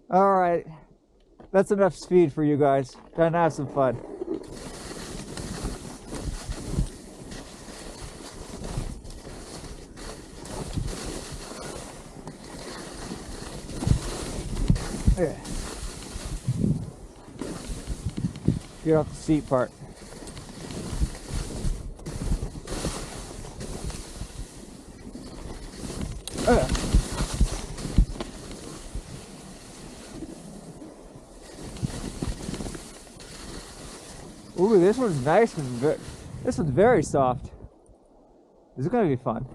All right, that's enough speed for you guys. Time to have some fun. Yeah. Get off the seat part. Ooh, this one's nice and this one's very soft. This is gonna be fun.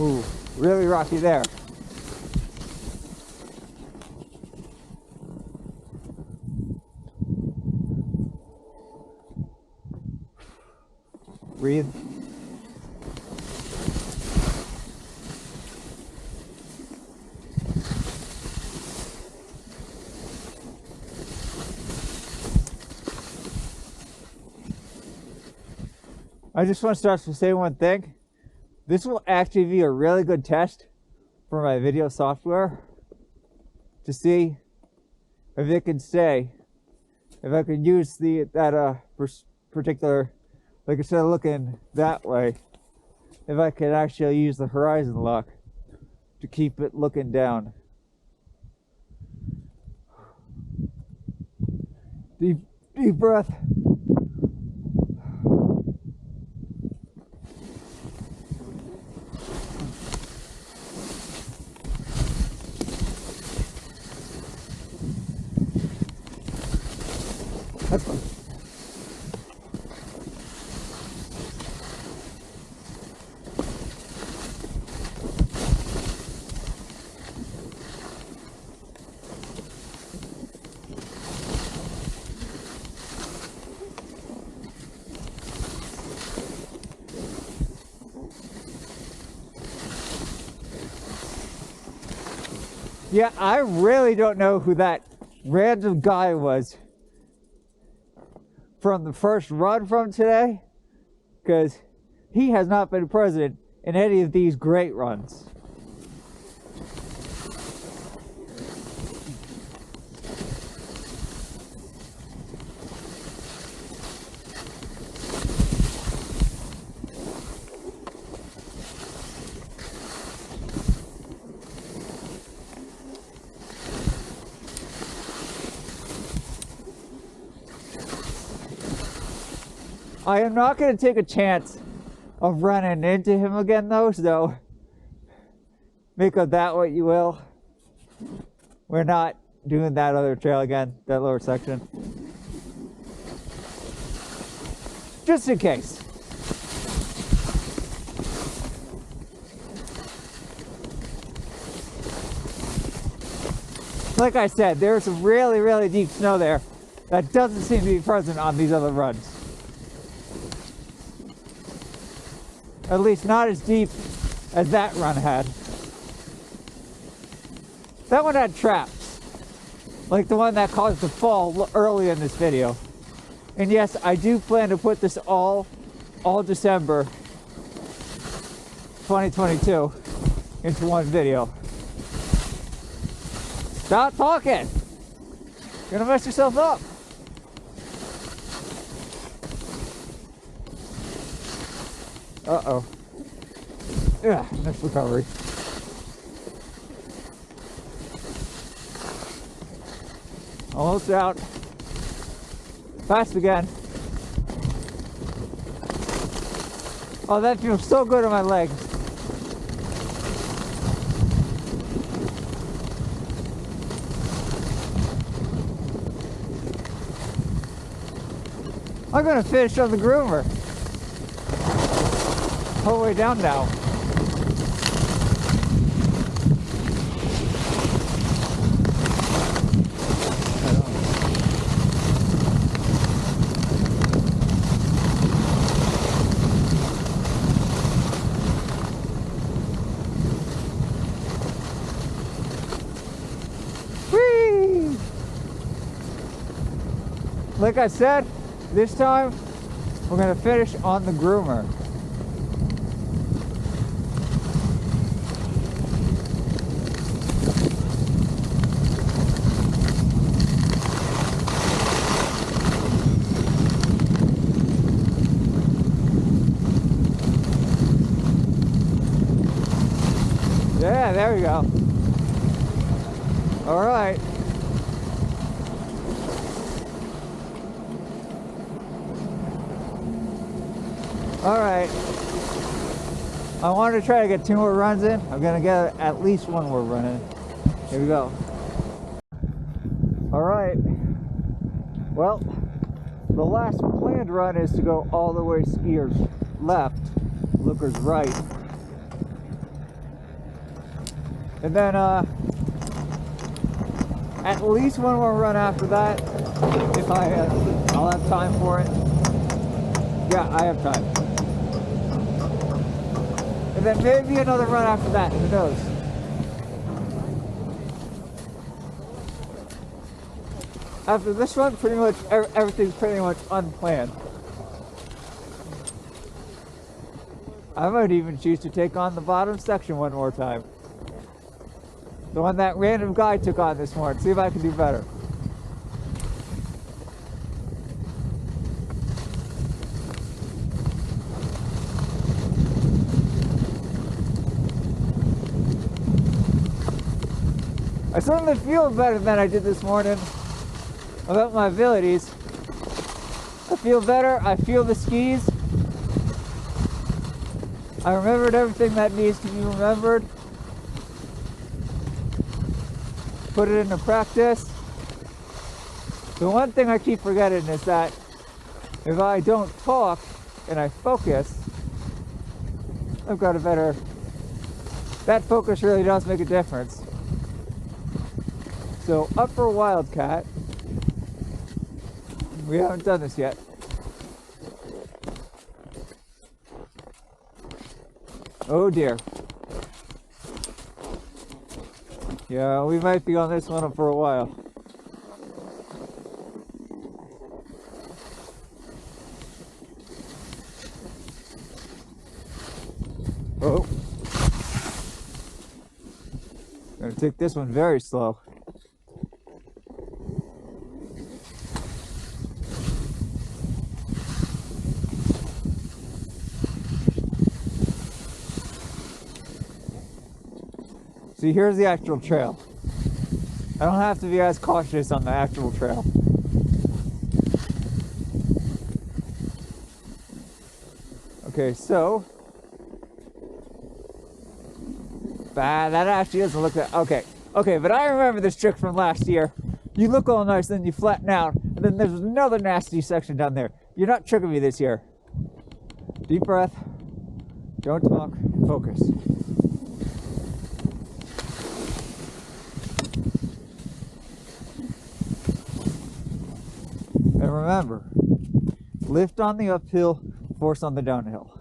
Ooh, really rocky there. Breathe. I just want to start to say one thing. This will actually be a really good test for my video software to see if it can say, if I can use that particular, like instead of looking that way, if I can actually use the horizon lock to keep it looking down. Deep breath. That's fun. Yeah, I really don't know who that random guy was from the first run from today, because he has not been present in any of these great runs. I am not going to take a chance of running into him again though, so make of that what you will. We're not doing that other trail again, that lower section. Just in case. Like I said, there's some really, really deep snow there that doesn't seem to be present on these other runs. At least not as deep as that run had. That one had traps, like the one that caused the fall early in this video. And yes, I do plan to put this all December 2022 into one video. Stop talking! You're gonna mess yourself up. Uh-oh. Yeah, nice recovery. Almost out. Fast again. Oh, that feels so good on my legs. I'm gonna finish on the groomer. Whole way down now. Whee! Like I said, this time we're gonna finish on the groomer. Yeah, there we go. All right. All right. I wanted to try to get 2 more runs in. I'm gonna get at least 1 more run in. Here we go. All right. Well, the last planned run is to go all the way skiers left, lookers right. And then at least 1 more run after that, if I'll have time for it. Yeah, I have time. And then maybe another run after that, who knows? After this one, pretty much everything's pretty much unplanned. I might even choose to take on the bottom section 1 more time. The one that random guy took on this morning. See if I can do better. I certainly feel better than I did this morning about my abilities. I feel better. I feel the skis. I remembered everything that needs to be remembered. Put it into practice. The one thing I keep forgetting is that if I don't talk and I focus, I've got a better, that focus really does make a difference. So upper Wildcat, we haven't done this yet. Oh dear. Yeah, we might be on this one for a while. Oh. Gonna take this one very slow. See, here's the actual trail. I don't have to be as cautious on the actual trail. Okay, so that actually doesn't look that okay, but I remember this trick from last year. You look all nice, then you flatten out, and then there's another nasty section down there. You're not tricking me this year. Deep breath. Don't talk. Focus. And remember, lift on the uphill, force on the downhill.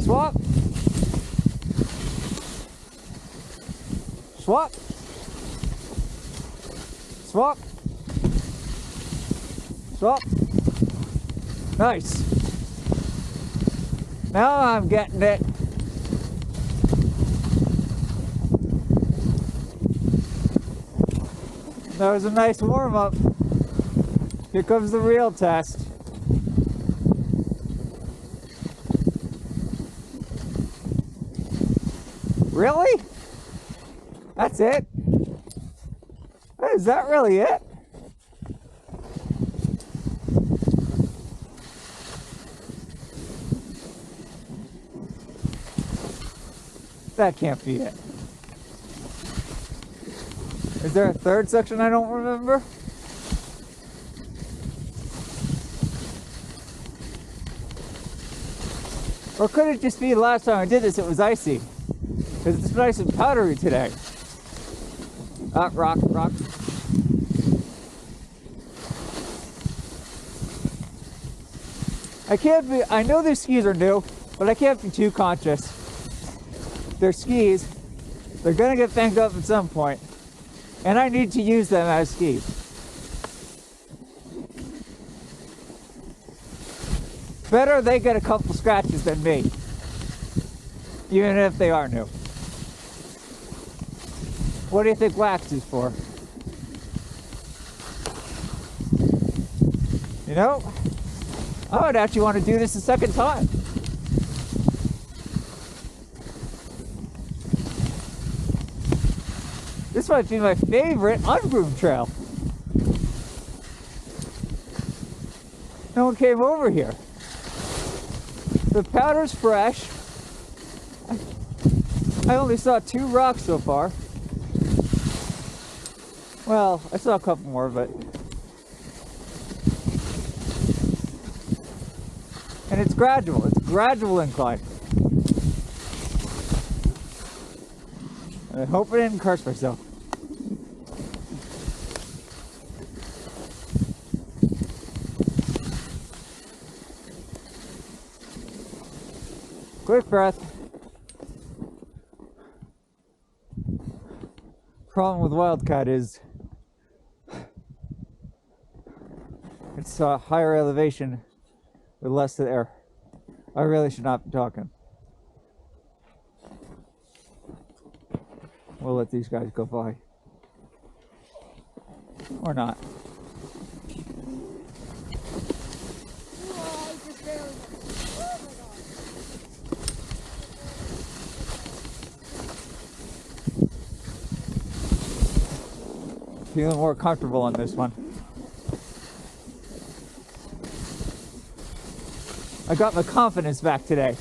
Swap. Swap. Swap. Swap. Nice. Now I'm getting it. That was a nice warm-up. Here comes the real test. Really? That's it? Is that really it? That can't be it. Is there a third section I don't remember? Or could it just be the last time I did this it was icy? Because it's nice and powdery today. Ah, rock, rock. I know these skis are new, but I can't be too conscious. They're skis. They're gonna get banged up at some point, and I need to use them as skis. Better they get a couple scratches than me, even if they are new. What do you think wax is for? You know, I would actually want to do this a second time. This might be my favorite ungroomed trail. No one came over here. The powder's fresh. I only saw 2 rocks so far. Well, I saw a couple more, but... And it's gradual. It's a gradual incline. I hope I didn't curse myself. Quick breath. Problem with Wildcat is it's a higher elevation with less air. I really should not be talking. We'll let these guys go by. Or not. Feeling more comfortable on this one. I got my confidence back today.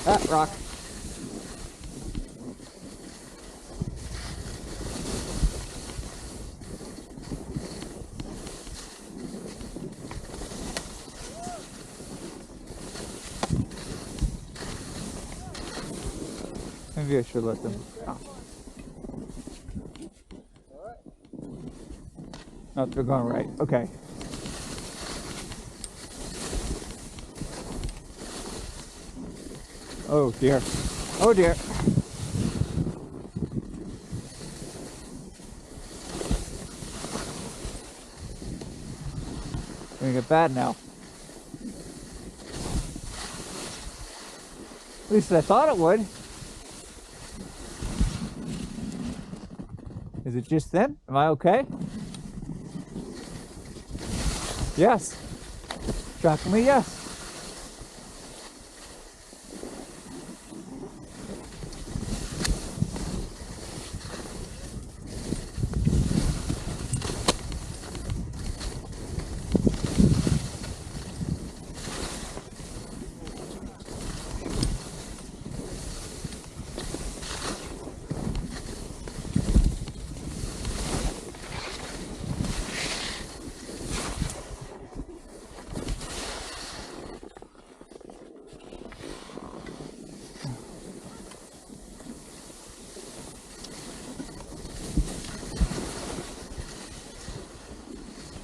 That rock. Maybe I should let them. Oh. No, they're going right. Okay. Oh dear. Oh dear. It's gonna get bad now. At least I thought it would. Is it just them? Am I okay? Yes. Shockingly, yes.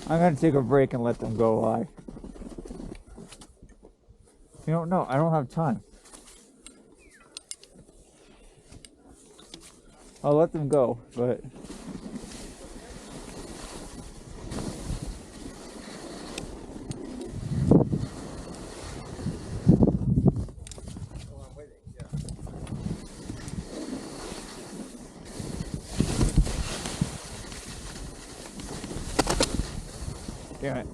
I'm gonna take a break and let them go by. You don't know, I don't have time. I'll let them go, but... Damn it.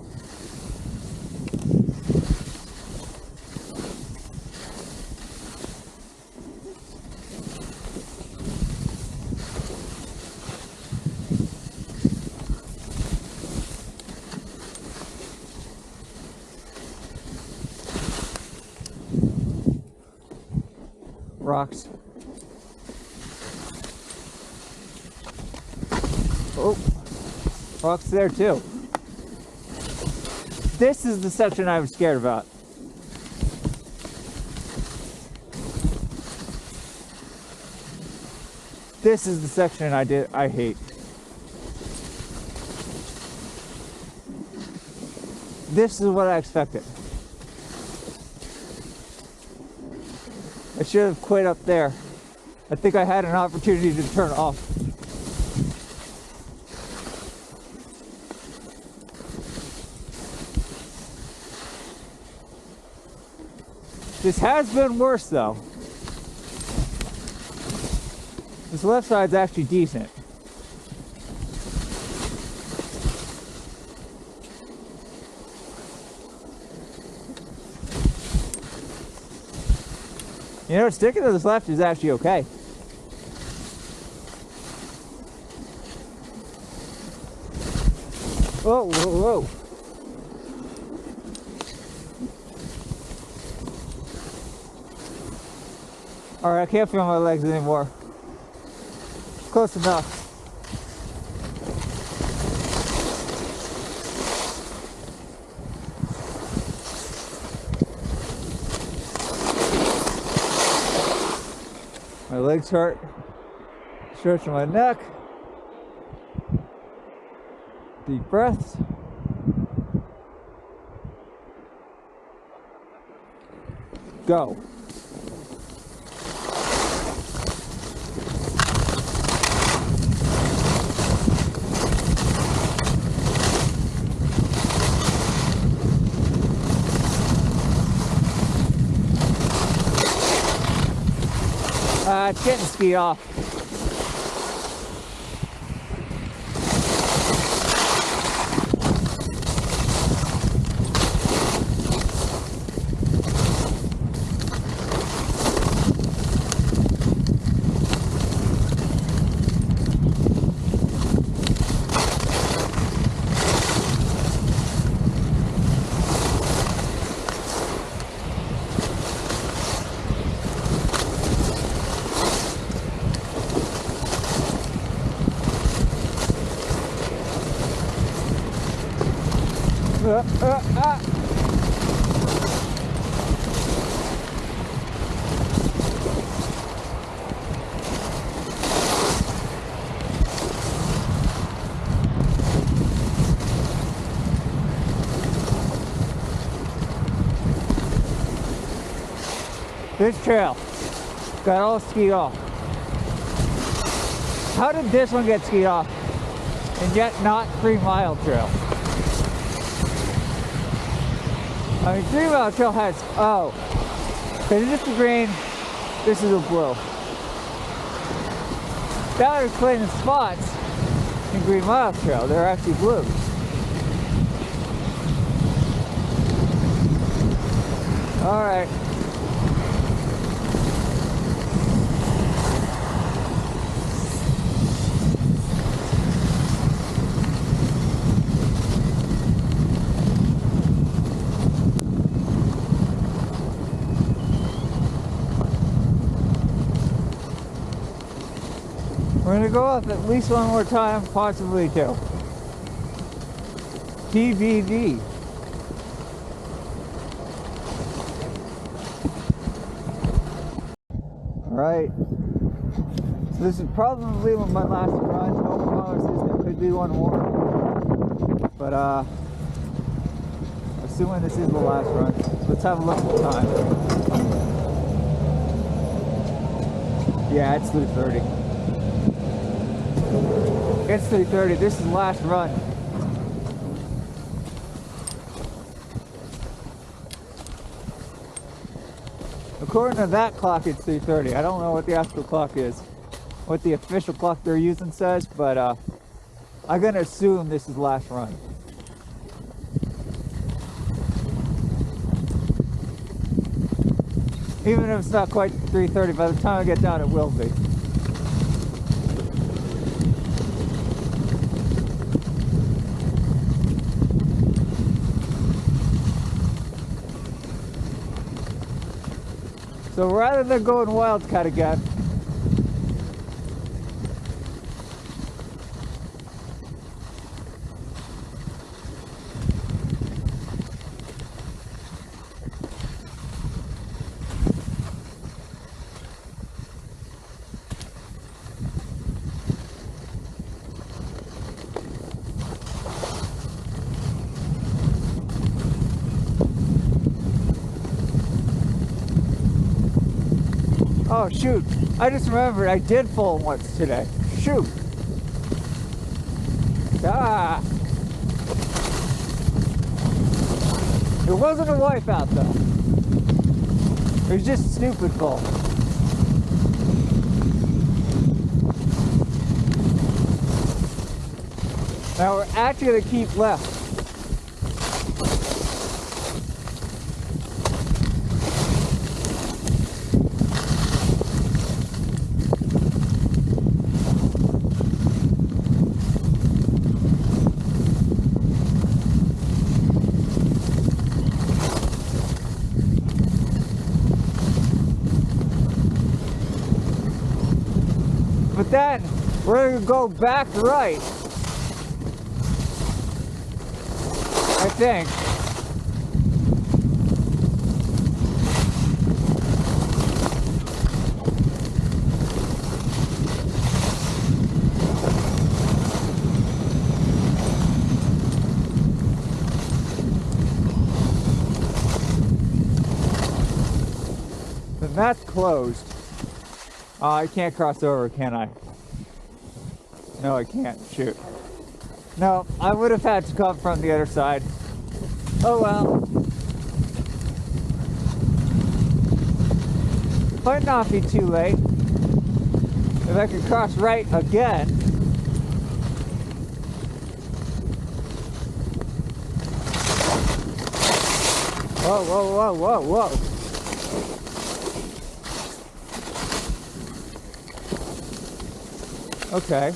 rocks. Oh, rocks there too. This is the section I was scared about. This is the section I hate. This is what I expected. I should have quit up there. I think I had an opportunity to turn off. This has been worse though. This left side's actually decent. You know, sticking to this left is actually okay. Whoa, whoa, whoa. All right, I can't feel my legs anymore. Close enough. My legs hurt. Stretching my neck. Deep breaths. Go. It's getting skied off. This trail got all skied off. How did this one get skied off and yet not 3 Mile Trail? I mean, 3 Mile Trail has, oh, because this is green, this is a blue. Now they're cleaning spots in 3 Mile Trail, they're actually blue. All right. We're gonna go up at least one more time, possibly two. TBD. Alright. So this is probably my last run. No promises, there could be one more. But assuming this is the last run, let's have a look at the time. Yeah, it's 3:30. It's 3:30. This is the last run. According to that clock, it's 3:30. I don't know what the actual clock is, what the official clock they're using says, but I'm gonna assume this is the last run. Even if it's not quite 3:30, by the time I get down, it will be. So So rather than going Wildcat again, oh shoot, I just remembered I did full once today. Shoot. Ah. It wasn't a wipeout though. It was just stupid full. Now we're actually gonna keep left. But then we're gonna go back right, I think. And that's closed. Oh, I can't cross over, can I? No, I can't. Shoot. No, I would have had to come from the other side. Oh well. Might not be too late. If I could cross right again. Whoa, whoa, whoa, whoa, whoa. Okay.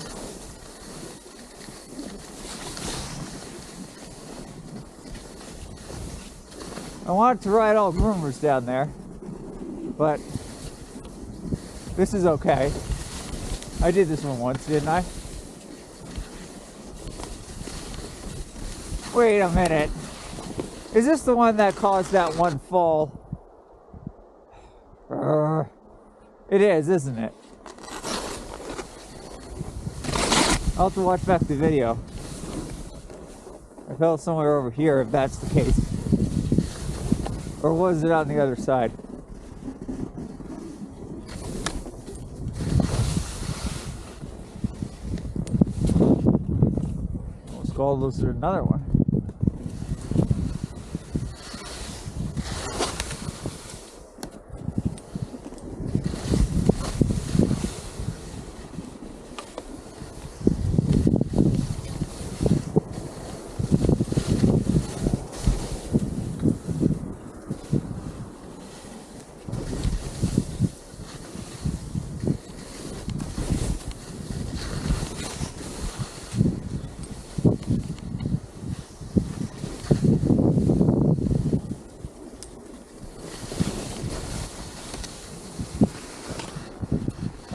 I wanted to ride all groomers down there, but this is okay. I did this one once, didn't I? Wait a minute. Is this the one that caused that one fall? It is, isn't it? I'll have to watch back the video. I fell somewhere over here if that's the case. Or was it on the other side? Let's go look at another one.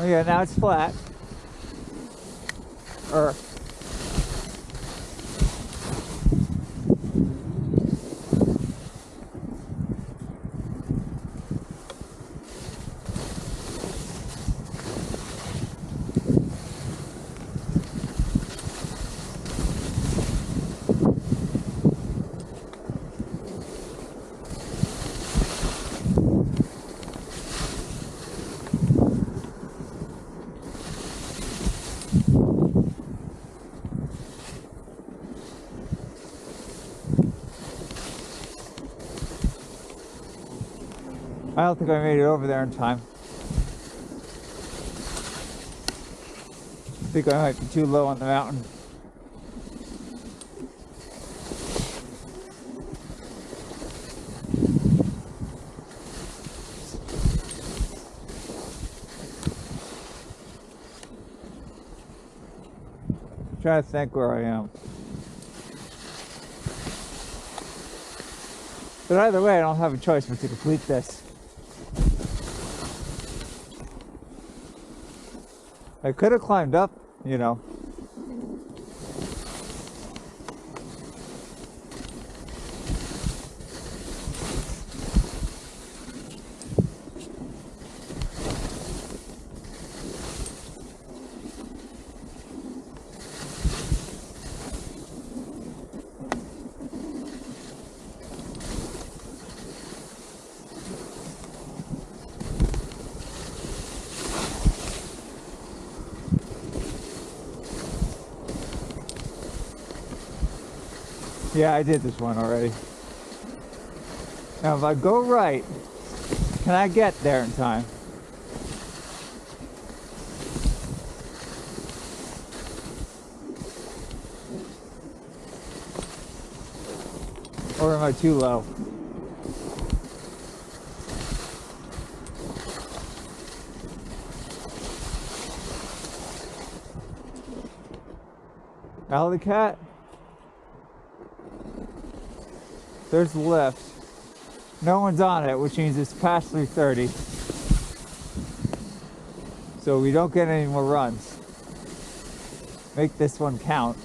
Oh yeah, now it's flat. I don't think I made it over there in time. I think I might be too low on the mountain. I'm trying to think where I am. But either way, I don't have a choice but to complete this. I could have climbed up, you know. Yeah, I did this one already. Now if I go right, can I get there in time? Or am I too low? Wildcat? There's the lift. No one's on it, which means it's past 3:30. So we don't get any more runs. Make this one count.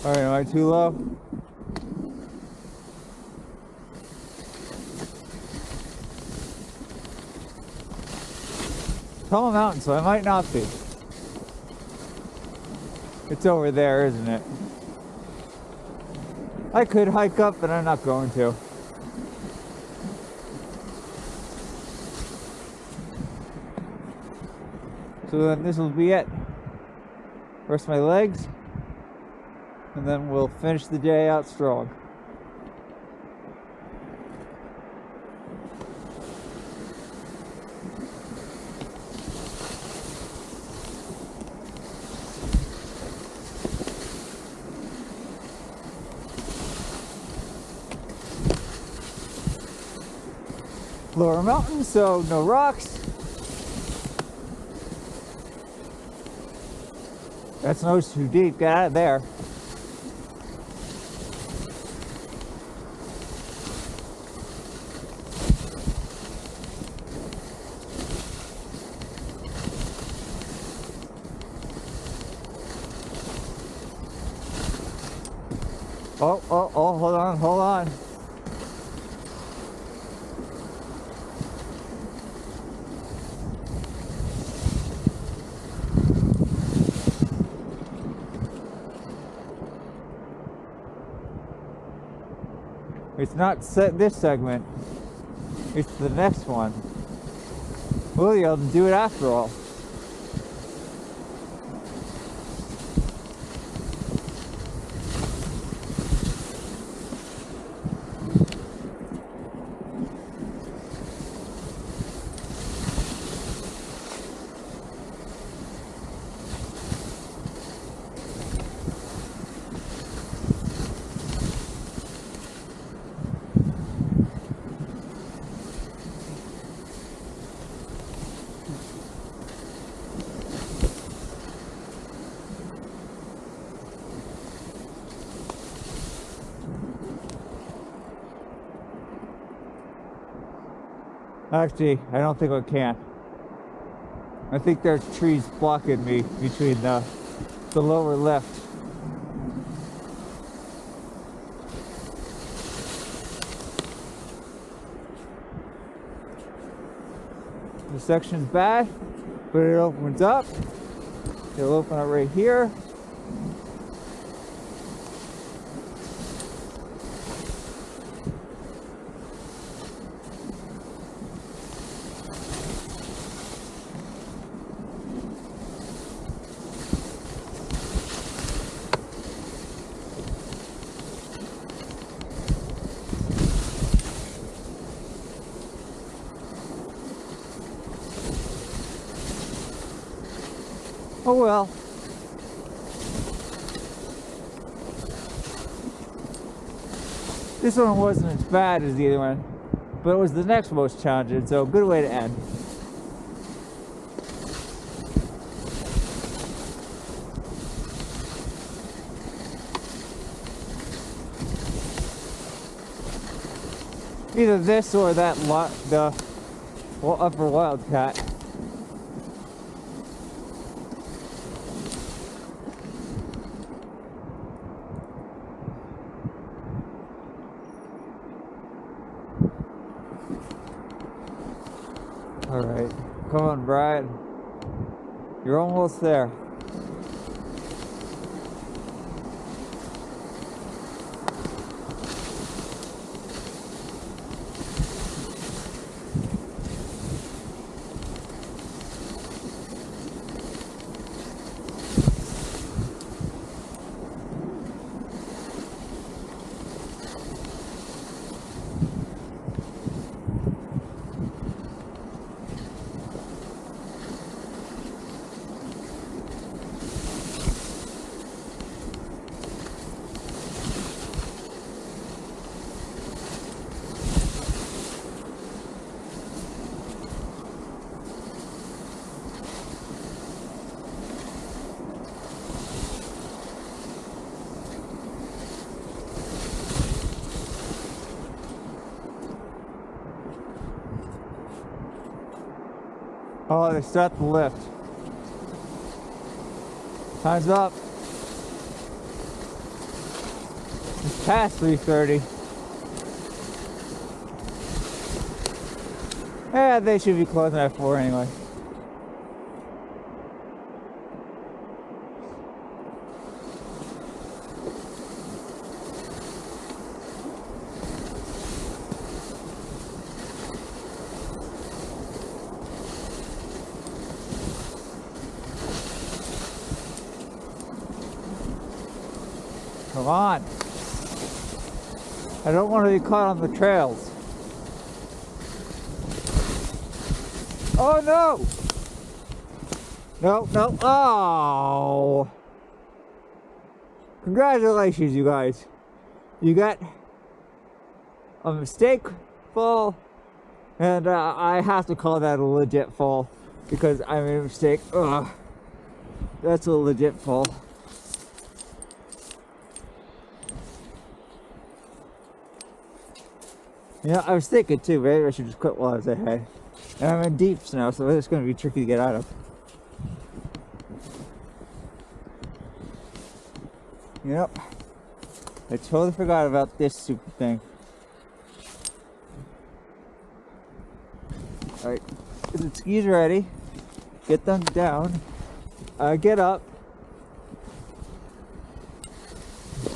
Alright, am I too low? Tall mountain, so I might not be. It's over there, isn't it? I could hike up, but I'm not going to. So then this will be it. Rest my legs. And then we'll finish the day out strong. Lower mountain, so no rocks. That's nose too deep, get out of there. Oh, hold on. It's not this segment, it's the next one. We'll be able to do it after all. Actually, I don't think I can. I think there's trees blocking me between the lower left. The section's bad, but it opens up. It'll open up right here. Oh well. This one wasn't as bad as the other one, but it was the next most challenging, so good way to end. Either this or that the upper Wildcat. All right, come on, Brian. You're almost there. Oh, they start the lift. Time's up. It's past 3:30. Yeah, they should be closing at 4 anyway. Come on. I don't want to be caught on the trails. Oh no! No, no, oh! Congratulations, you guys. You got a mistake fall, and I have to call that a legit fall because I made a mistake. Ugh. That's a legit fall. Yeah, I was thinking too, maybe I should just quit while I was ahead. And I'm in deep snow, so it's going to be tricky to get out of. Yep. I totally forgot about this stupid thing. Alright, get the skis ready. Get them down. Get up.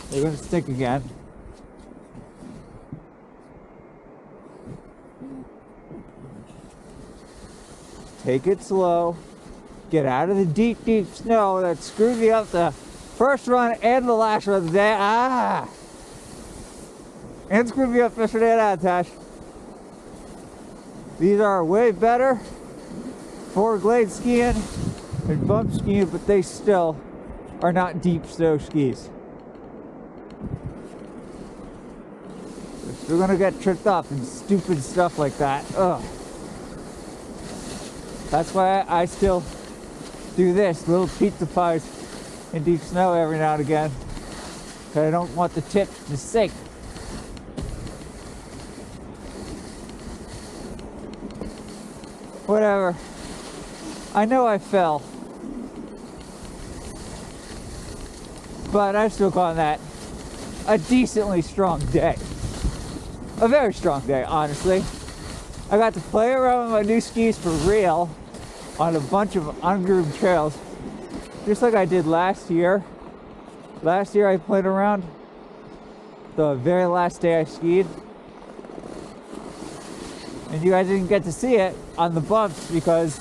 They're going to stick again. Take it slow. Get out of the deep, deep snow that screwed me up the first run and the last run of the day. Ah! And screwed me up yesterday at Attitash. These are way better for glade skiing and bump skiing, but they still are not deep snow skis. We're gonna get tripped up and stupid stuff like that. Ugh. That's why I still do this, little pizza pies in deep snow every now and again. Because I don't want the tips to sink. Whatever. I know I fell. But I'm still calling that a decently strong day. A very strong day, honestly. I got to play around with my new skis for real on a bunch of ungroomed trails, just like I did last year. Last year I played around the very last day I skied. And you guys didn't get to see it on the bumps because,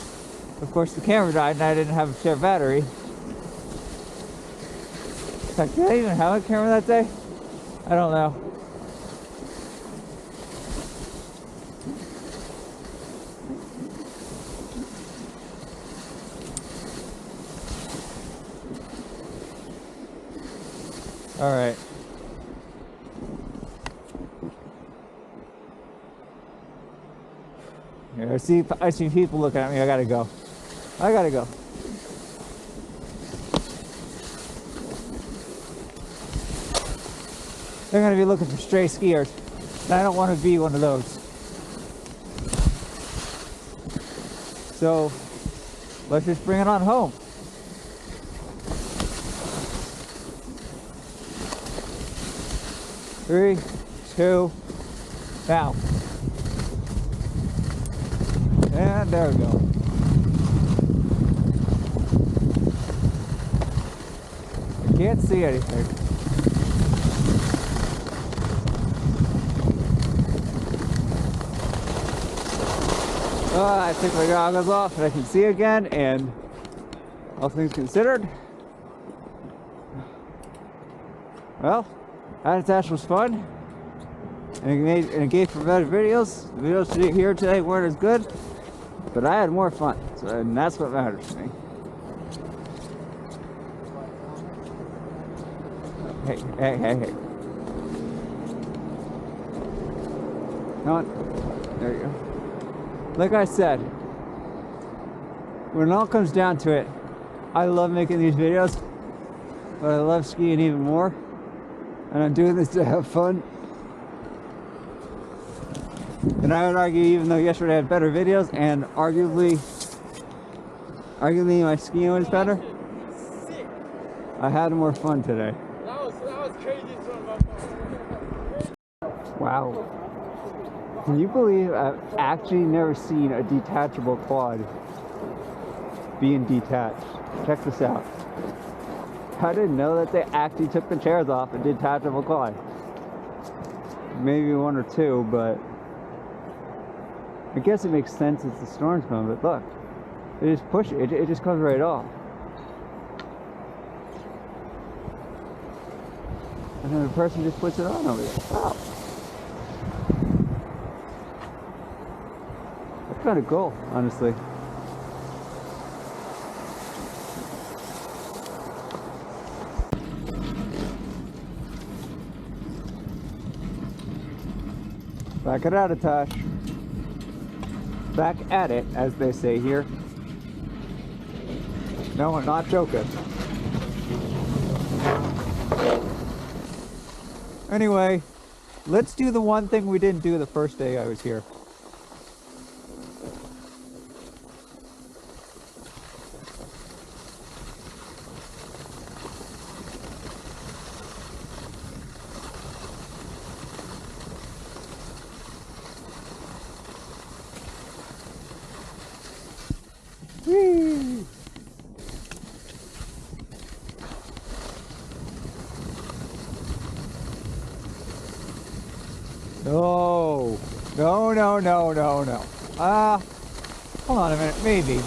of course, the camera died and I didn't have a spare battery. In fact, did I even have a camera that day? I don't know. All right. Here, I see people looking at me. I gotta go. I gotta go. They're gonna be looking for stray skiers. And I don't want to be one of those. So let's just bring it on home. Three, two, now. And there we go. I can't see anything. I took my goggles off and I can see again, and all things considered, well, Attitash was fun, and it gave for better videos. The videos here today weren't as good, but I had more fun, and that's what matters to me. Hey. Come on. There you go. Like I said, when it all comes down to it, I love making these videos, but I love skiing even more, and I'm doing this to have fun. And I would argue, even though yesterday I had better videos, and arguably my skiing was better, I had more fun today. That was crazy. Wow. Can you believe I've actually never seen a detachable quad being detached? Check this out. I didn't know that they actually took the chairs off a detachable quad. Maybe one or two, but I guess it makes sense as the storm's coming, but look, they just push it, it just comes right off. And then the person just puts it on over there. Wow. That's kind of cool, honestly. Back at Attitash. Back at it, as they say here. No, I'm not joking. Anyway, let's do the one thing we didn't do the first day I was here. Whee! No. Hold on a minute, maybe.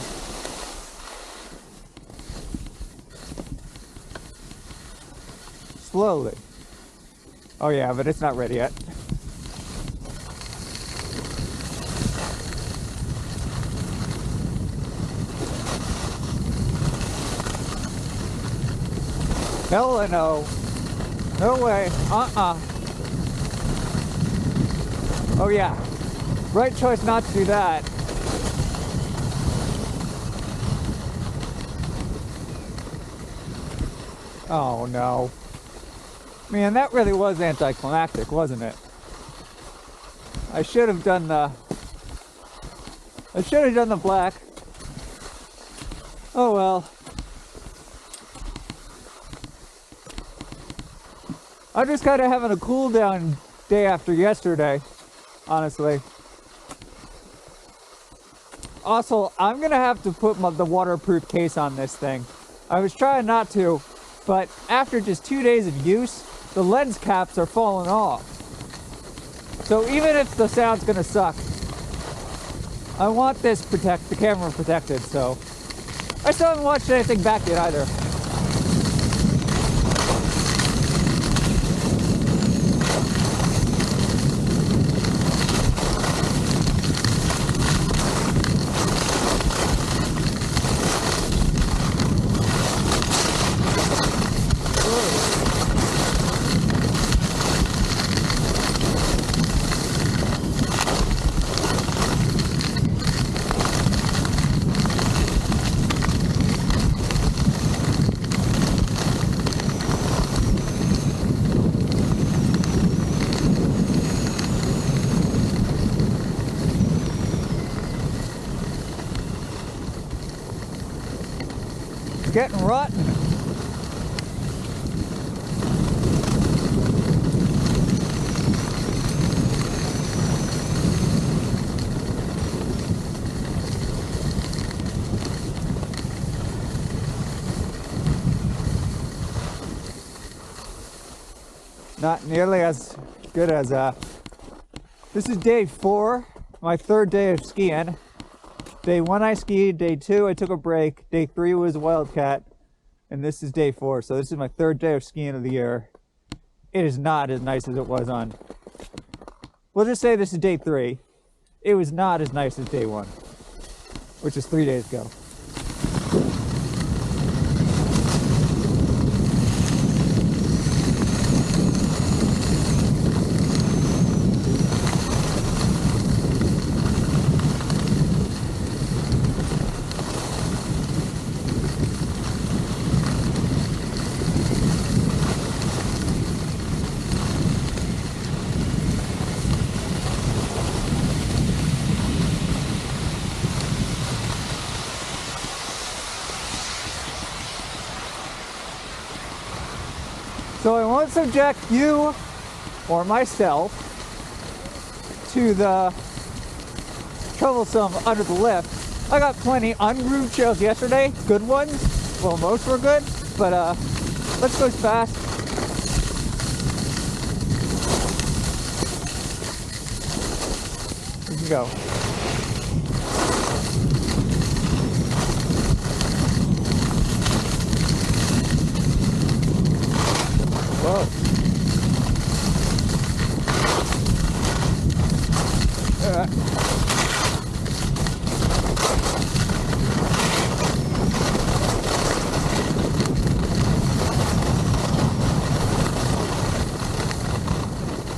Slowly. Oh yeah, but it's not ready yet. Hell no. No way. Oh yeah. Right choice not to do that. Oh no. Man, that really was anticlimactic, wasn't it? I should have done the black. Oh well. I'm just kind of having a cool down day after yesterday, honestly. Also, I'm gonna have to put the waterproof case on this thing. I was trying not to, but after just 2 days of use, the lens caps are falling off. So even if the sound's gonna suck, I want this the camera protected, so. I still haven't watched anything back yet either. getting rotten. Not nearly as good as this is day 4, my 3rd day of skiing. Day 1 I skied, day 2 I took a break, day 3 was Wildcat, and this is day 4. So this is my 3rd day of skiing of the year. It is not as nice as it was on, we'll just say this is day 3. It was not as nice as day 1, which is 3 days ago. So I won't subject you or myself to the troublesome under the lift. I got plenty ungroomed trails yesterday, good ones. Well, most were good, but let's go fast. We can go. Whoa.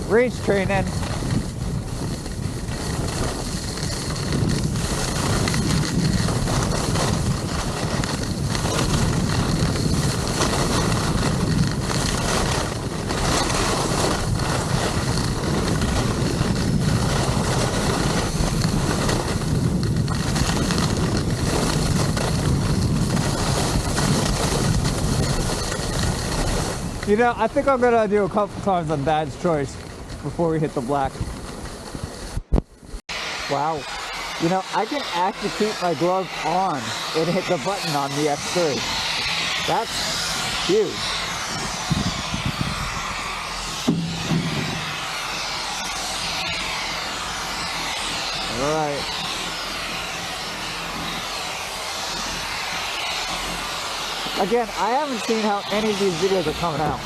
Race training. You know, I think I'm gonna do a couple times on Dad's Choice before we hit the black. Wow. You know, I can actually keep my glove on and hit the button on the F3. That's huge. All right. Again, I haven't seen how any of these videos are coming out.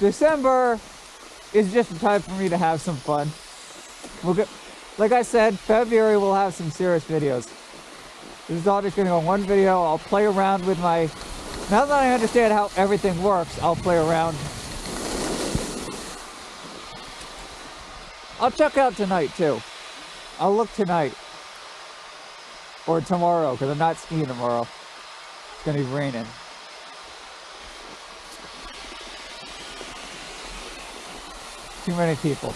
December is just a time for me to have some fun. We'll get, like I said, February we'll have some serious videos. This is all just gonna go one video. I'll play around with my, now that I understand how everything works, I'll play around. I'll check out tonight too. I'll look tonight. Or tomorrow, because I'm not skiing tomorrow. It's gonna be raining. Too many people.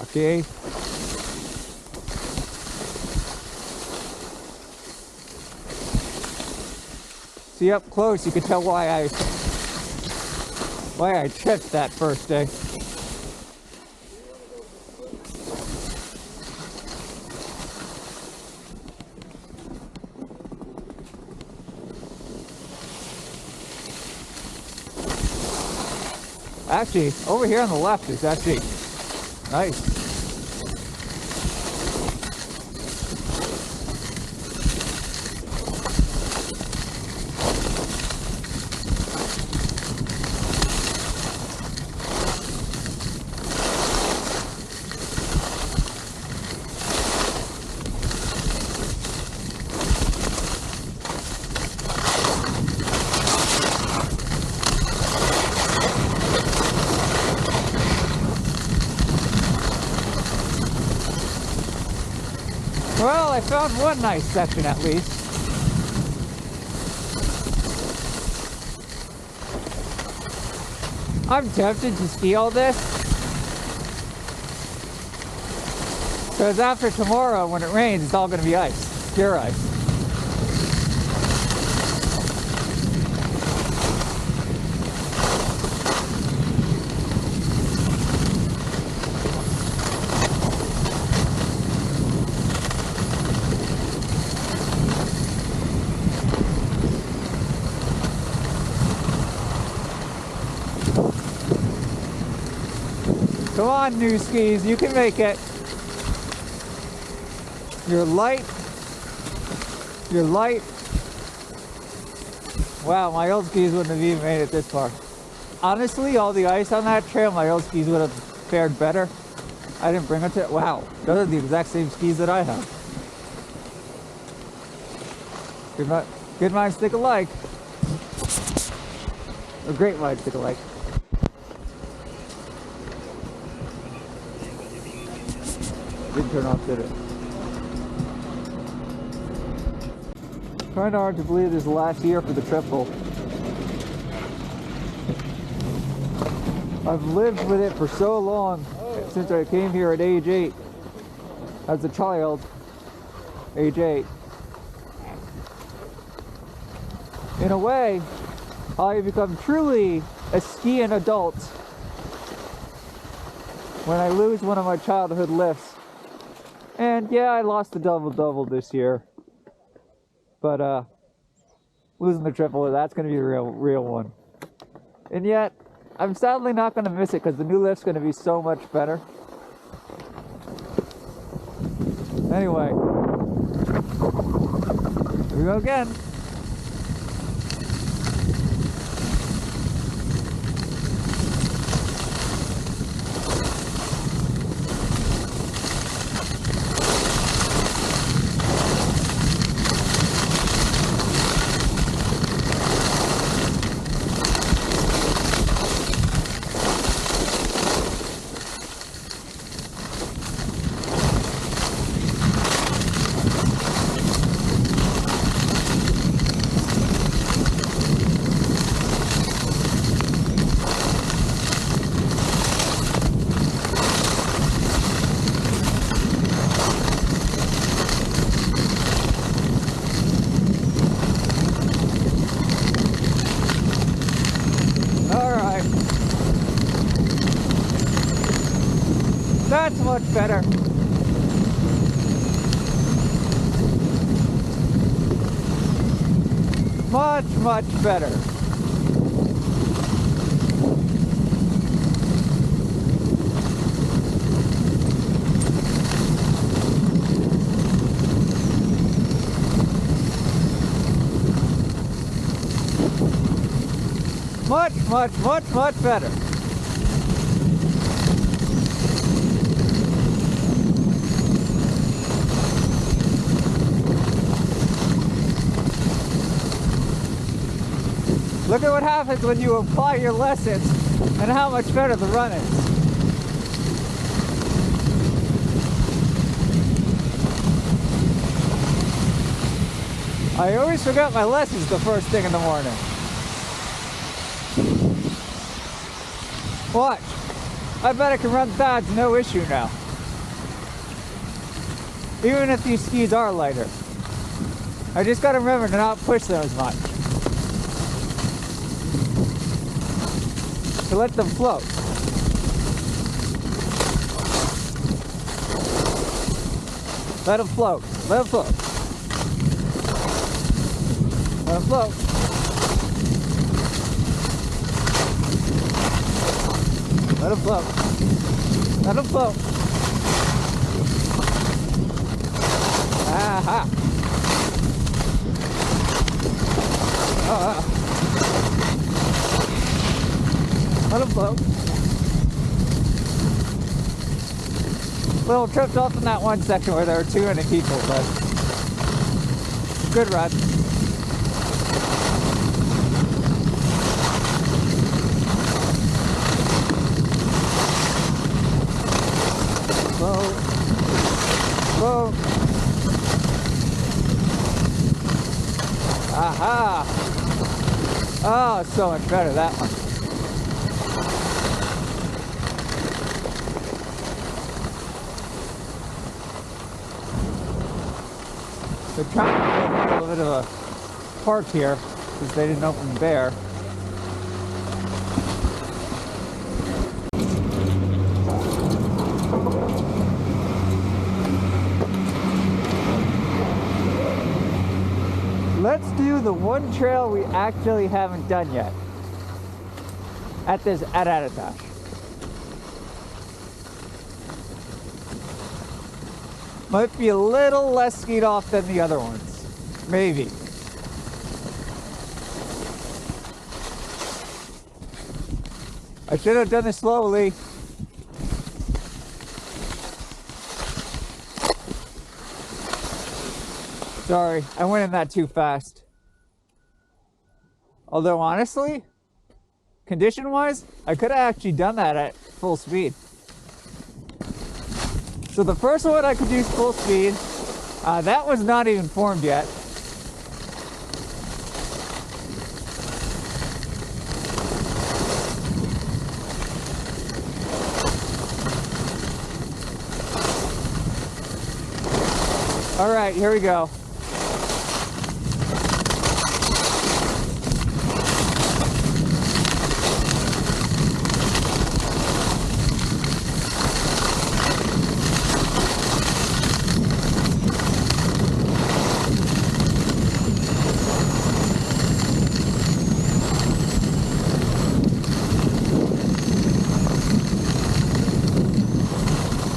Okay. See, up close you can tell why I tripped that first day. Actually, over here on the left is actually nice. I found one nice section at least. I'm tempted to ski all this, because after tomorrow when it rains it's all going to be ice, pure ice. Come on, new skis, you can make it. You're light. You're light. Wow, my old skis wouldn't have even made it this far. Honestly, all the ice on that trail, my old skis would have fared better. I didn't bring them to it. Wow, those are the exact same skis that I have. Good minds think alike. Or great minds think alike. Didn't turn off, did it? Kind of hard to believe this is the last year for the triple. I've lived with it for so long, since I came here at age 8. As a child, age 8. In a way, I become truly a skiing adult when I lose one of my childhood lifts. And yeah, I lost the double-double this year. But losing the triple, that's going to be a real one. And yet, I'm sadly not going to miss it because the new lift's going to be so much better. Anyway, here we go again. That's much better. Much better. Much better. Look at what happens when you apply your lessons and how much better the run is. I always forget my lessons the first thing in the morning. Watch. I bet I can run pads no issue now. Even if these skis are lighter. I just gotta remember to not push them as much. To let them float. Let them float. Let them float. Let them float. Let them float. Let them float. Aha. Let them float. Little tripped off in that one section where there were too many people, but good run. Float. Float. so much better, that one. They're trying to build a little bit of a park here because they didn't open bare. Let's do the one trail we actually haven't done yet at Attitash. Might be a little less skied off than the other ones. Maybe. I should have done it slowly. Sorry, I went in that too fast. Although honestly, condition-wise, I could have actually done that at full speed. So the first one I could use full speed. That was not even formed yet. All right, here we go.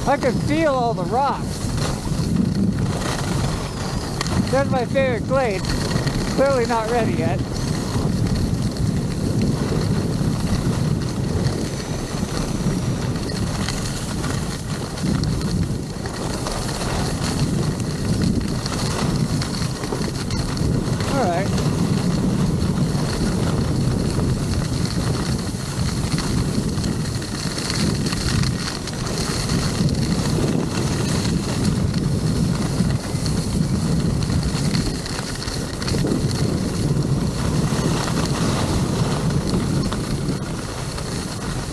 I can feel all the rocks. That's my favorite glade. Clearly not ready yet. All right.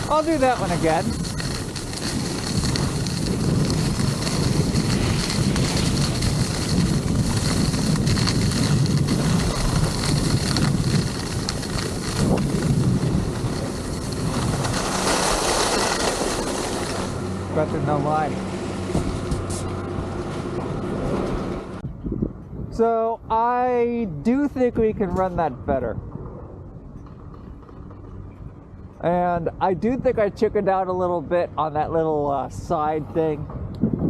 I'll do that one again. But there's no line. So I do think we can run that better. And I do think I chickened out a little bit on that little side thing.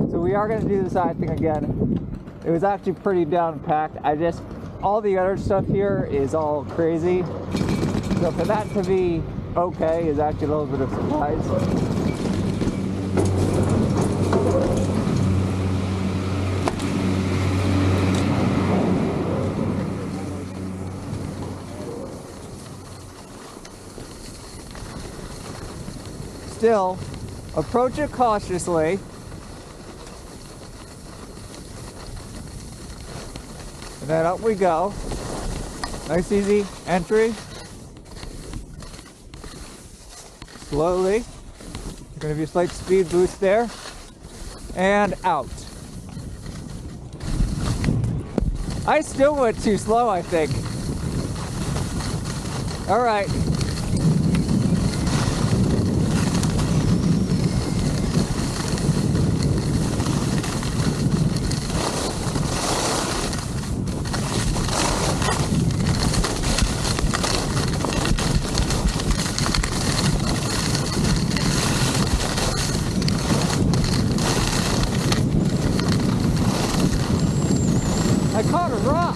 So we are going to do the side thing again. It was actually pretty down packed. All the other stuff here is all crazy. So for that to be okay is actually a little bit of a surprise. Still, approach it cautiously. And then up we go. Nice easy entry. Slowly. Going to be a slight speed boost there. And out. I still went too slow, I think. All right. I caught a rock.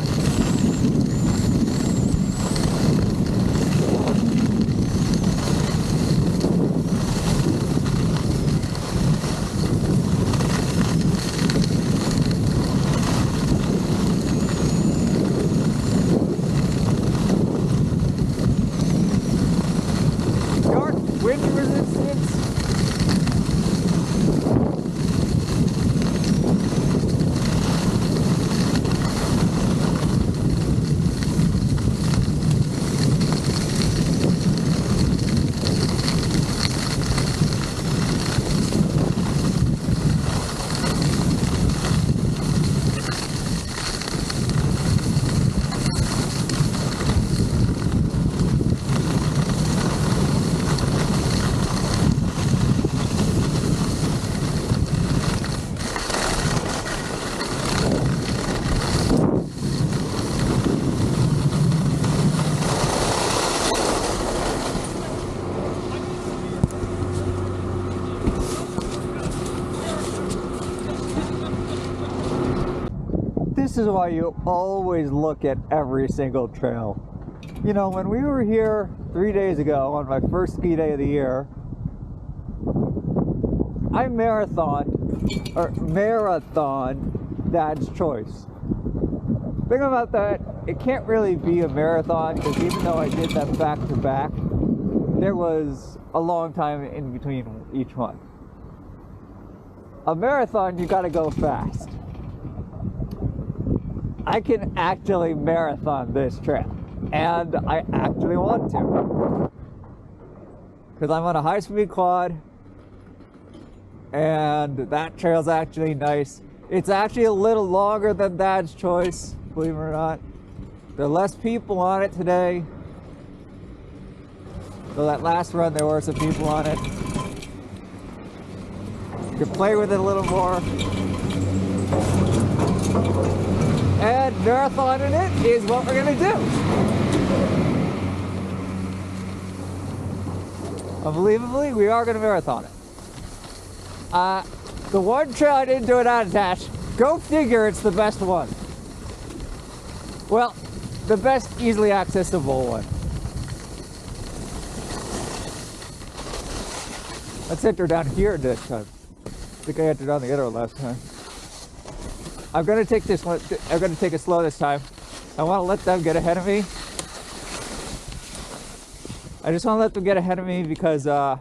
Dark wind resistance. is why you always look at every single trail. You know, when we were here 3 days ago on my first ski day of the year, I marathoned Dad's Choice. Thing about that, it can't really be a marathon because even though I did them back to back, there was a long time in between each one. A marathon, you gotta go fast. I can actually marathon this trail, and I actually want to. Because I'm on a high-speed quad, and that trail's actually nice. It's actually a little longer than Dad's Choice, believe it or not. There are less people on it today. So that last run, there were some people on it. You can play with it a little more. And marathoning it is what we're gonna do. Unbelievably, we are gonna marathon it. The one trail I didn't do at Attitash, go figure it's the best one. Well, the best easily accessible one. Let's enter down here this time. I think I entered down the other last time. I'm gonna take this one. I'm gonna take it slow this time. I want to let them get ahead of me. I just want to let them get ahead of me because I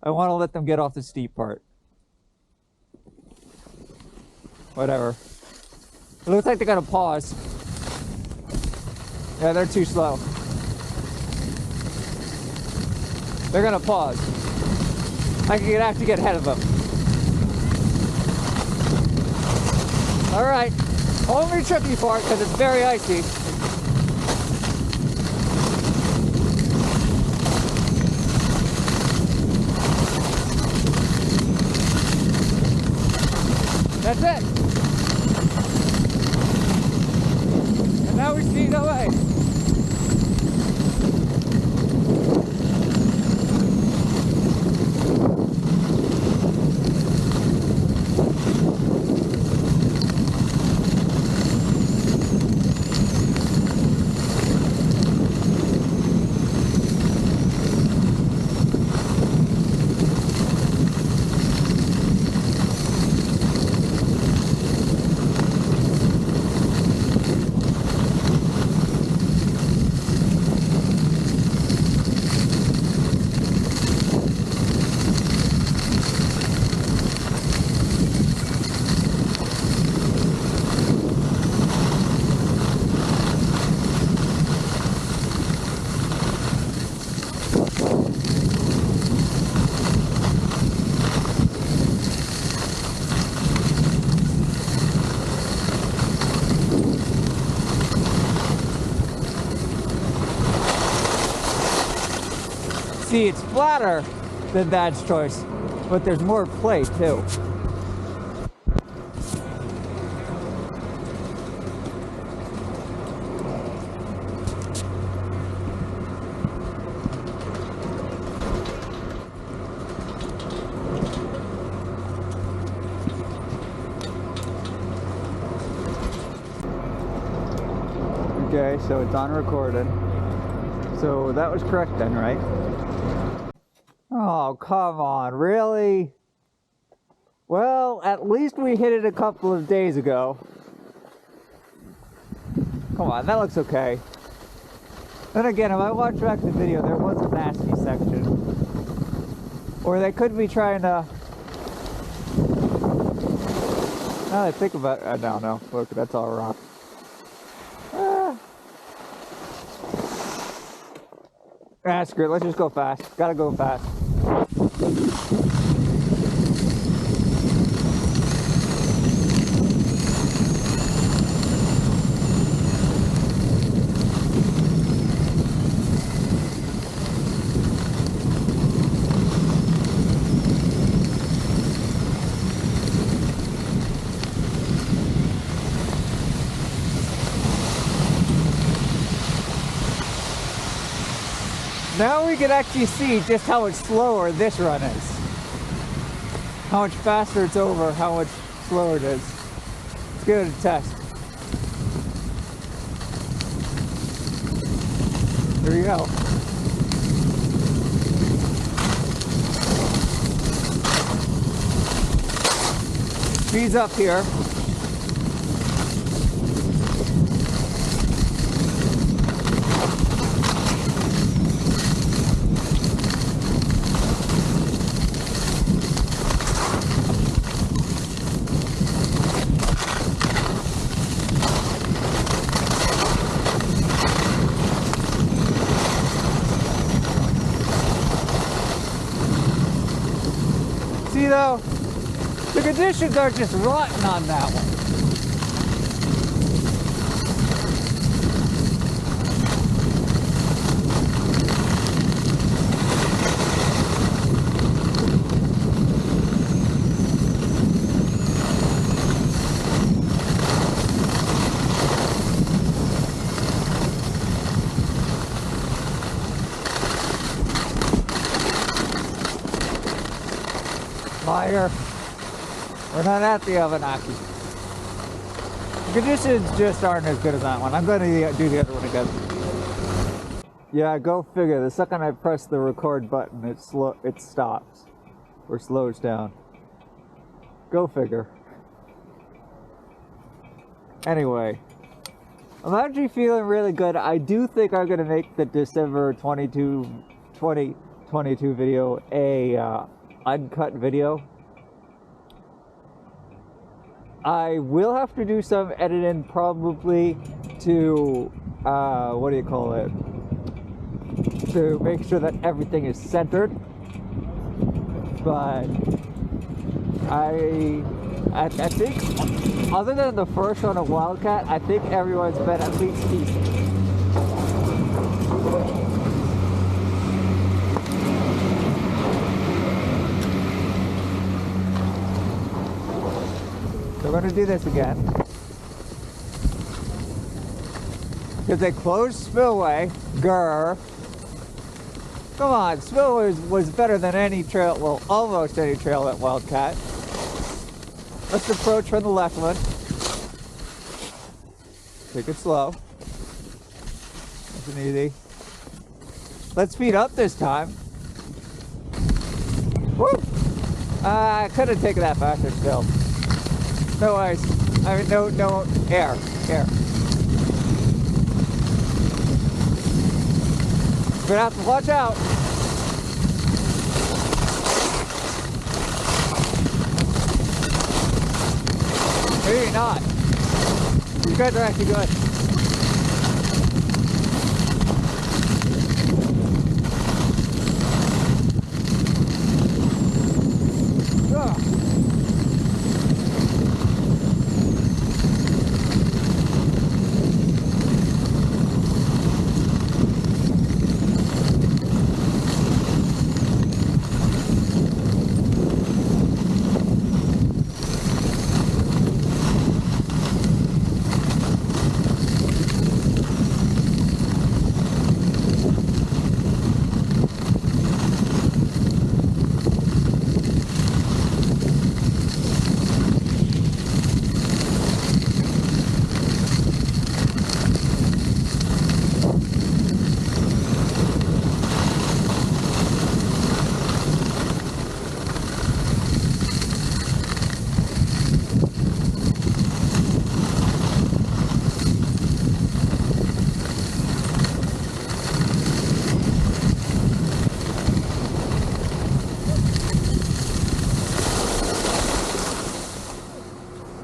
want to let them get off the steep part. Whatever. It looks like they're gonna pause. Yeah, they're too slow. They're gonna pause. I can have to get ahead of them. All right, only tricky part because it's very icy. That's it. And now we speed away. See, it's flatter than Dad's Choice, but there's more play too. Okay, so it's on recording. So that was correct then, right? Oh, come on, really? Well, at least we hit it a couple of days ago. Come on, that looks okay. Then again, if I watch back the video, there was a nasty section. Or they could be trying to... Now that I think about it, no, look, that's all rock. Screw it, let's just go fast. Gotta go fast. Now we can actually see just how much slower this run is. How much faster it's over, how much slower it is. Let's give it a test. Here you go. Speeds up here. See though, the conditions are just rotten on that one. Liar. We're not at the Avenaki. The conditions just aren't as good as that one. I'm going to do the other one again. Yeah, go figure. The second I press the record button, it stops or slows down. Go figure. Anyway, I'm actually feeling really good. I do think I'm going to make the December 2022 video a uncut video. I will have to do some editing probably to what do you call it, to make sure that everything is centered, but I think other than the first one of Wildcat, I think everyone's been at least decent. We're going to do this again. Because they closed Spillway. Grr. Come on, Spillway was better than any trail, well, almost any trail at Wildcat. Let's approach from the left one. Take it slow. Nice and easy. Let's speed up this time. Woo! I could have taken that faster still. No ice. I mean, no air. Gonna have to watch out. Maybe not. You guys are actually good.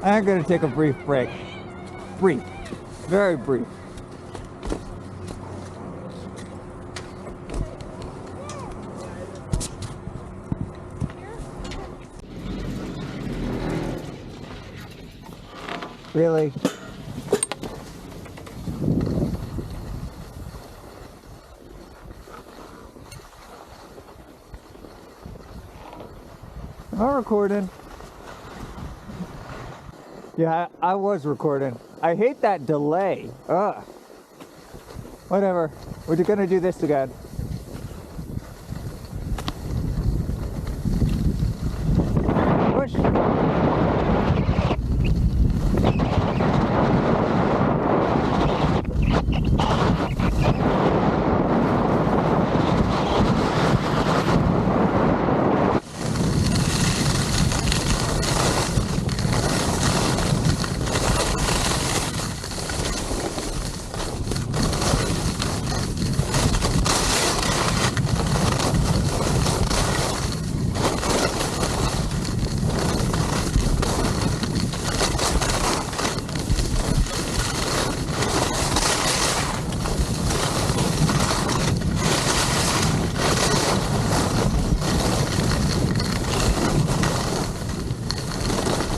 I'm going to take a brief break. Brief. Very brief. Really? Am I recording? Yeah, I was recording. I hate that delay. Ugh. Whatever. We're gonna do this again. Push.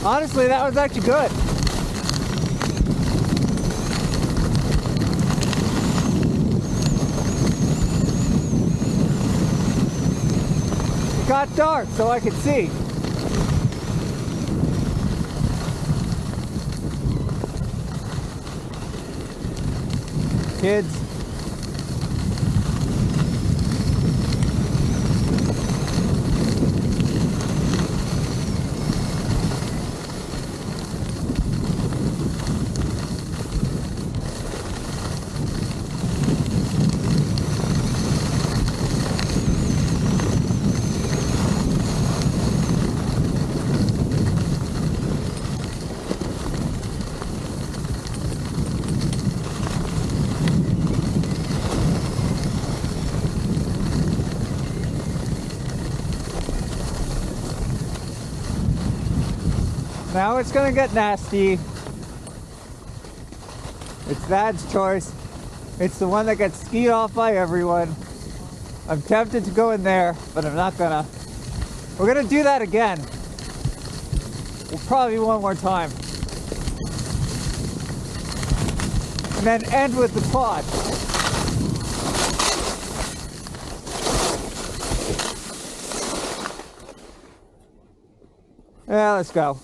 Honestly, that was actually good. It got dark so I could see. Kids. Now it's gonna get nasty. It's Dad's choice. It's the one that gets skied off by everyone. I'm tempted to go in there, but I'm not gonna. We're gonna do that again. Well, probably one more time. And then end with the quad. Yeah, let's go.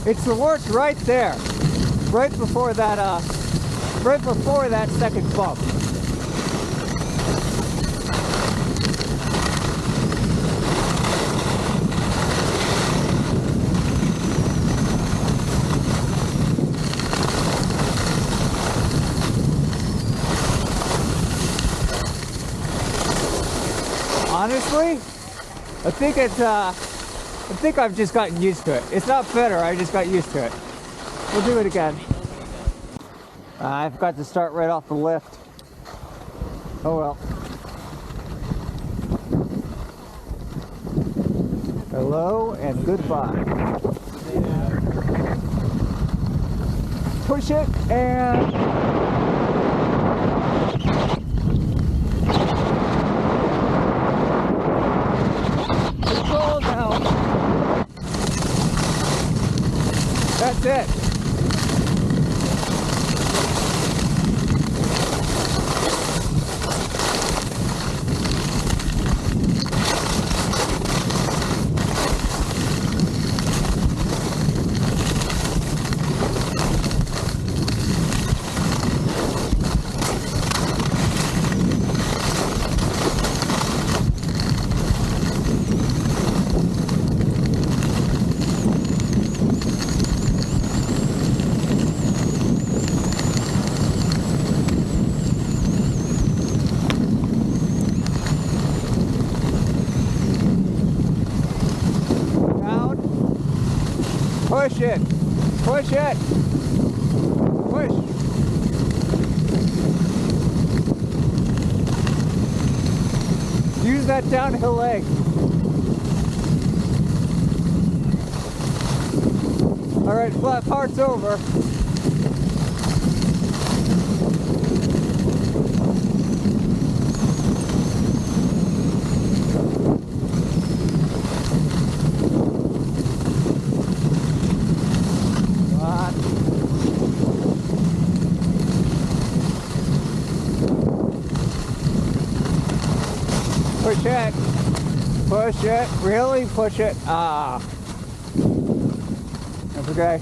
It's the worst right there, right before that second bump. Honestly, I think I've just gotten used to it. It's not better, I just got used to it. We'll do it again. I forgot to start right off the lift. Oh well. Hello and goodbye. Push it and... control now. That's it. Push it. Push it. Push. Use that downhill leg. All right, flat part's over. Push it. Push it. Really push it. Ah. That's okay.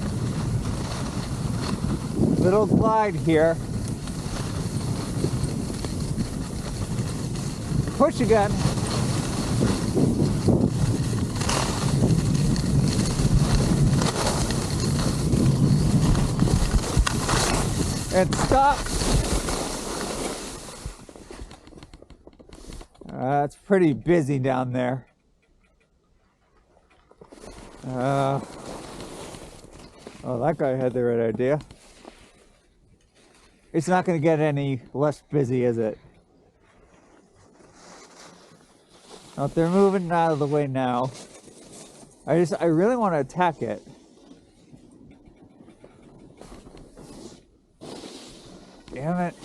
Little glide here. Push again. And stop. It's pretty busy down there. Oh, that guy had the right idea. It's not going to get any less busy, is it? Oh, they're moving out of the way now. I really want to attack it. Damn it.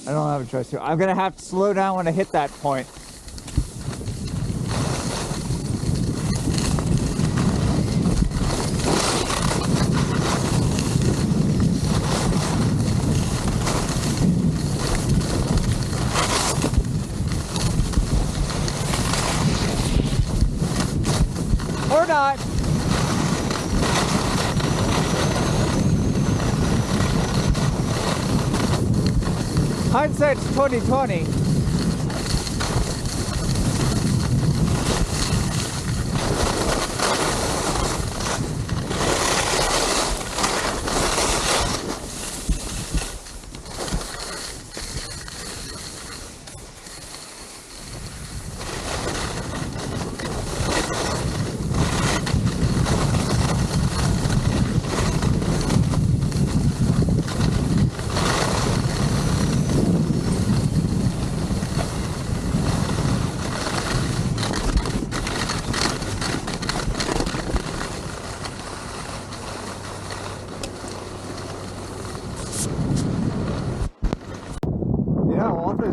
I don't have a choice here. I'm going to have to slow down when I hit that point. Or not. Hindsight's 2020.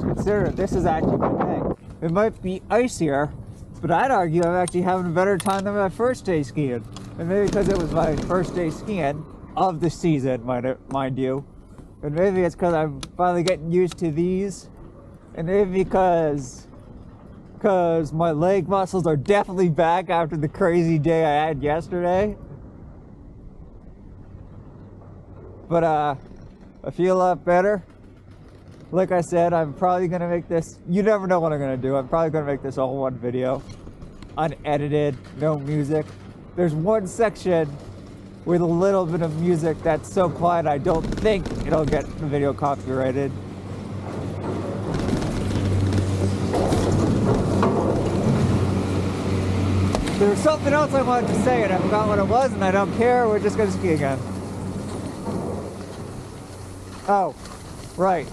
Consider this is actually my day. It might be icier, but I'd argue I'm actually having a better time than my first day skiing. And maybe because it was my first day skiing of the season, mind you. And maybe it's because I'm finally getting used to these. And maybe because my leg muscles are definitely back after the crazy day I had yesterday. But I feel a lot better. Like I said, I'm probably going to make this, you never know what I'm going to do. I'm probably going to make this all one video. Unedited, no music. There's one section with a little bit of music that's so quiet I don't think it'll get the video copyrighted. There was something else I wanted to say and I forgot what it was and I don't care. We're just going to ski again. Oh, right.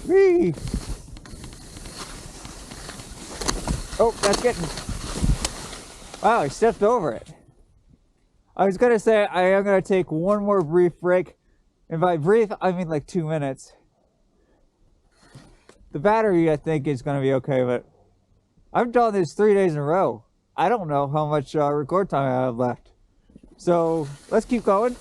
Whee! Oh, that's getting... Wow, I stepped over it. I was gonna say I am gonna take one more brief break. And by brief, I mean like 2 minutes. The battery, I think, is gonna be okay, but I've done this 3 days in a row. I don't know how much record time I have left. So, let's keep going.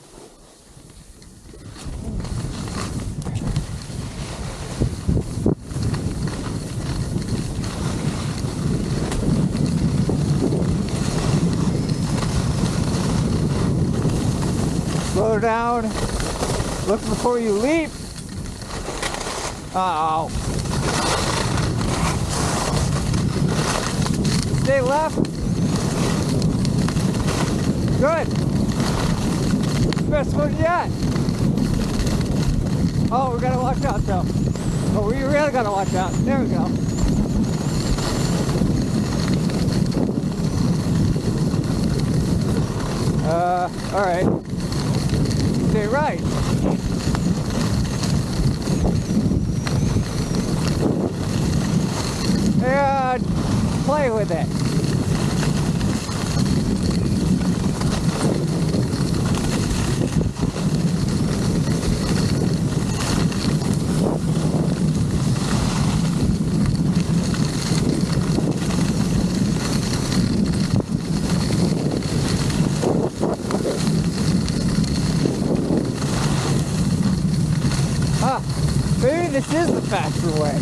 Slow down. Look before you leap. Uh-oh. Stay left. Good. Best one yet. Oh, we gotta watch out though. Oh, we really gotta watch out. There we go. All right. Stay right. And play with it. Maybe this is the faster way.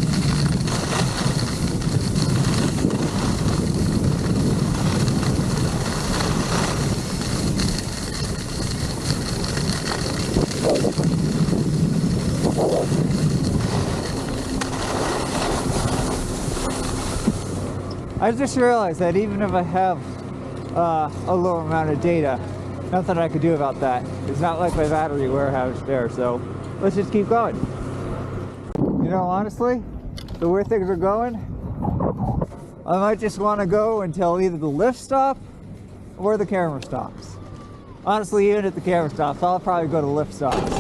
I just realized that even if I have a low amount of data, nothing I could do about that. It's not like my battery warehouse there, so let's just keep going. You know, honestly, the way things are going, I might just want to go until either the lift stops or the camera stops. Honestly, even if the camera stops, I'll probably go to lift stops.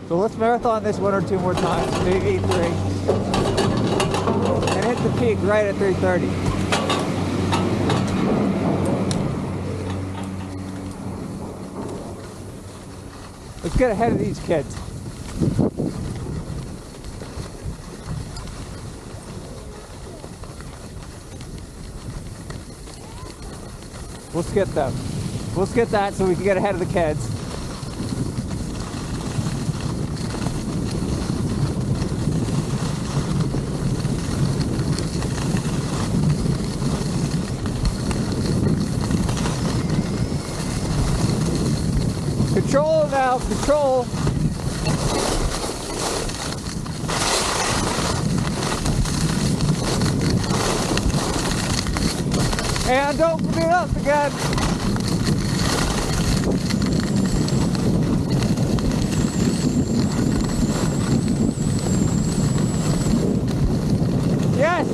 So let's marathon this 1 or 2 more times, maybe 3, and hit the peak right at 3:30. Let's get ahead of these kids. We'll skip them. We'll skip that so we can get ahead of the kids. Control now, control. And don't forget us again. Yes.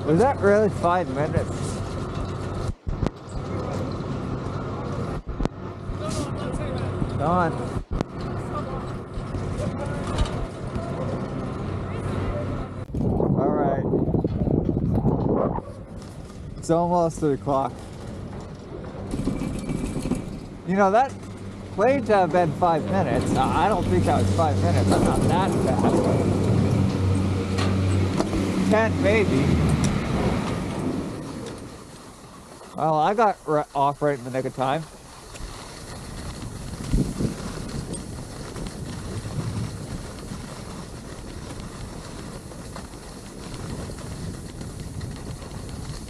Was that really 5 minutes? Come on. All right. It's almost 3 o'clock. You know, that claimed to have been 5 minutes. I don't think that was 5 minutes. I'm not that fast. 10 maybe. Well, I got off right in the nick of time.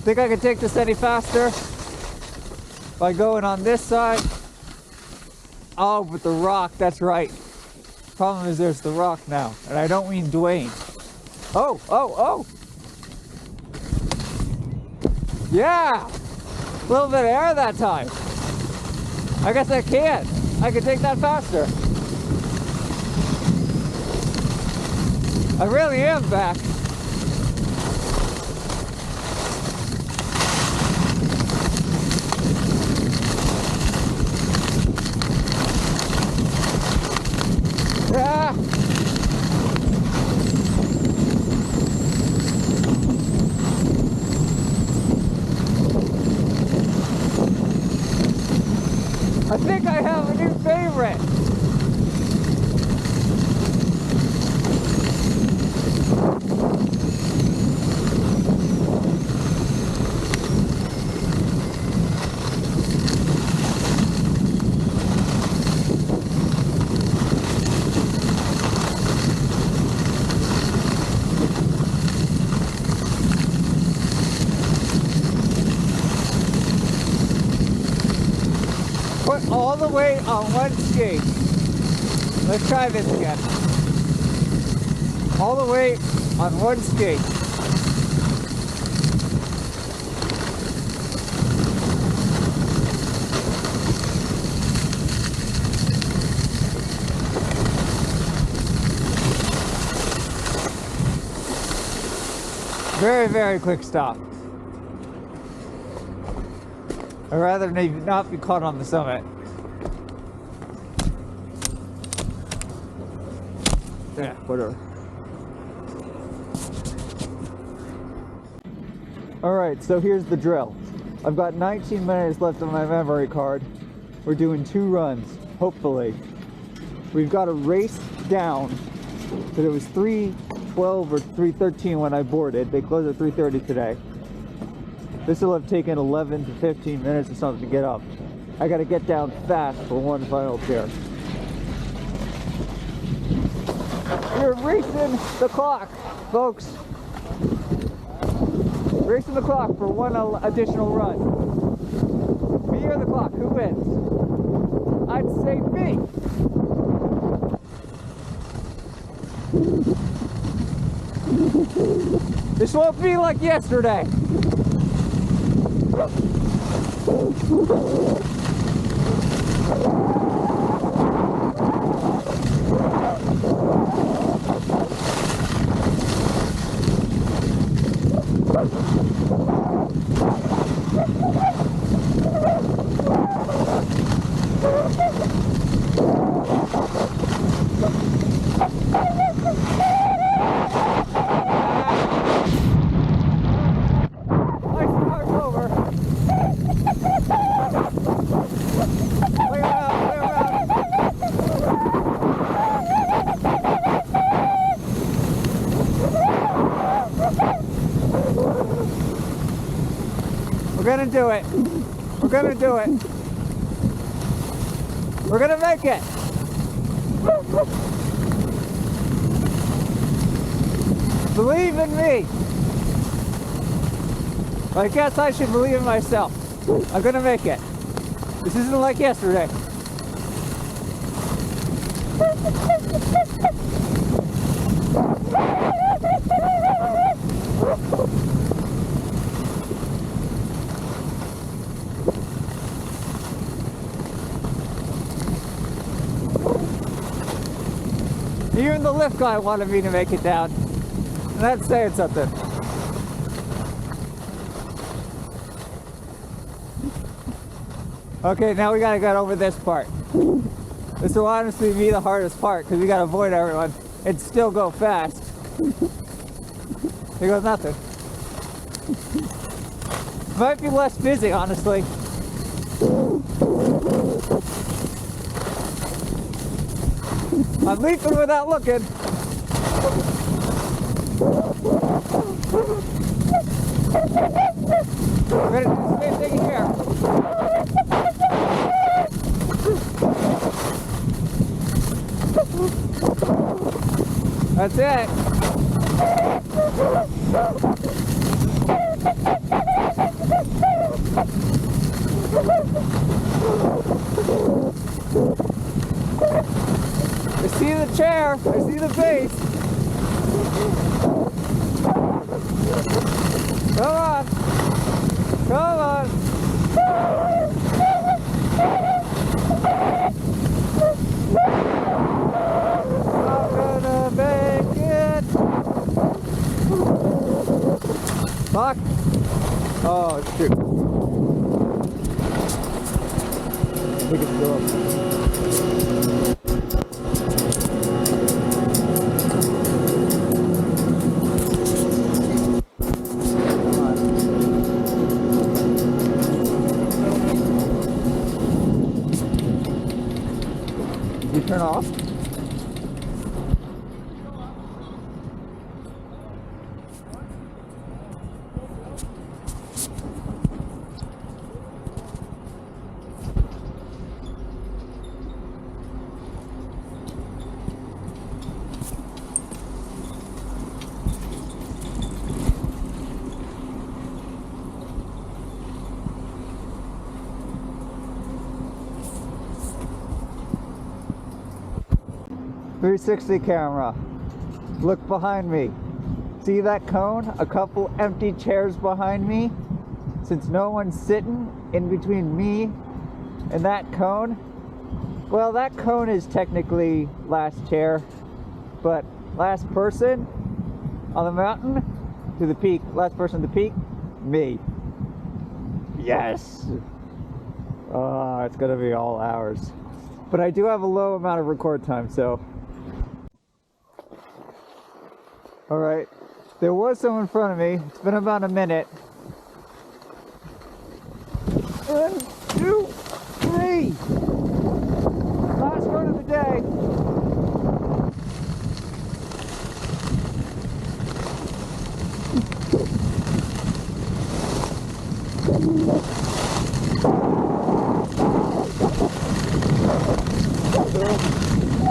Think I can take this any faster by going on this side? Oh, but the rock, that's right. Problem is there's the rock now, and I don't mean Dwayne. Oh, oh, oh! Yeah! A little bit of air that time. I guess I can. I can take that faster. I really am back. Yeah. I think I have a new favorite. Put all the weight on one skate. Let's try this again. All the weight on one skate. Very, very quick stop. I'd rather not be caught on the summit. Yeah, whatever. Alright, so here's the drill. I've got 19 minutes left on my memory card. We're doing 2 runs, hopefully. We've got to race down, because it was 3:12 or 3:13 when I boarded. They closed at 3:30 today. This will have taken 11 to 15 minutes or something to get up. I got to get down fast for one final chair. We're racing the clock, folks. Racing the clock for one additional run. Me or the clock, who wins? I'd say me. This won't be like yesterday. We're gonna do it. We're gonna do it. We're gonna make it. Believe in me. I guess I should believe in myself. I'm gonna make it. This isn't like yesterday. Even the lift guy wanted me to make it down. And that's saying something. Okay, now we gotta get over this part. This will honestly be the hardest part because we gotta avoid everyone and still go fast. Here goes nothing. Might be less busy, honestly. I'm leaping without looking. We're gonna do the same thing here. That's it. I see the chair. I see the base. Come on. Come on. I'm gonna make it. Fuck. Oh, shoot. I think it's still up. Turn off. .360 camera. Look behind me. See that cone? A couple empty chairs behind me? Since no one's sitting in between me and that cone, well, that cone is technically last chair, but last person on the mountain to the peak. Last person to the peak, me. Yes. It's gonna be all hours. But I do have a low amount of record time, so. All right, there was someone in front of me. It's been about a minute. 1, 2, 3. Last run of the day.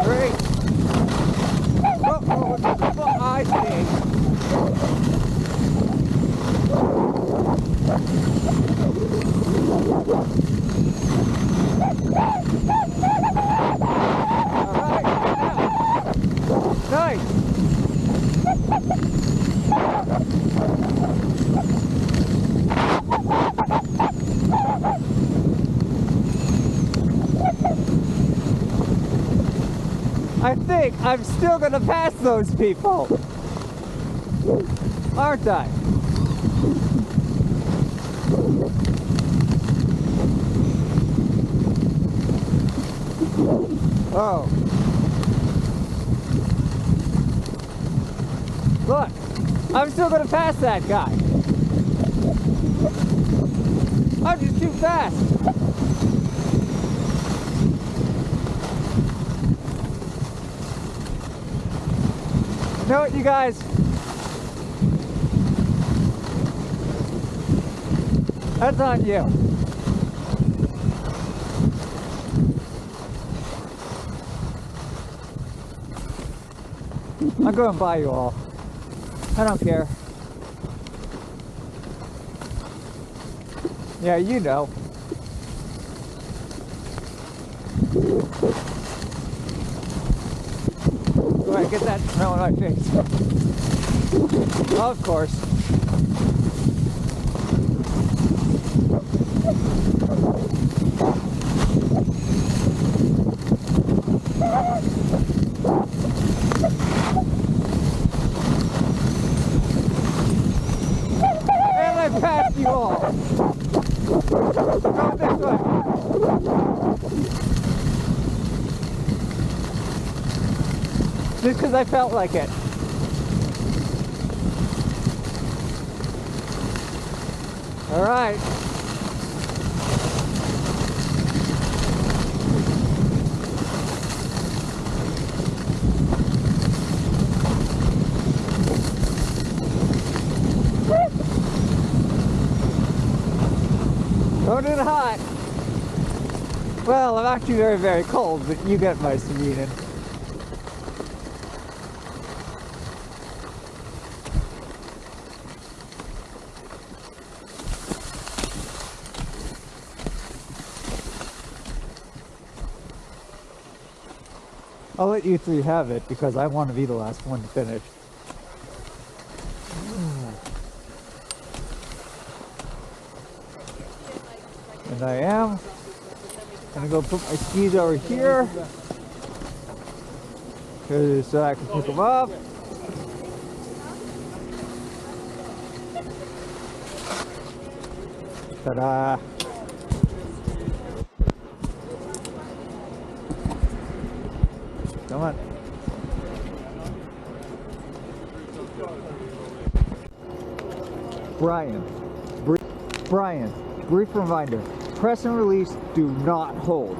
Great. Oh, I see. Nice. I think I'm still gonna pass those people, aren't I? Oh. Look, I'm still gonna pass that guy. I'm just too fast. You know what, you guys? That's on you. I'm going by you all. I don't care. Yeah, you know. Go ahead, get that smell in my face. Of course. And I passed you all. Go this way. Just because I felt like it. All right. Going in hot. Well, I'm actually very, very cold, but you get my meaning. I'll let you three have it because I want to be the last one to finish. And I am. I'm gonna go put my skis over here so I can pick them up. Ta-da! Come on. Brian, brief reminder. Press and release do not hold.